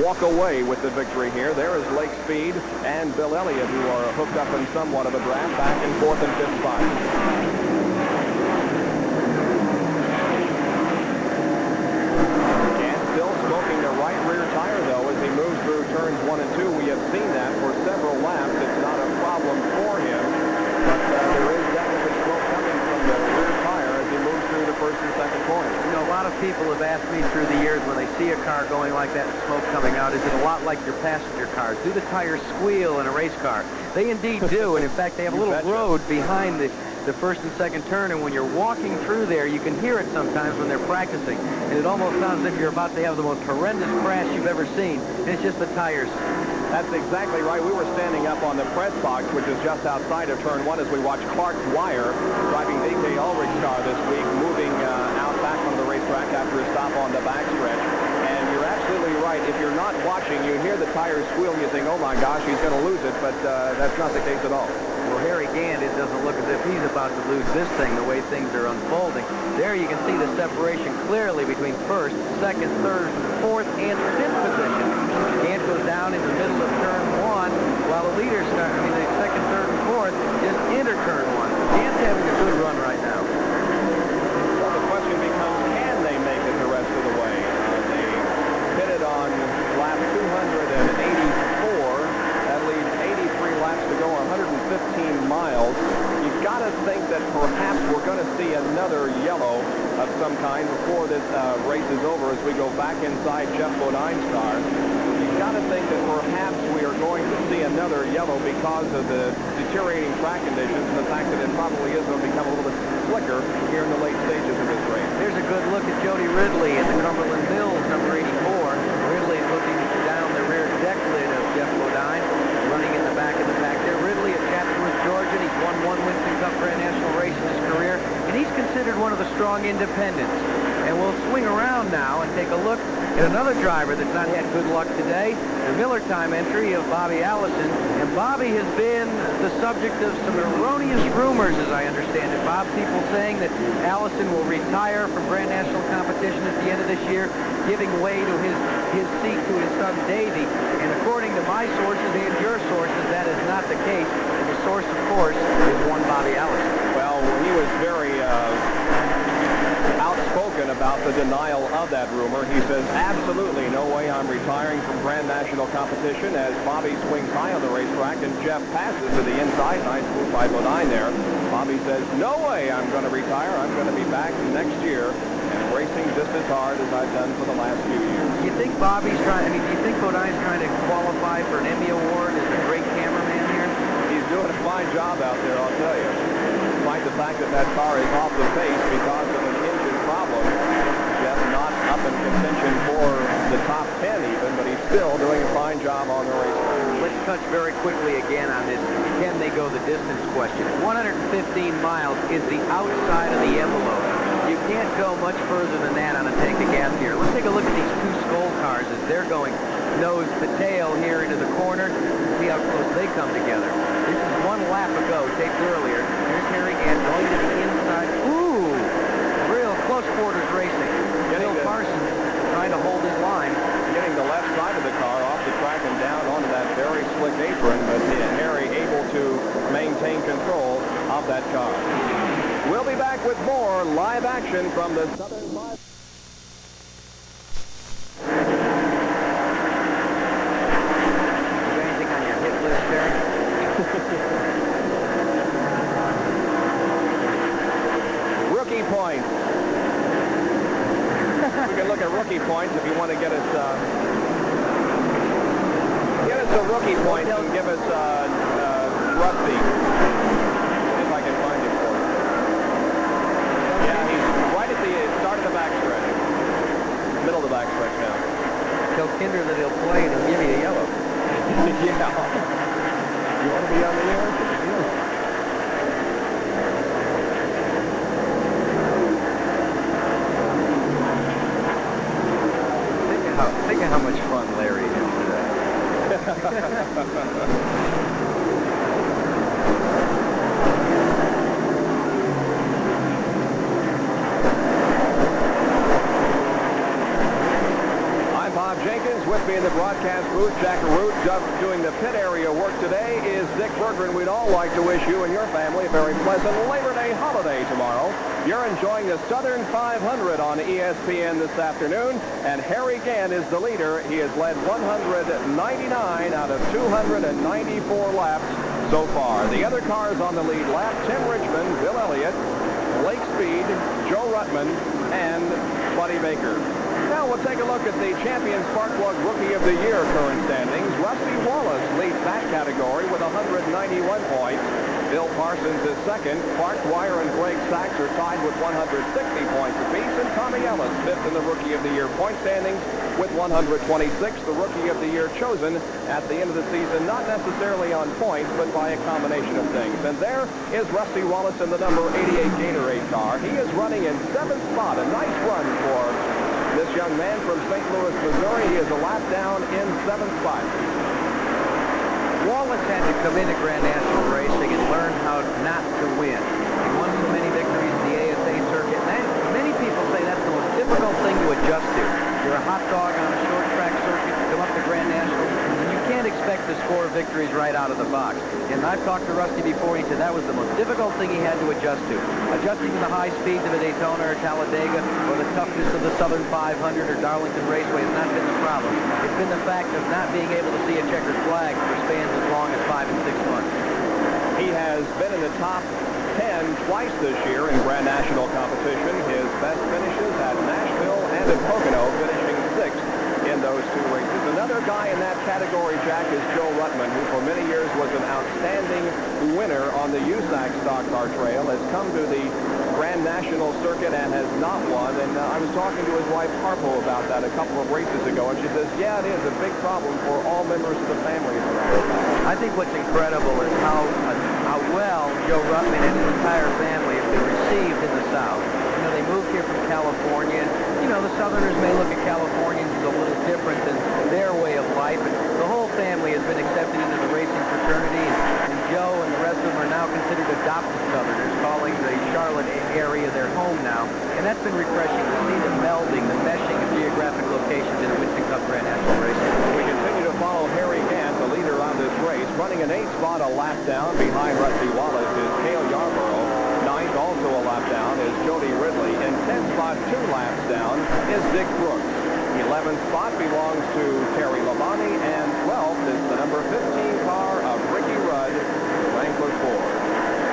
walk away with the victory here. There is Lake Speed and Bill Elliott, who are hooked up in somewhat of a draft, back in 4th and 5th spots. Gant still smoking the right rear tire, though, as he moves through turns 1 and 2. We have seen that for several laps. It's not a problem for him, but there is definitely smoke coming from the rear tire as he moves through the 1st and 2nd corners. You know, a lot of people have asked me through the years when they see a car going like that and smoke coming out, is it a lot like your passenger cars? Do the tires squeal in a race car? They indeed do, and in fact, they have a little road behind the 1st and 2nd turn, and when you're walking through there, you can hear it sometimes when they're practicing, and it almost sounds as if you're about to have the most horrendous crash you've ever seen, and it's just the tires. That's exactly right. We were standing up on the press box, which is just outside of turn 1, as we watched Clark Dwyer driving D.K. Ulrich's car this week, moving out back on the racetrack after a stop on the backstretch. And you're absolutely right. If you're not watching, you hear the tires squeal and you think, oh my gosh, he's going to lose it, but that's not the case at all. Well, Harry Gant, it doesn't look as if he's about to lose this thing the way things are unfolding. There you can see the separation clearly between 1st, 2nd, 3rd, 4th, and 5th position. Gant goes down in the middle of turn 1, while the leaders start, the 2nd, 3rd, and 4th just enter turn 1. Gant's having a good run right now. Well, the question becomes, can they make it the rest of the way? They pitted on lap 284. That leaves 83 laps to go, 115 miles. You've got to think that perhaps we're going to see another yellow of some kind before this race is over as we go back inside Jeff Bodine's car. You've got to think that perhaps we are going to see another yellow because of the deteriorating track conditions and the fact that it probably is going to become a little bit slicker here in the late stages of this race. Here's a good look at Jody Ridley in the Cumberland Mills, number 84. Ridley looking down the rear deck lid of Jeff Bodine, running in the back of the pack there. Ridley of Chatsworth, Georgia. He's won 1 Winston Cup Grand National race in his career, and he's considered one of the strong independents. And we'll swing around now and take a look at another driver that's not had good luck today, the Miller time entry of Bobby Allison. And Bobby has been the subject of some erroneous rumors, as I understand it, Bob. People saying that Allison will retire from Grand National competition at the end of this year, giving way to his seat to his son Davey. And according to my sources and your sources, that is not the case. And the source, of course, is one Bobby Allison. Well, he was very outspoken outspoken about the denial of that rumor. He says, absolutely no way I'm retiring from Grand National competition, as Bobby swings high on the racetrack and Jeff passes to the inside. Nice move by Bodine there. Bobby says, no way I'm going to retire. I'm going to be back next year and racing just as hard as I've done for the last few years. Do you think Bobby's trying, do you think Bodine's trying to qualify for an Emmy Award as a great cameraman here? He's doing a fine job out there, I'll tell you. Despite the fact that that car is off the pace because of an engine problem. Jeff not up in contention for the top 10 even, but he's still doing a fine job on the racetrack. Let's touch very quickly again on this can they go the distance question. 115 miles is the outside of the envelope. You can't go much further than that on a tank of gas here. Let's take a look at these two Skoll cars as they're going nose to tail here into the corner. See how close they come together. This is one lap ago, taped earlier. Here's Harry Gant going to the inside. Ooh, real close quarters racing. Bill Parsons trying to hold his line. Getting the left side of the car off the track and down onto that very slick apron, but Harry able to maintain control of that car. We'll be back with more live action from the Southern 5. Is there anything on your hit list there? Rookie points. We can look at rookie points if you want to get us a rookie point and give us Rusty. If I can find it for you. Yeah, he's right at the start of the backstretch. Middle of the backstretch now. Tell Kinder that he'll play and he'll give you a yellow. Yeah. You want to be on the air? Think of how much fun Larry had today. Bob Jenkins. With me in the broadcast booth, Jack Root. Doing the pit area work today is Dick Berggren. We'd all like to wish you and your family a very pleasant Labor Day holiday tomorrow. You're enjoying the Southern 500 on ESPN this afternoon, and Harry Gant is the leader. He has led 199 out of 294 laps so far. The other cars on the lead lap, Tim Richmond, Bill Elliott, Blake Speed, Joe Ruttman, and Buddy Baker. Now we'll take a look at the Champion Spark Plug Rookie of the Year current standings. Rusty Wallace leads that category with 191 points. Bill Parsons is second. Clark Dwyer and Greg Sachs are tied with 160 points apiece. And Tommy Ellis fifth in the Rookie of the Year point standings with 126. The Rookie of the Year chosen at the end of the season, not necessarily on points, but by a combination of things. And there is Rusty Wallace in the number 88 Gatorade car. He is running in seventh spot. A nice run for this young man from St. Louis, Missouri. He is a lap down in seventh spot. Wallace had to come into Grand National Racing and learn how not to win. He won so many victories in the ASA circuit. And many people say that's the most difficult thing to adjust to. You're a hot dog on a short track circuit, you come up to Grand National, and you can't expect to score victories right out of the box. And I've talked to Rusty before, he said that was the most difficult thing he had to adjust to. Adjusting to the high speeds of a Daytona or Talladega, or the toughness of the Southern 500 or Darlington Raceway has not been the problem. It's been the fact of not being able to see a checkered flag for spans as long as 5 and 6 months. He has been in the top 10 twice this year in Grand National competition. His best finishes at Nashville and at Pocono, finishing sixth in those two races. Another guy in that category, Jack, is Joe Ruttman, who for many years was an outstanding winner on the USAC Stock Car Trail, has come to the Grand National circuit and has not won. And I was talking to his wife Harpo about that a couple of races ago, and she says, yeah, it is a big problem for all members of the family. I think what's incredible is how well Joe Ruttman and his entire family have been received in the South. You know, they moved here from California. You know, the Southerners may look at Californians as a little different than their way of life, but the whole family has been accepted into the racing fraternity, and Joe and the rest of them are now considered adopted Southerners, calling the Charlotte area their home now, and that's been refreshing to see the melding, the meshing of geographic locations in the Winston Cup Grand National Racing. We continue to follow Harry Gant, the leader on this race, running an 8th spot, a lap down. Behind Rusty Wallace is Cale Yarborough. 9th, also a lap down, is Jody Ridley. In 10th spot spot 2 laps down is Dick Brooks. 11th spot belongs to Terry Labonte, and 12th is the number 15 car of Ricky Rudd, Wrangler Ford.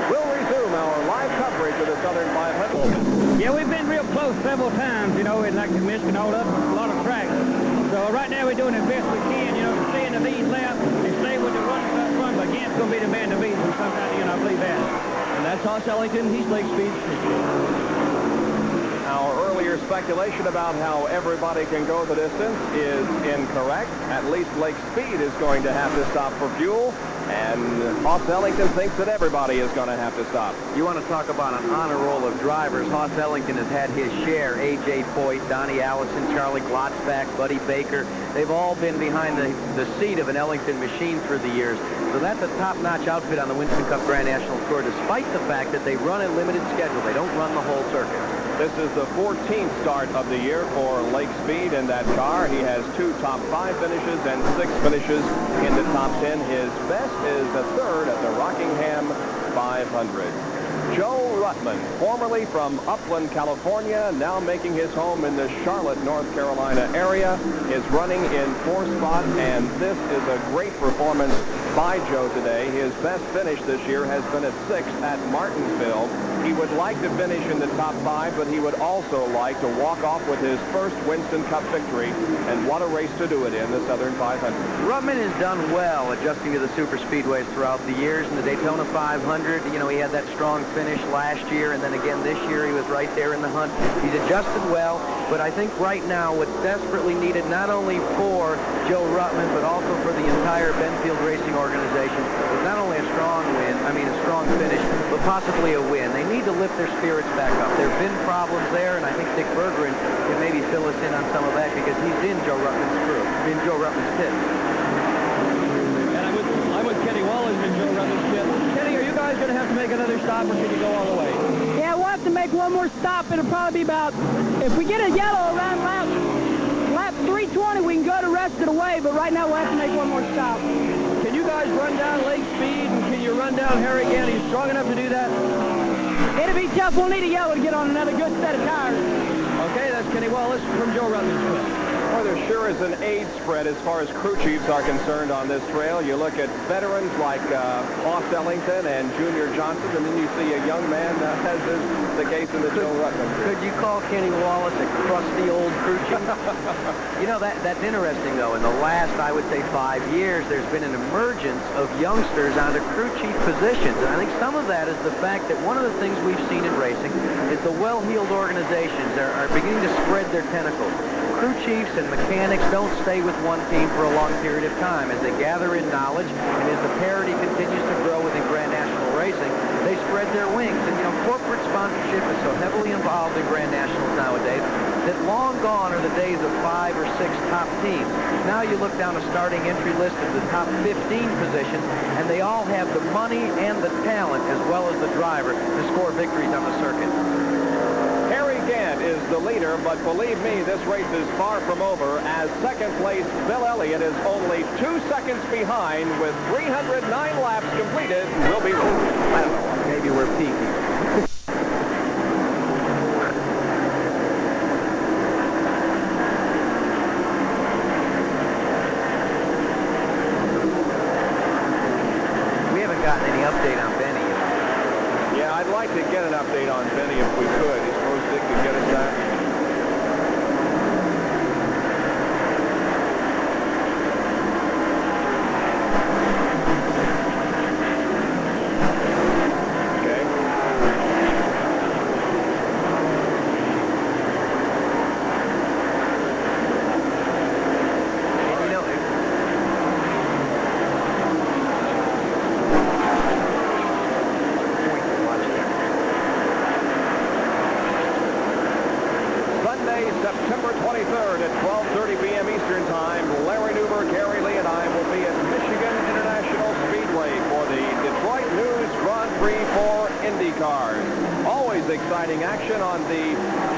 We'll resume our live coverage of the Southern 500. Yeah, we've been real close several times, you know, in like Michigan, all up a lot of tracks. So right now we're doing the best we can, you know, to stay in the lead lap and stay with the runners up front, but again, it's going to be the man to beat from sometime, you know, I believe that. And that's Hoss Ellington. He's Lake Speed. Our earlier speculation about how everybody can go the distance is incorrect. At least Lake Speed is going to have to stop for fuel, and Hoss Ellington thinks that everybody is going to have to stop. You want to talk about an honor roll of drivers. Hoss Ellington has had his share. A.J. Foyt, Donnie Allison, Charlie Glotzback, Buddy Baker. They've all been behind the seat of an Ellington machine through the years. So that's a top-notch outfit on the Winston Cup Grand National Tour, despite the fact that they run a limited schedule. They don't run the whole circuit. This is the 14th start of the year for Lake Speed in that car. He has 2 top 5 finishes and 6 finishes in the top 10. His best is the 3rd at the Rockingham 500. Joe Ruttman, formerly from Upland, California, now making his home in the Charlotte, North Carolina area, is running in 4th spot, and this is a great performance by Joe today. His best finish this year has been at 6th at Martinsville. He would like to finish in the top 5, but he would also like to walk off with his first Winston Cup victory, and what a race to do it in, the Southern 500. Ruttman has done well adjusting to the super speedways throughout the years. In the Daytona 500, you know, he had that strong finish last year, and then again this year he was right there in the hunt. He's adjusted well, but I think right now what's desperately needed, not only for Joe Ruttman, but also for the entire Benfield Racing organization, is not only a strong finish, but possibly a win. They need to lift their spirits back up. There have been problems there, and I think Dick Bergeron can maybe fill us in on some of that because he's in Joe Ruttman's crew, in Joe Ruttman's pit. And I'm with Kenny Wallace in Joe Ruttman's pit. Kenny, are you guys going to have to make another stop, or can you go all the way? Yeah, we'll have to make one more stop. It'll probably be about, if we get a yellow around lap 320, we can go the rest of the way, but right now we'll have to make one more stop. Can you guys run down Lake Speed, and can you run down Harry again? Are you strong enough to do that? It'll be tough. We'll need a yellow to get on another good set of tires. Okay, that's Kenny Wallace from Joe Ruttman's pit. Well, there sure is an age spread as far as crew chiefs are concerned on this trail. You look at veterans like Hoss Ellington and Junior Johnson, and then you see a young man, as is the case in the Joe Ruttman crew. Could you call Kenny Wallace a crusty old crew chief? You know, that's interesting, though. In the last, I would say, 5 years, there's been an emergence of youngsters onto crew chief positions. And I think some of that is the fact that one of the things we've seen in racing is the well-heeled organizations are beginning to spread their tentacles. Crew chiefs and mechanics don't stay with one team for a long period of time. As they gather in knowledge and as the parity continues to grow within Grand National racing, they spread their wings. And, you know, corporate sponsorship is so heavily involved in Grand Nationals nowadays that long gone are the days of 5 or 6 top teams. Now you look down a starting entry list of the top 15 positions, and they all have the money and the talent as well as the driver to score victories on the circuit. Harry Gant is the leader, but believe me, this race is far from over, as second place Bill Elliott is only 2 seconds behind with 309 laps completed. We'll be, I don't know, maybe we're peaking. We haven't gotten any update on Benny yet. Yeah, I'd like to get an update on Benny if we could. I suppose Dick could get us that. September 23rd at 12:30 p.m. Eastern Time, Larry Newberg, Gary Lee, and I will be at Michigan International Speedway for the Detroit News Grand Prix for IndyCars. Always exciting action on the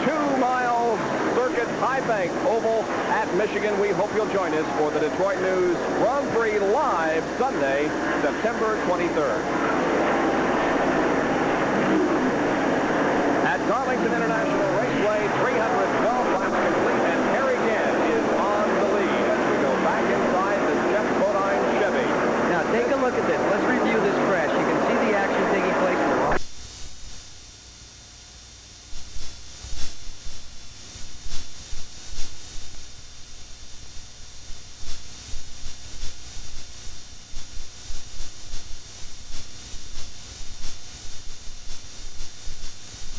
2-mile circuit High Bank Oval at Michigan. We hope you'll join us for the Detroit News Grand Prix live Sunday, September 23rd. At Darlington International Raceway, 312 laps complete, and Harry Gant is on the lead as we go back inside the Jeff Bodine Chevy. Now, take a look at this. Let's review this crash. You can see the action taking place in the wrong.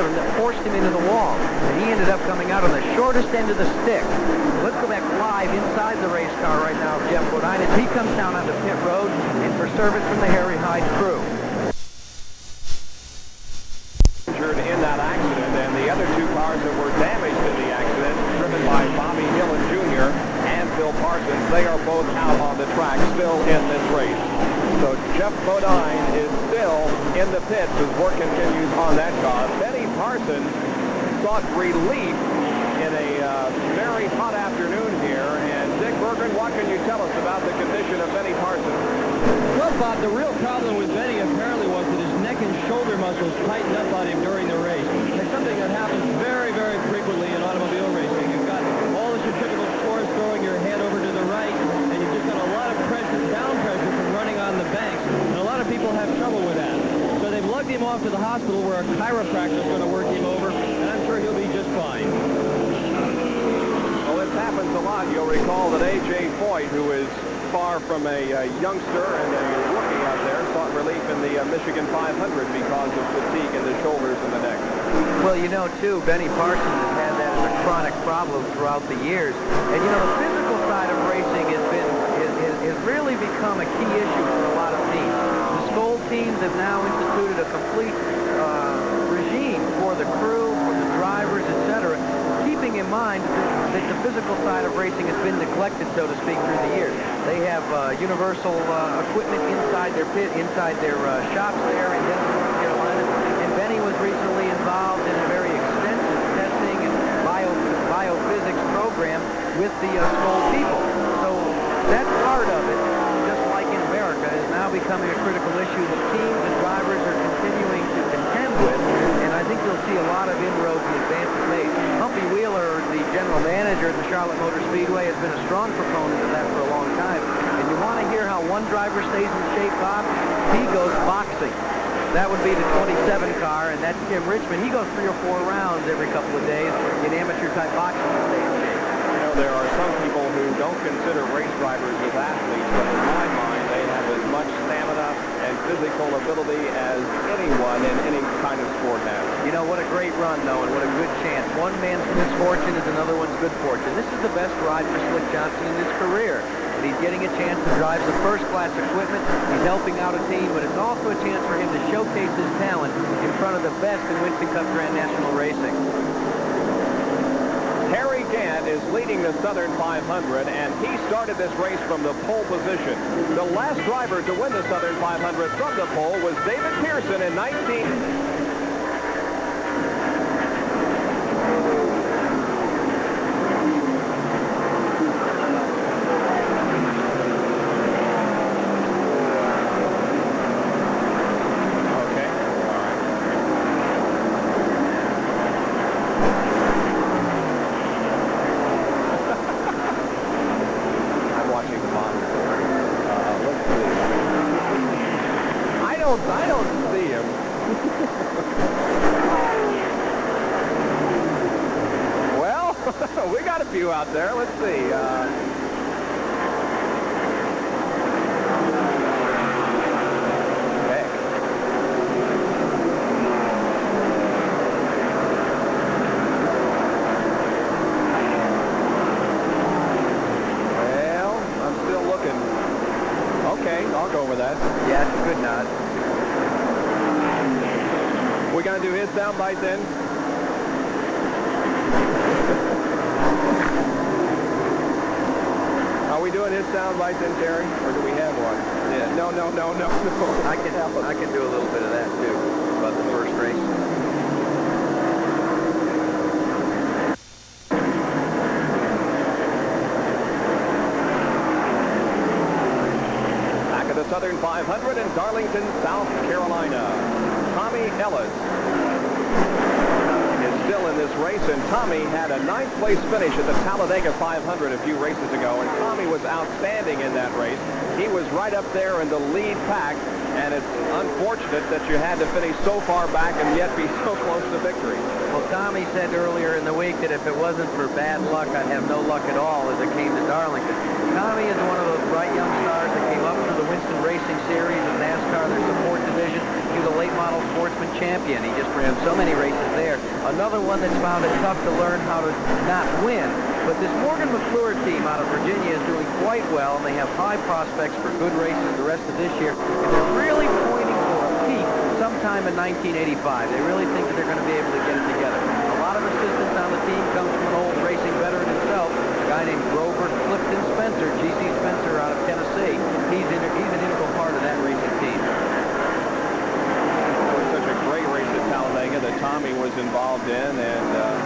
That forced him into the wall, and he ended up coming out on the shortest end of the stick. Let's go back live inside the race car right now of Jeff Bodine as he comes down onto pit road and for service from the Harry Hyde crew. Injured in that accident, and the other two cars that were damaged in the accident, driven by Bobby Dillon Jr. and Phil Parsons, they are both out on the track still in this race. So Jeff Bodine is still in the pits as work continues on that car. Benny Parsons sought relief in a very hot afternoon here. And Dick Berggren, what can you tell us about the condition of Benny Parsons? Well, Bob, the real problem with Benny apparently was that his neck and shoulder muscles tightened up on him during the race. It's something that happens very, very frequently in automobile racing. You've got all the centrifugal force throwing your head over to the right, and you've just got a lot of pressure, down pressure from running on the banks. And a lot of people have trouble with that. So they've lugged him off to the hospital where a chiropractor is going to work him over, and I'm sure he'll be just fine. Well, this happens a lot. You'll recall that A.J. Foyt, who is far from a youngster and a rookie out there, sought relief in the Michigan 500 because of fatigue in the shoulders and the neck. Well, you know, too, Benny Parsons has had that as a chronic problem throughout the years. And, you know, the physical side of racing has really become a key issue for a lot of teams. The Skoll teams have now instituted a complete regime for the crew, for the drivers, etc., keeping in mind that the physical side of racing has been neglected, so to speak, through the years. They have universal equipment inside their pit, inside their shops there in Denver, North Carolina. And Benny was recently involved in a very extensive testing and biophysics program with the Skoll people. So that part of it, just like in America, is now becoming a critical issue that teams and drivers are continuing to contend with. And I think you'll see a lot of inroads and advances made. Humpy Wheeler, the general manager at the Charlotte Motor Speedway, has been a strong proponent of that for a long time. And you want to hear how one driver stays in shape, Bob? He goes boxing. That would be the 27 car, and that's Tim Richmond. He goes 3 or 4 rounds every couple of days in amateur-type boxing to stay in shape. You know, there are some people who don't consider race drivers as athletes, but in my mind, they have as much stamina and physical ability as anyone in any kind of sport has. You know, what a great run, though, and what a good chance. One man's misfortune is another one's good fortune. This is the best ride for Slick Johnson in his career. And he's getting a chance to drive some first-class equipment. He's helping out a team, but it's also a chance for him to showcase his talent in front of the best in Winston Cup Grand National Racing. Harry Gant is leading the Southern 500, and he started this race from the pole position. The last driver to win the Southern 500 from the pole was David Pearson in 19... I don't see him. Well, we got a few out there. Let's see. Heck. Well, I'm still looking. Okay, I'll go with that. Yeah, it's a good nod. We're going to do his soundbite then? Are we doing his soundbite then, Terry? Or do we have one? Yeah. No. I can do a little bit of that, too, about the first race. Back at the Southern 500 in Darlington, South Carolina. Tommy Ellis is is still in this race, and Tommy had a 9th place finish at the Talladega 500 a few races ago, and Tommy was outstanding in that race. He was right up there in the lead pack, and it's unfortunate that you had to finish so far back and yet be so close to victory. Well, Tommy said earlier in the week that if it wasn't for bad luck, I'd have no luck at all as it came to Darlington. Tommy is one of those bright young stars that came up through the Winston Racing Series of NASCAR, their support division. He was a late model sportsman champion. He just ran so many races there. Another one that's found it tough to learn how to not win. But this Morgan McClure team out of Virginia is doing quite well, and they have high prospects for good races the rest of this year. And they're really pointing for a peak sometime in 1985. They really think that they're going to be able to get it together. A lot of assistance on the team comes from an old racing veteran himself, a guy named Grover Clifton Spencer, G.C. Spencer out of Tennessee. He's an integral part of that racing team. It was such a great race at Talladega that Tommy was involved in, and a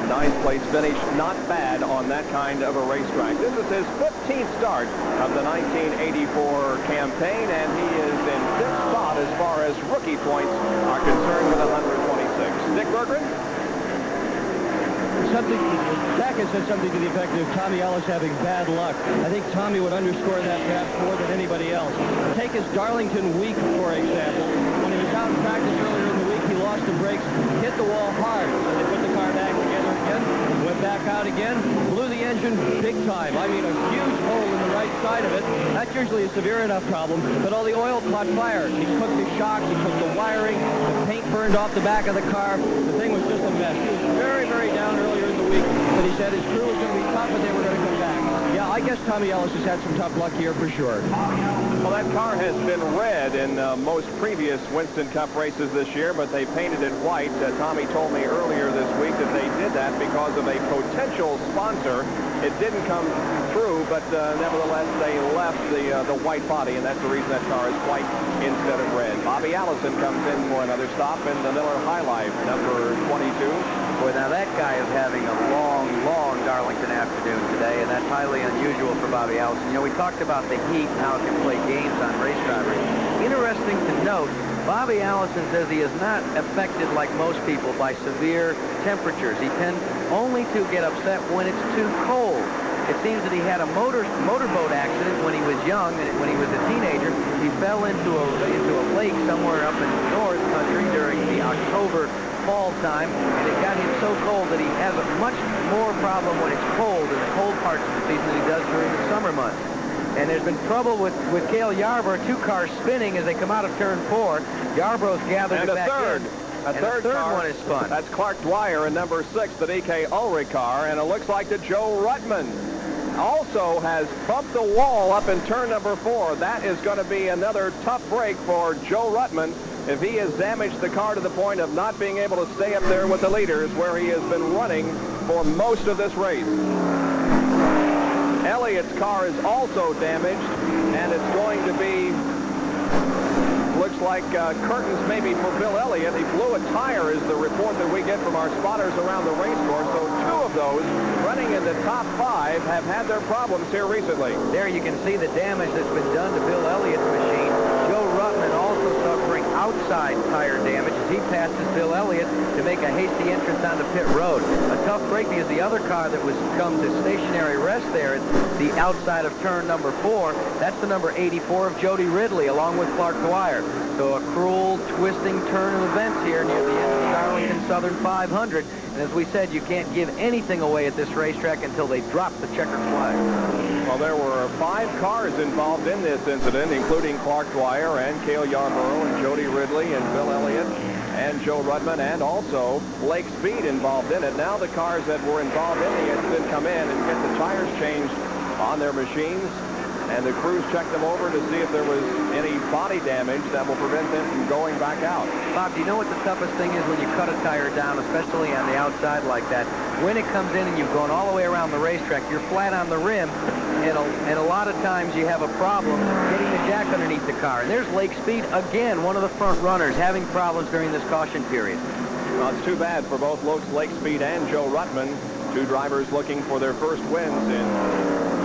9th place finish, not bad on that kind of a racetrack. This is his 15th start of the 1984 campaign, and he is in 5th spot as far as rookie points are concerned with 126. Dick Berggren? Jack has said something to the effect of Tommy Ellis having bad luck. I think Tommy would underscore that perhaps more than anybody else. Take his Darlington week, for example. When he was out in practice earlier in the week, he lost the brakes, hit the wall hard. So they put the car back together again, went back out again, blew the engine big time. I mean, a huge hole in the right side of it. That's usually a severe enough problem, but all the oil caught fire. He took the shocks, he took the wiring, the paint burned off the back of the car. The thing was just a mess. He was very, very down earlier in the week, but he said his crew was going to be tough, but they were going to come back. Yeah, I guess Tommy Ellis has had some tough luck here for sure. Well, that car has been red in most previous Winston Cup races this year, but they painted it white. Tommy told me earlier this week that they did that because of a potential sponsor. It didn't come through, but nevertheless, they left the white body, and that's the reason that car is white instead of red. Bobby Allison comes in for another stop in the Miller High Life, number 22. Boy, now that guy is having a long, long Darlington afternoon today, and that's highly unusual for Bobby Allison. You know, we talked about the heat and how it can play games on race drivers. Interesting to note, Bobby Allison says he is not affected like most people by severe temperatures. He tends only to get upset when it's too cold. It seems that he had a motorboat accident when he was young, and when he was a teenager. He fell into a lake somewhere up in the North Country during the October fall time, and it got him so cold that he has a much more problem when it's cold in the cold parts of the season than he does during the summer months. And there's been trouble with Cale Yarborough, 2 cars spinning as they come out of turn 4. Yarborough's gathered it back in. A third car, one is spun. That's Clark Dwyer in number 6, the D.K. Ulrich car, and it looks like that Joe Ruttman also has bumped the wall up in turn number 4. That is going to be another tough break for Joe Ruttman if he has damaged the car to the point of not being able to stay up there with the leaders where he has been running for most of this race. Elliott's car is also damaged, and it's going to be, looks like curtains maybe for Bill Elliott. He blew a tire is the report that we get from our spotters around the race course. So 2 of those running in the top 5 have had their problems here recently. There you can see the damage that's been done to Bill Elliott's machine. Joe Ruttman also suffering outside tire damage as he passes Bill Elliott to make a hasty entrance onto pit road. A tough break because the other car that was come to stationary rest there at the outside of turn number 4, that's the number 84 of Jody Ridley along with Clark Dwyer. So a cruel, twisting turn of events here near the end of the Darlington Southern 500. And as we said, you can't give anything away at this racetrack until they drop the checkered flag. Well, there were 5 cars involved in this incident, including Clark Dwyer and Cale Yarborough and Jody Ridley and Bill Elliott and Joe Ruttman, and also Blake Speed involved in it. Now the cars that were involved in the incident come in and get the tires changed on their machines, and the crews checked them over to see if there was any body damage that will prevent them from going back out. Bob, do you know what the toughest thing is when you cut a tire down, especially on the outside like that? When it comes in and you've gone all the way around the racetrack, you're flat on the rim, and a lot of times you have a problem getting the jack underneath the car. And there's Lake Speed, again, one of the front runners, having problems during this caution period. Well, it's too bad for both Lake Speed and Joe Ruttman, 2 drivers looking for their first wins in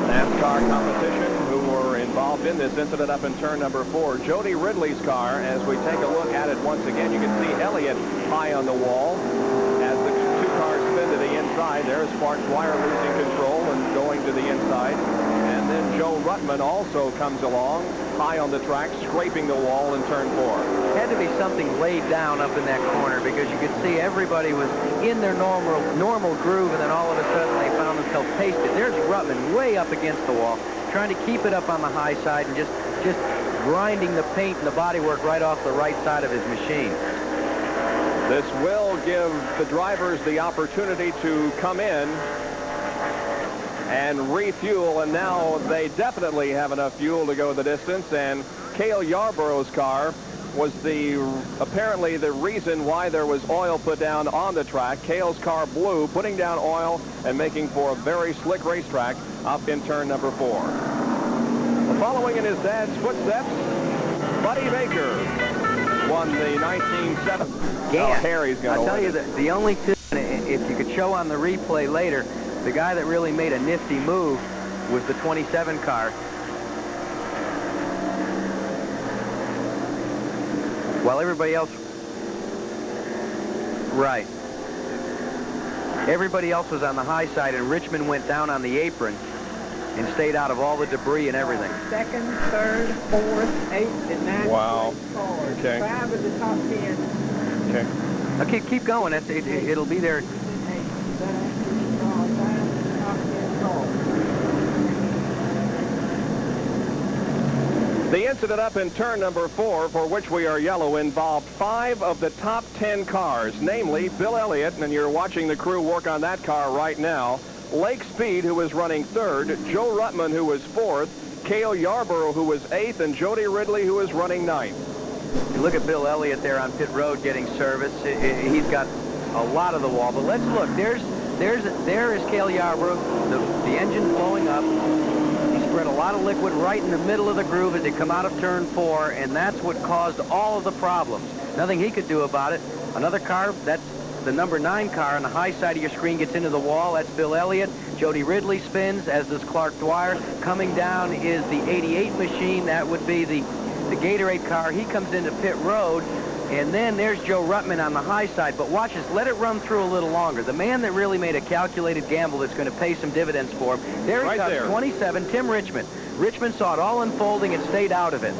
NASCAR competition, who were involved in this incident up in turn number 4. Jody Ridley's car, as we take a look at it once again, you can see Elliott high on the wall as the into the inside. There's Clark Dwyer losing control and going to the inside. And then Joe Ruttman also comes along, high on the track, scraping the wall in turn 4. Had to be something laid down up in that corner because you could see everybody was in their normal groove, and then all of a sudden they found themselves pasted. There's Ruttman way up against the wall, trying to keep it up on the high side and just grinding the paint and the bodywork right off the right side of his machine. This will give the drivers the opportunity to come in and refuel, and now they definitely have enough fuel to go the distance. And Cale Yarborough's car was apparently the reason why there was oil put down on the track. Cale's car blew, putting down oil and making for a very slick racetrack up in turn number 4. Following in his dad's footsteps, Buddy Baker won the 1970. Yeah, Harry's going to win. I'll tell you that the only two, if you could show on the replay later, the guy that really made a nifty move was the 27 car. While everybody else, right. Everybody else was on the high side, and Richmond went down on the apron and stayed out of all the debris and everything. Second, third, fourth, eighth, and ninth. Wow. Okay. 5 of the top 10. Okay. Okay, keep going. It'll be there. The incident up in turn number 4, for which we are yellow, involved 5 of the top 10 cars, namely Bill Elliott, and you're watching the crew work on that car right now, Lake Speed, who was running 3rd, Joe Ruttman, who was 4th, Cale Yarborough, who was 8th, and Jody Ridley, who was running 9th. You look at Bill Elliott there on pit road getting service. He's got a lot of the wall, but let's look. There is Cale Yarborough, the engine blowing up. He spread a lot of liquid right in the middle of the groove as they come out of turn 4, and that's what caused all of the problems. Nothing he could do about it. Another car, that's the number 9 car on the high side of your screen, gets into the wall. That's Bill Elliott. Jody Ridley spins, as does Clark Dwyer. Coming down is the 88 machine. That would be the Gatorade car. He comes into pit road, and then there's Joe Ruttman on the high side. But watch this. Let it run through a little longer. The man that really made a calculated gamble that's going to pay some dividends for him. There he comes, 27, Tim Richmond. Richmond saw it all unfolding and stayed out of it.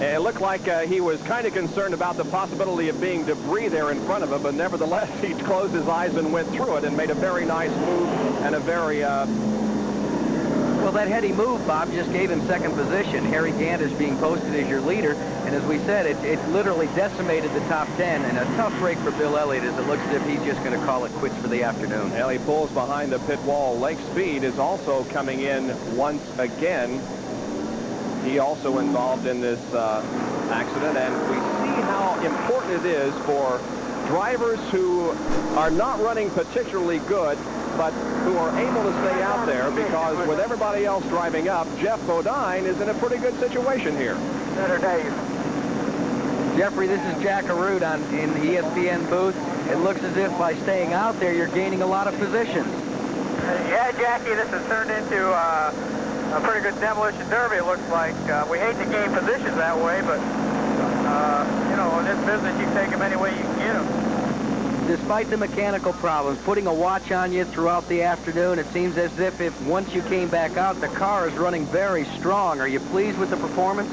It looked like he was kind of concerned about the possibility of being debris there in front of him, but nevertheless, he closed his eyes and went through it and made a very nice move and a very... Well, that heady move, Bob, just gave him second position. Harry Gant is being posted as your leader, and as we said, it literally decimated the top 10, and a tough break for Bill Elliott as it looks as if he's just going to call it quits for the afternoon. Well, he pulls behind the pit wall. Lake Speed is also coming in once again. He also involved in this accident, and we see how important it is for drivers who are not running particularly good, but who are able to stay out there, because with everybody else driving up, Jeff Bodine is in a pretty good situation here. Better days. Jeffrey, this is Jack Arute in the ESPN booth. It looks as if by staying out there, you're gaining a lot of positions. Yeah, Jackie, this has turned into a pretty good demolition derby, it looks like. We hate to gain positions that way, but, you know, in this business, you take them any way you can get them. Despite the mechanical problems, putting a watch on you throughout the afternoon, it seems as if once you came back out, the car is running very strong. Are you pleased with the performance?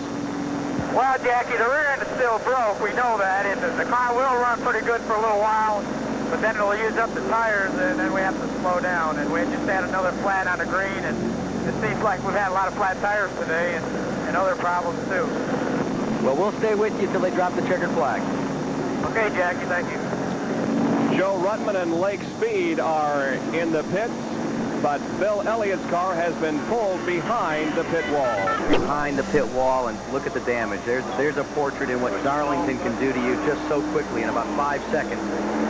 Well, Jackie, the rear end is still broke. We know that. And the car will run pretty good for a little while, but then it'll use up the tires, and then we have to slow down. And we just had another flat on the green, and it seems like we've had a lot of flat tires today and other problems, too. Well, we'll stay with you till they drop the checkered flag. Okay, Jackie, thank you. Joe Ruttman and Lake Speed are in the pits, but Bill Elliott's car has been pulled behind the pit wall. Behind the pit wall, and look at the damage. There's a portrait in what Darlington can do to you just so quickly in about 5 seconds.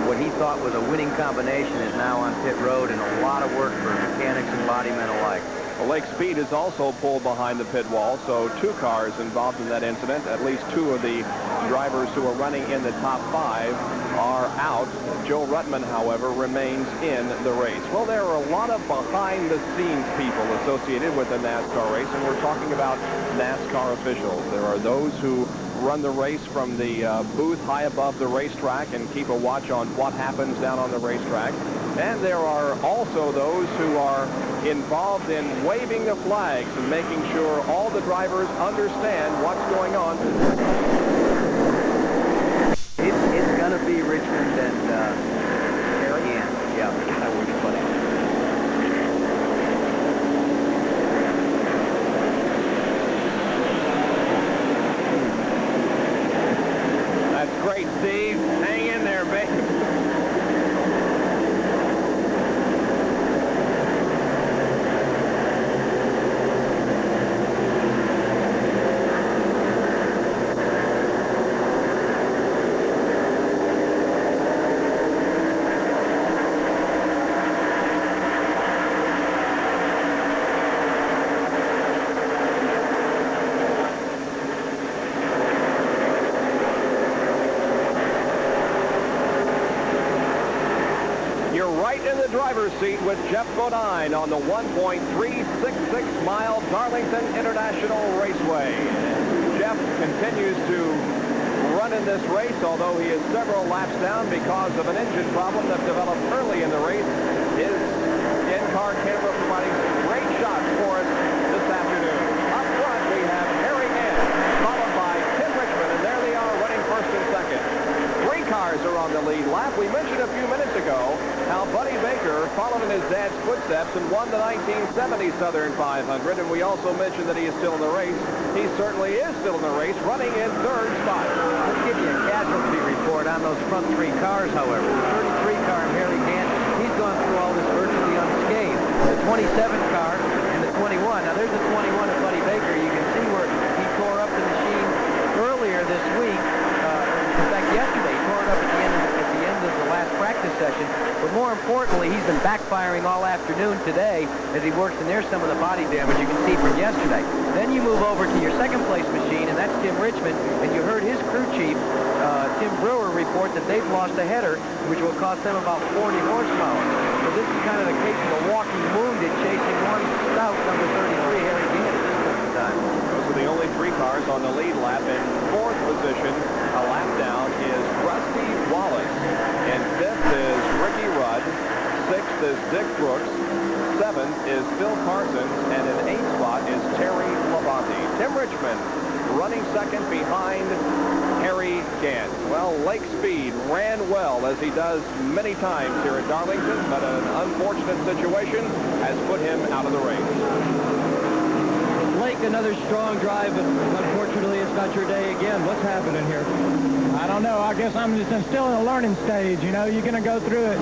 What he thought was a winning combination is now on pit road, and a lot of work for mechanics and bodymen alike. Well, Lake Speed is also pulled behind the pit wall, so 2 cars involved in that incident. At least 2 of the drivers who are running in the top 5 are out. Joe Ruttman, however, remains in the race. Well, there are a lot of behind-the-scenes people associated with the NASCAR race, and we're talking about NASCAR officials. There are those who run the race from the booth high above the racetrack and keep a watch on what happens down on the racetrack. And there are also those who are involved in waving the flags and making sure all the drivers understand what's going on. It's going to be Richmond and Ariane. Yeah, that would be funny. That's great, Steve. Hang in there, baby. In the driver's seat with Jeff Bodine on the 1.366-mile Darlington International Raceway. Jeff continues to run in this race, although he is several laps down because of an engine problem that developed early in the race. His in-car camera providing some great shots for us this afternoon. Up front, we have Harry Gant, followed by Tim Richmond, and there they are running first and second. 3 cars are on the lead lap. We mentioned a few minutes ago how Buddy Baker followed in his dad's footsteps and won the 1970 Southern 500, and we also mentioned that he is still in the race. He certainly is still in the race, running in 3rd spot. Let's give you a casualty report on those front 3 cars, however. The 33 car, Harry Gant, he's gone through all this virtually unscathed. The 27 car and the 21. Now, there's the 21 of Buddy Baker. You can see where he tore up the machine earlier this week. In fact, yesterday, he tore it up at the end of the last practice session. But more importantly, he's been backfiring all afternoon today as he works, and there's some of the body damage you can see from yesterday. Then you move over to your second place machine, and that's Tim Richmond, and you heard his crew chief, Tim Brewer, report that they've lost a header, which will cost them about 40 horsepower. So this is kind of the case of a walking wounded chasing one stout number 33, Harry Gant, at this point in time. Those are the only 3 cars on the lead lap. In 4th position, a lap down, is Rusty Wallace. In 5th is Ricky Rudd. 6th is Dick Brooks. 7th is Phil Parsons. And in 8th spot is Terry Labonte. Tim Richmond running second behind Harry Gant. Well, Lake Speed ran well, as he does many times here at Darlington, but an unfortunate situation has put him out of the race. Lake, another strong drive, but unfortunately it's not your day again. What's happening here? I don't know. I guess I'm still in a learning stage. You know, you're going to go through it.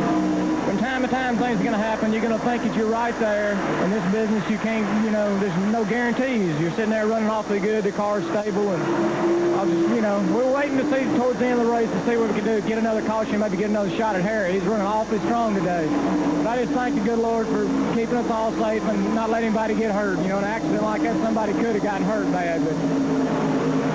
From time to time, things are going to happen. You're going to think that you're right there. In this business, you can't, you know, there's no guarantees. You're sitting there running awfully good. The car's stable. And I'll just, you know, we're waiting to see towards the end of the race to see what we can do. Get another caution, maybe get another shot at Harry. He's running awfully strong today. But I just thank the good Lord for keeping us all safe and not letting anybody get hurt. You know, an accident like that, somebody could have gotten hurt bad. But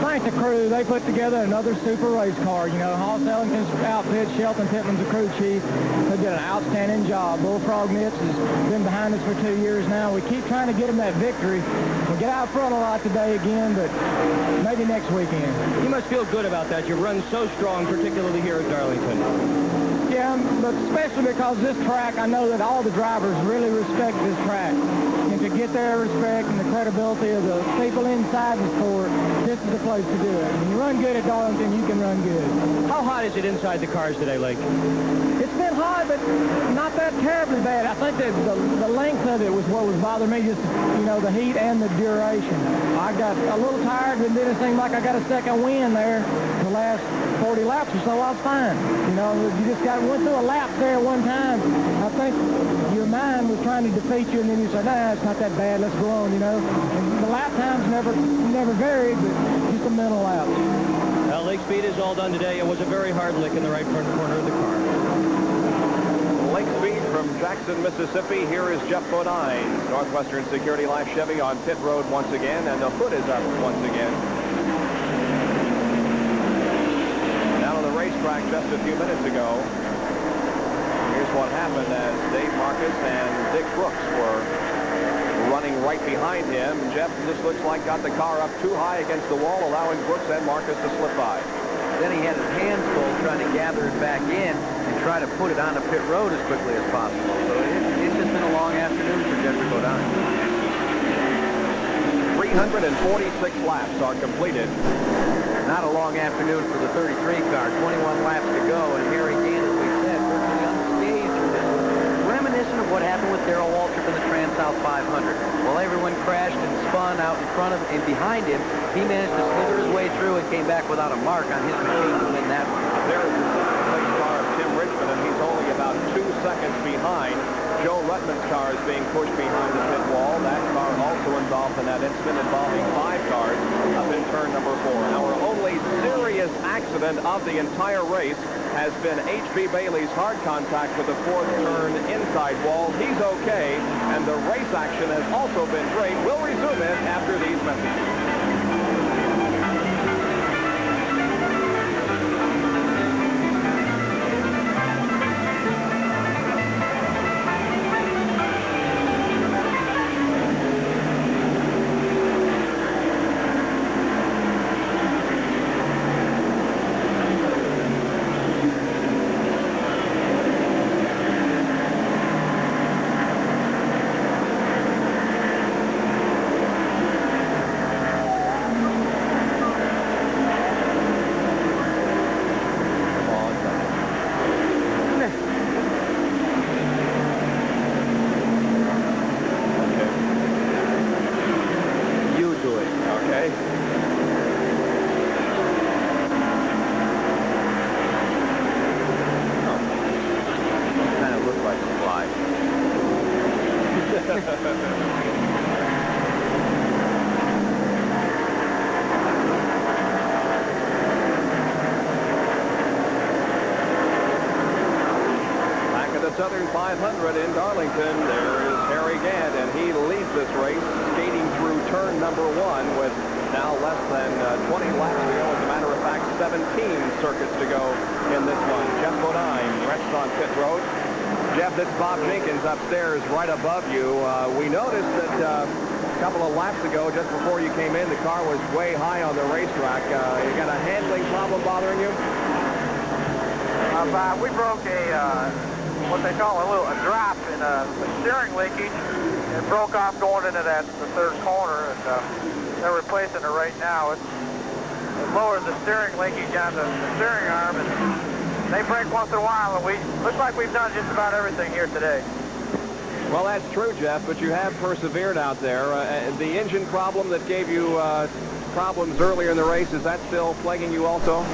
thank the crew. They put together another super race car. You know, Hoss Ellington's outfit, Shelton Pittman's the crew chief. They did an outstanding job. Bullfrog Nips has been behind us for 2 years now. We keep trying to get him that victory. We'll get out front a lot today again, but maybe next weekend. You must feel good about that. You run so strong, particularly here at Darlington. Yeah, but especially because this track, I know that all the drivers really respect this track. And to get their respect and the credibility of the people inside the sport, this is the place to do it. When you run good at Darlington, you can run good. How hot is it inside the cars today, Lake? It's been hot, but not that terribly bad. I think that the length of it was what was bothering me, just, you know, the heat and the duration. I got a little tired, but then it seemed like I got a second wind there. The last 40 laps or so, I was fine. You know, you just went through a lap there one time. I think your mind was trying to defeat you, and then you said, nah, it's not that bad, let's go on, you know. And the lap times never varied, but just a mental lap. Well, Lake Speed is all done today. It was a very hard lick in the right front corner of the car. Lake Speed from Jackson, Mississippi. Here is Jeff Bodine. Northwestern Security Life Chevy on pit road once again, and the hood is up once again. Down on the racetrack just a few minutes ago. Here's what happened as Dave Marcus and Dick Brooks were running right behind him. Jeff, this looks like, got the car up too high against the wall, allowing Brooks and Marcus to slip by. Then he had his hands full trying to gather it back in. And try to put it on the pit road as quickly as possible. So it's just been a long afternoon for Jeffrey Bodine. 346 laps are completed. Not a long afternoon for the 33 car. 21 laps to go, and Harry Gant, as we said, virtually unscathed through this one. Reminiscent of what happened with Darrell Waltrip in the Trans-South 500. While everyone crashed and spun out in front of and behind him, he managed to slither his way through and came back without a mark on his machine to win that one. There's the second-place car of Tim Richmond, and he's only about 2 seconds behind. Joe Ruttman's car is being pushed behind the pit wall. That car also involved in that incident involving 5 cars up in turn number 4. Our only serious accident of the entire race has been H.B. Bailey's hard contact with the 4th turn inside wall. He's okay, and the race action has also been great. We'll resume it after these messages. Southern 500 in Darlington. There is Harry Gant, and he leads this race, skating through turn number 1 with now less than 20 laps to go. As a matter of fact, 17 circuits to go in this one. Jeff Bodine rests on pit road. Jeff, this is Bob Jenkins upstairs right above you. We noticed that a couple of laps ago, just before you came in, the car was way high on the racetrack. You got a handling problem bothering you? Bob, we broke what they call a drop in a steering leakage. It broke off going into the 3rd corner, and they're replacing it right now. It lowers the steering leakage on the steering arm, and they break once in a while, and looks like we've done just about everything here today. Well, that's true, Jeff, but you have persevered out there. The engine problem that gave you problems earlier in the race, is that still plaguing you also?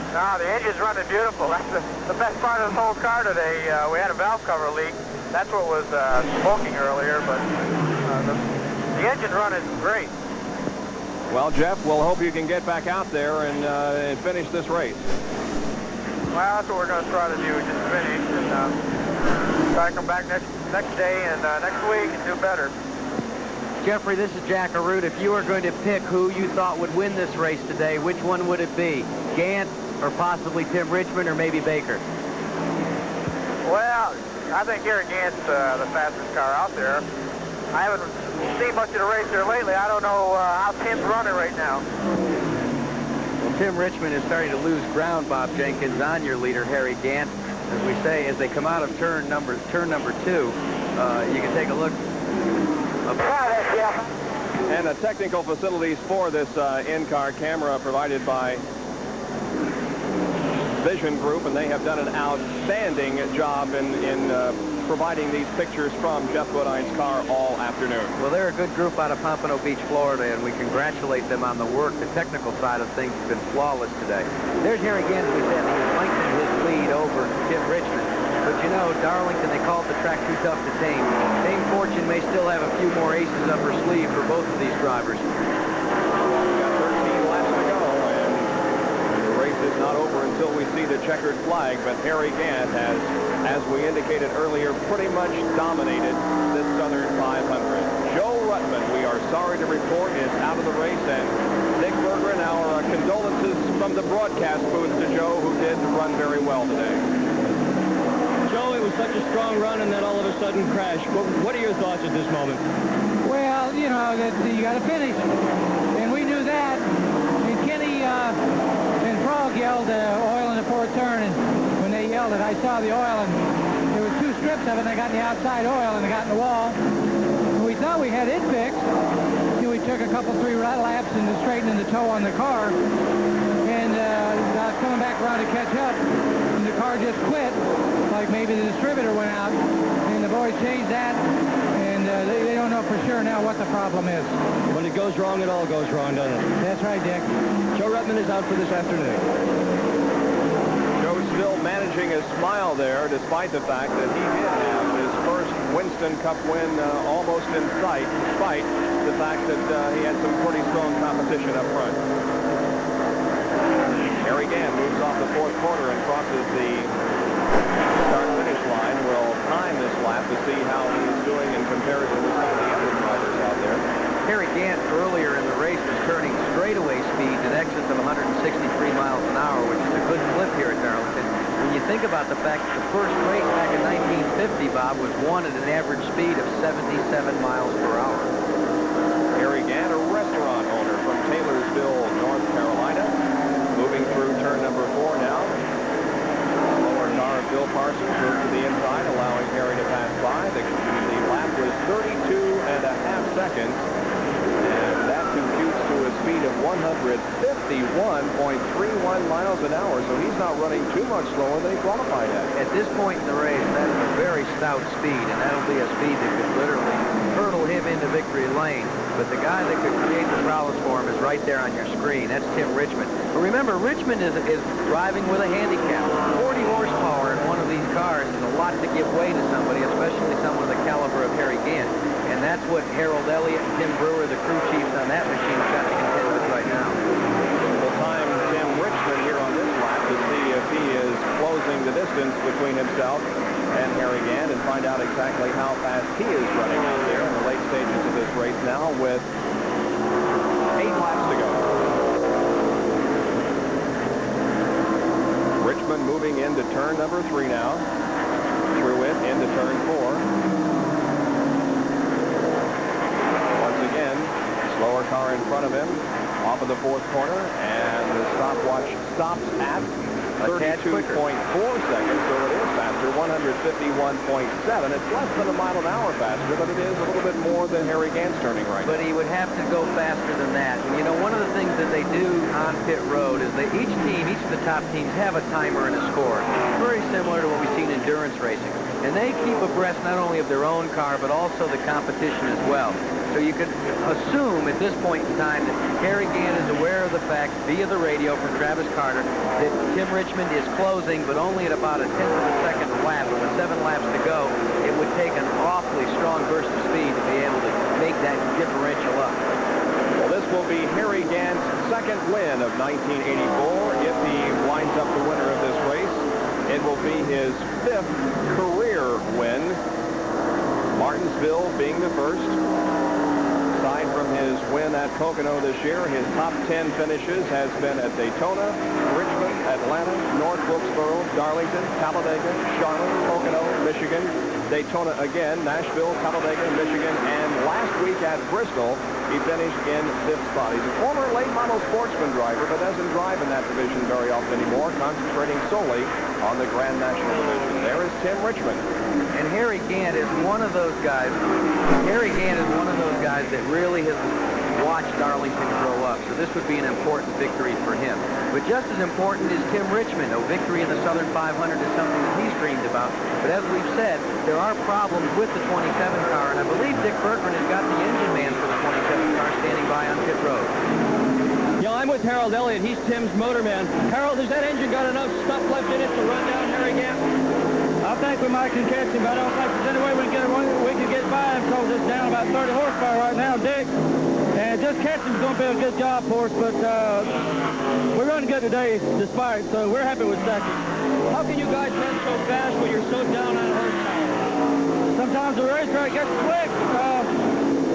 No, the engine's running beautiful. That's the best part of this whole car today. We had a valve cover leak. That's what was smoking earlier, but the engine's running great. Well, Jeff, we'll hope you can get back out there and finish this race. Well, that's what we're going to try to do, just finish and try to come back next day and next week and do better. Jeffrey, this is Jack Arute. If you were going to pick who you thought would win this race today, which one would it be? Gant, or possibly Tim Richmond, or maybe Baker? Well, I think Harry Gant's the fastest car out there. I haven't seen much of the race here lately. I don't know how Tim's running right now. Well, Tim Richmond is starting to lose ground, Bob Jenkins, on your leader, Harry Gant. As we say, as they come out of turn number 2, you can take a look. And the technical facilities for this in-car camera provided by Vision Group, and they have done an outstanding job in providing these pictures from Jeff Bodine's car all afternoon. Well, they're a good group out of Pompano Beach, Florida, and we congratulate them on the work. The technical side of things has been flawless today. There's Harry again, as we said, he's lengthened his lead over Tim Richmond. But you know, Darlington, they call it the track too tough to tame. Dame Fortune may still have a few more aces up her sleeve for both of these drivers. We've got 13 laps to go, and the race is not over until we see the checkered flag, but Harry Gant has, as we indicated earlier, pretty much dominated this Southern 500. Joe Ruttman, we are sorry to report, is out of the race, and Dick Bergeron, our condolences from the broadcast booth to Joe, who did run very well today. Joe, it was such a strong run and then all of a sudden crash. What are your thoughts at this moment? Well, you know, that you got to finish, and we knew that. And Kenny and Frog yelled oil in the 4th turn, and when they yelled it, I saw the oil, and there were 2 strips of it, and they got in the outside oil, and they got in the wall. And we thought we had it fixed. And we took a couple, 3 laps into straightening the toe on the car, and coming back around to catch up, and the car just quit, like maybe the distributor went out, and the boys changed that, and they don't know for sure now what the problem is. When it goes wrong, it all goes wrong, doesn't it? That's right, Dick. Joe Ruttman is out for this afternoon. Joe's still managing a smile there, despite the fact that he did have his first Winston Cup win almost in sight, despite the fact that he had some pretty strong competition up front. Harry Gant moves off the 4th quarter and crosses the start-finish line. We'll time this lap to see how he's doing in comparison to some of the other drivers out there. Harry Gant earlier in the race was turning straightaway speeds in excess of 163 miles an hour, which is a good clip here at Darlington. When you think about the fact that the first race back in 1950, Bob, was won at an average speed of 77 miles per hour. Harry Gant, a restaurant owner from Taylorsville, North Carolina, moving through turn number 4 now. Lower car of Bill Parsons moved to the inside, allowing Harry to pass by. The lap was 32.5 seconds. And that computes to a speed of 151.31 miles an hour, so he's not running too much slower than he qualified at. At this point in the race, that is a very stout speed, and that'll be a speed that could literally hurdle him into victory lane. But the guy that could create the prowess for him is right there on your screen. That's Tim Richmond. But remember, Richmond is driving with a handicap. 40 horsepower in one of these cars is a lot to give way to somebody, especially someone of the caliber of Harry Gant. And that's what Harold Elliott and Tim Brewer, the crew chiefs on that machine, have got to contend with right now. We'll time Tim Richmond here on this lap to see if he is closing the distance between himself and Harry Gant and find out exactly how fast he is running out there in the late stages of this race now with 8 laps to go. Richmond moving into turn number 3 now. Through it into turn 4. Slower car in front of him, off of the 4th corner, and the stopwatch stops at 32.4 seconds, so it is faster, 151.7. It's less than a mile an hour faster, but it is a little bit more than Harry Gant's turning right now. But he would have to go faster than that. And you know, one of the things that they do on pit road is each of the top teams have a timer and a score. Very similar to what we see in endurance racing. And they keep abreast not only of their own car, but also the competition as well. So you could assume at this point in time that Harry Gant is aware of the fact, via the radio from Travis Carter, that Tim Richmond is closing, but only at about a 1/10 of a second a lap. And with 7 laps to go, it would take an awfully strong burst of speed to be able to make that differential up. Well, this will be Harry Gant's 2nd win of 1984. If he winds up the winner of this race, it will be his 5th career win. Martinsville being the first. Aside from his win at Pocono this year, his top 10 finishes has been at Daytona, Richmond, Atlanta, North Wilkesboro, Darlington, Talladega, Charlotte, Pocono, Michigan, Daytona again, Nashville, Talladega, Michigan, and last week at Bristol, he finished in 5th spot. He's a former late model sportsman driver, but doesn't drive in that division very often anymore, concentrating solely on the Grand National division. There is Tim Richmond. And Harry Gant is one of those guys. Harry Gant is one of those guys that really has watched Darlington grow up. So this would be an important victory for him. But just as important is Tim Richmond. A victory in the Southern 500 is something that he's dreamed about. But as we've said, there are problems with the 27 car. And I believe Dick Bergman has got the engine man for the 27 car standing by on pit road. Yeah, I'm with Harold Elliott. He's Tim's motorman. Harold, has that engine got enough stuff left in it to run down Harry Gant? I think we might can catch him, but I don't think there's any way we can get by him because it's down about 30 horsepower right now, Dick. And just catching is going to be a good job for us, but we're running good today despite, so we're happy with second. How can you guys run so fast when you're so down on horsepower? Sometimes the racetrack gets slick.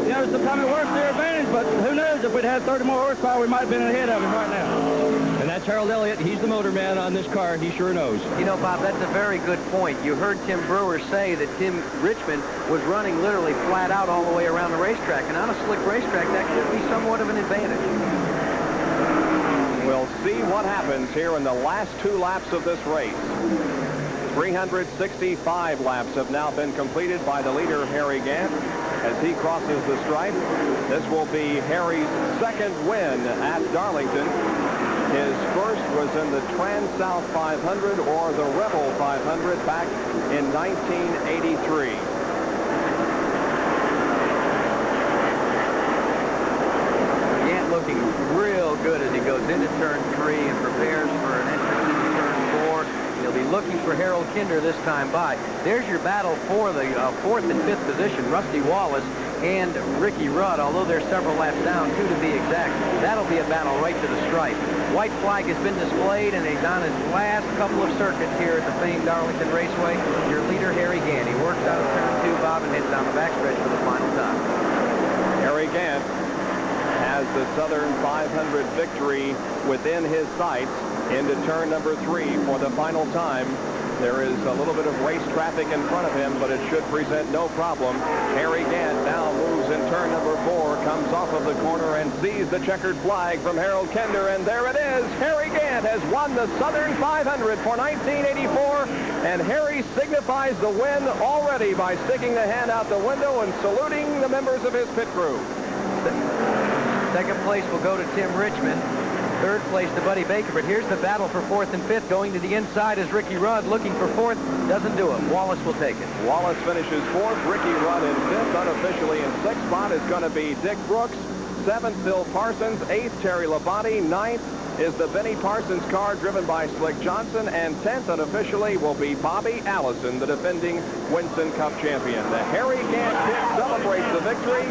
You know, sometimes it works to their advantage, but who knows, if we'd had 30 more horsepower, we might have been ahead of him right now. And that's Harold Elliott. He's the motorman on this car. He sure knows. You know, Bob, that's a very good point. You heard Tim Brewer say that Tim Richmond was running literally flat out all the way around the racetrack. And on a slick racetrack, that could be somewhat of an advantage. We'll see what happens here in the last 2 laps of this race. 365 laps have now been completed by the leader, Harry Gant, as he crosses the stripe. This will be Harry's second win at Darlington. His first was in the Trans-South 500 or the Rebel 500 back in 1983. Gant looking real good as he goes into turn 3 and prepares for an entrance into turn 4. He'll be looking for Harold Kinder this time by. There's your battle for the 4th and 5th position, Rusty Wallace and Ricky Rudd, although they're several laps down, 2 to be exact. That'll be a battle right to the stripe. White flag has been displayed, and he's on his last couple of circuits here at the famed Darlington Raceway. Your leader, Harry Gant. He works out of turn 2, Bob, and heads down the backstretch for the final time. Harry Gant has the Southern 500 victory within his sights into turn number 3 for the final time. There is a little bit of race traffic in front of him, but it should present no problem. Harry Gant now moves in turn number 4, comes off of the corner and sees the checkered flag from Harold Kinder, and there it is. Harry Gant has won the Southern 500 for 1984, and Harry signifies the win already by sticking the hand out the window and saluting the members of his pit crew. Second place will go to Tim Richmond. Third place to Buddy Baker, but here's the battle for 4th and 5th. Going to the inside is Ricky Rudd, looking for 4th. Doesn't do it. Wallace will take it. Wallace finishes 4th. Ricky Rudd in 5th. Unofficially in 6th spot is going to be Dick Brooks. 7th, Bill Parsons. 8th, Terry Labonte. 9th is the Benny Parsons car driven by Slick Johnson. And 10th, unofficially, will be Bobby Allison, the defending Winston Cup champion. The Harry Gant pit celebrates the victory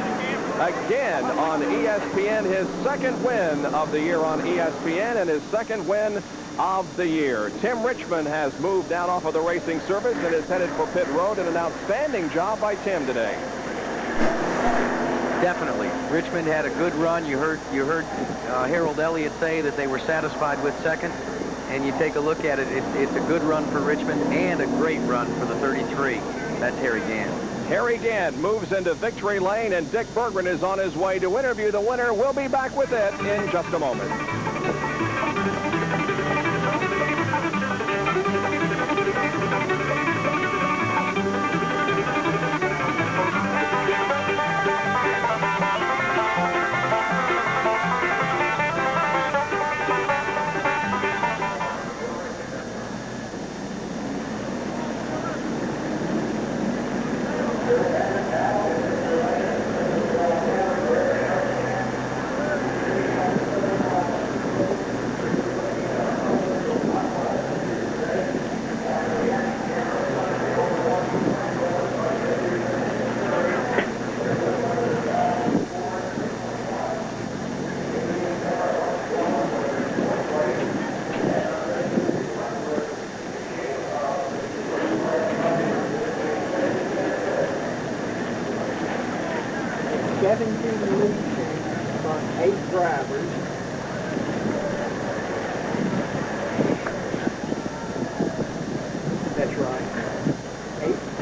again on ESPN, his second win of the year on ESPN and his second win of the year. Tim Richmond has moved down off of the racing service and is headed for pit road, and an outstanding job by Tim today. Definitely. Richmond had a good run. You heard Harold Elliott say that they were satisfied with second, and you take a look at it, it's a good run for Richmond and a great run for the 33. That's Harry Gant. Harry Gant moves into victory lane, and Dick Berggren is on his way to interview the winner. We'll be back with it in just a moment.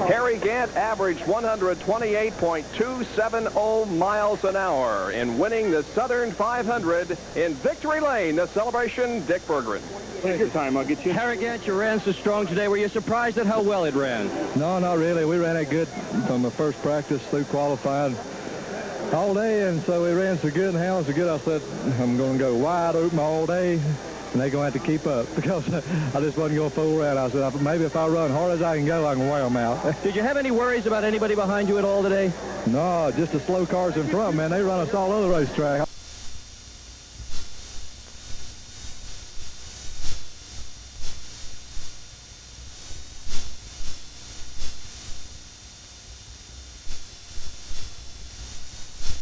Harry Gant averaged 128.270 miles an hour in winning the Southern 500 in Victory Lane. The celebration, Dick Berggren. Take your time, I'll get you. Harry Gant, you ran so strong today. Were you surprised at how well it ran? No, not really. We ran it good from the first practice through qualifying all day, and so we ran so good and handled so good. I said, I'm going to go wide open all day, and they're going to have to keep up because I just wasn't going to fool around. I said, maybe if I run hard as I can go, I can wear them out. Did you have any worries about anybody behind you at all today? No, just the slow cars in front, man. They run us all over the racetrack.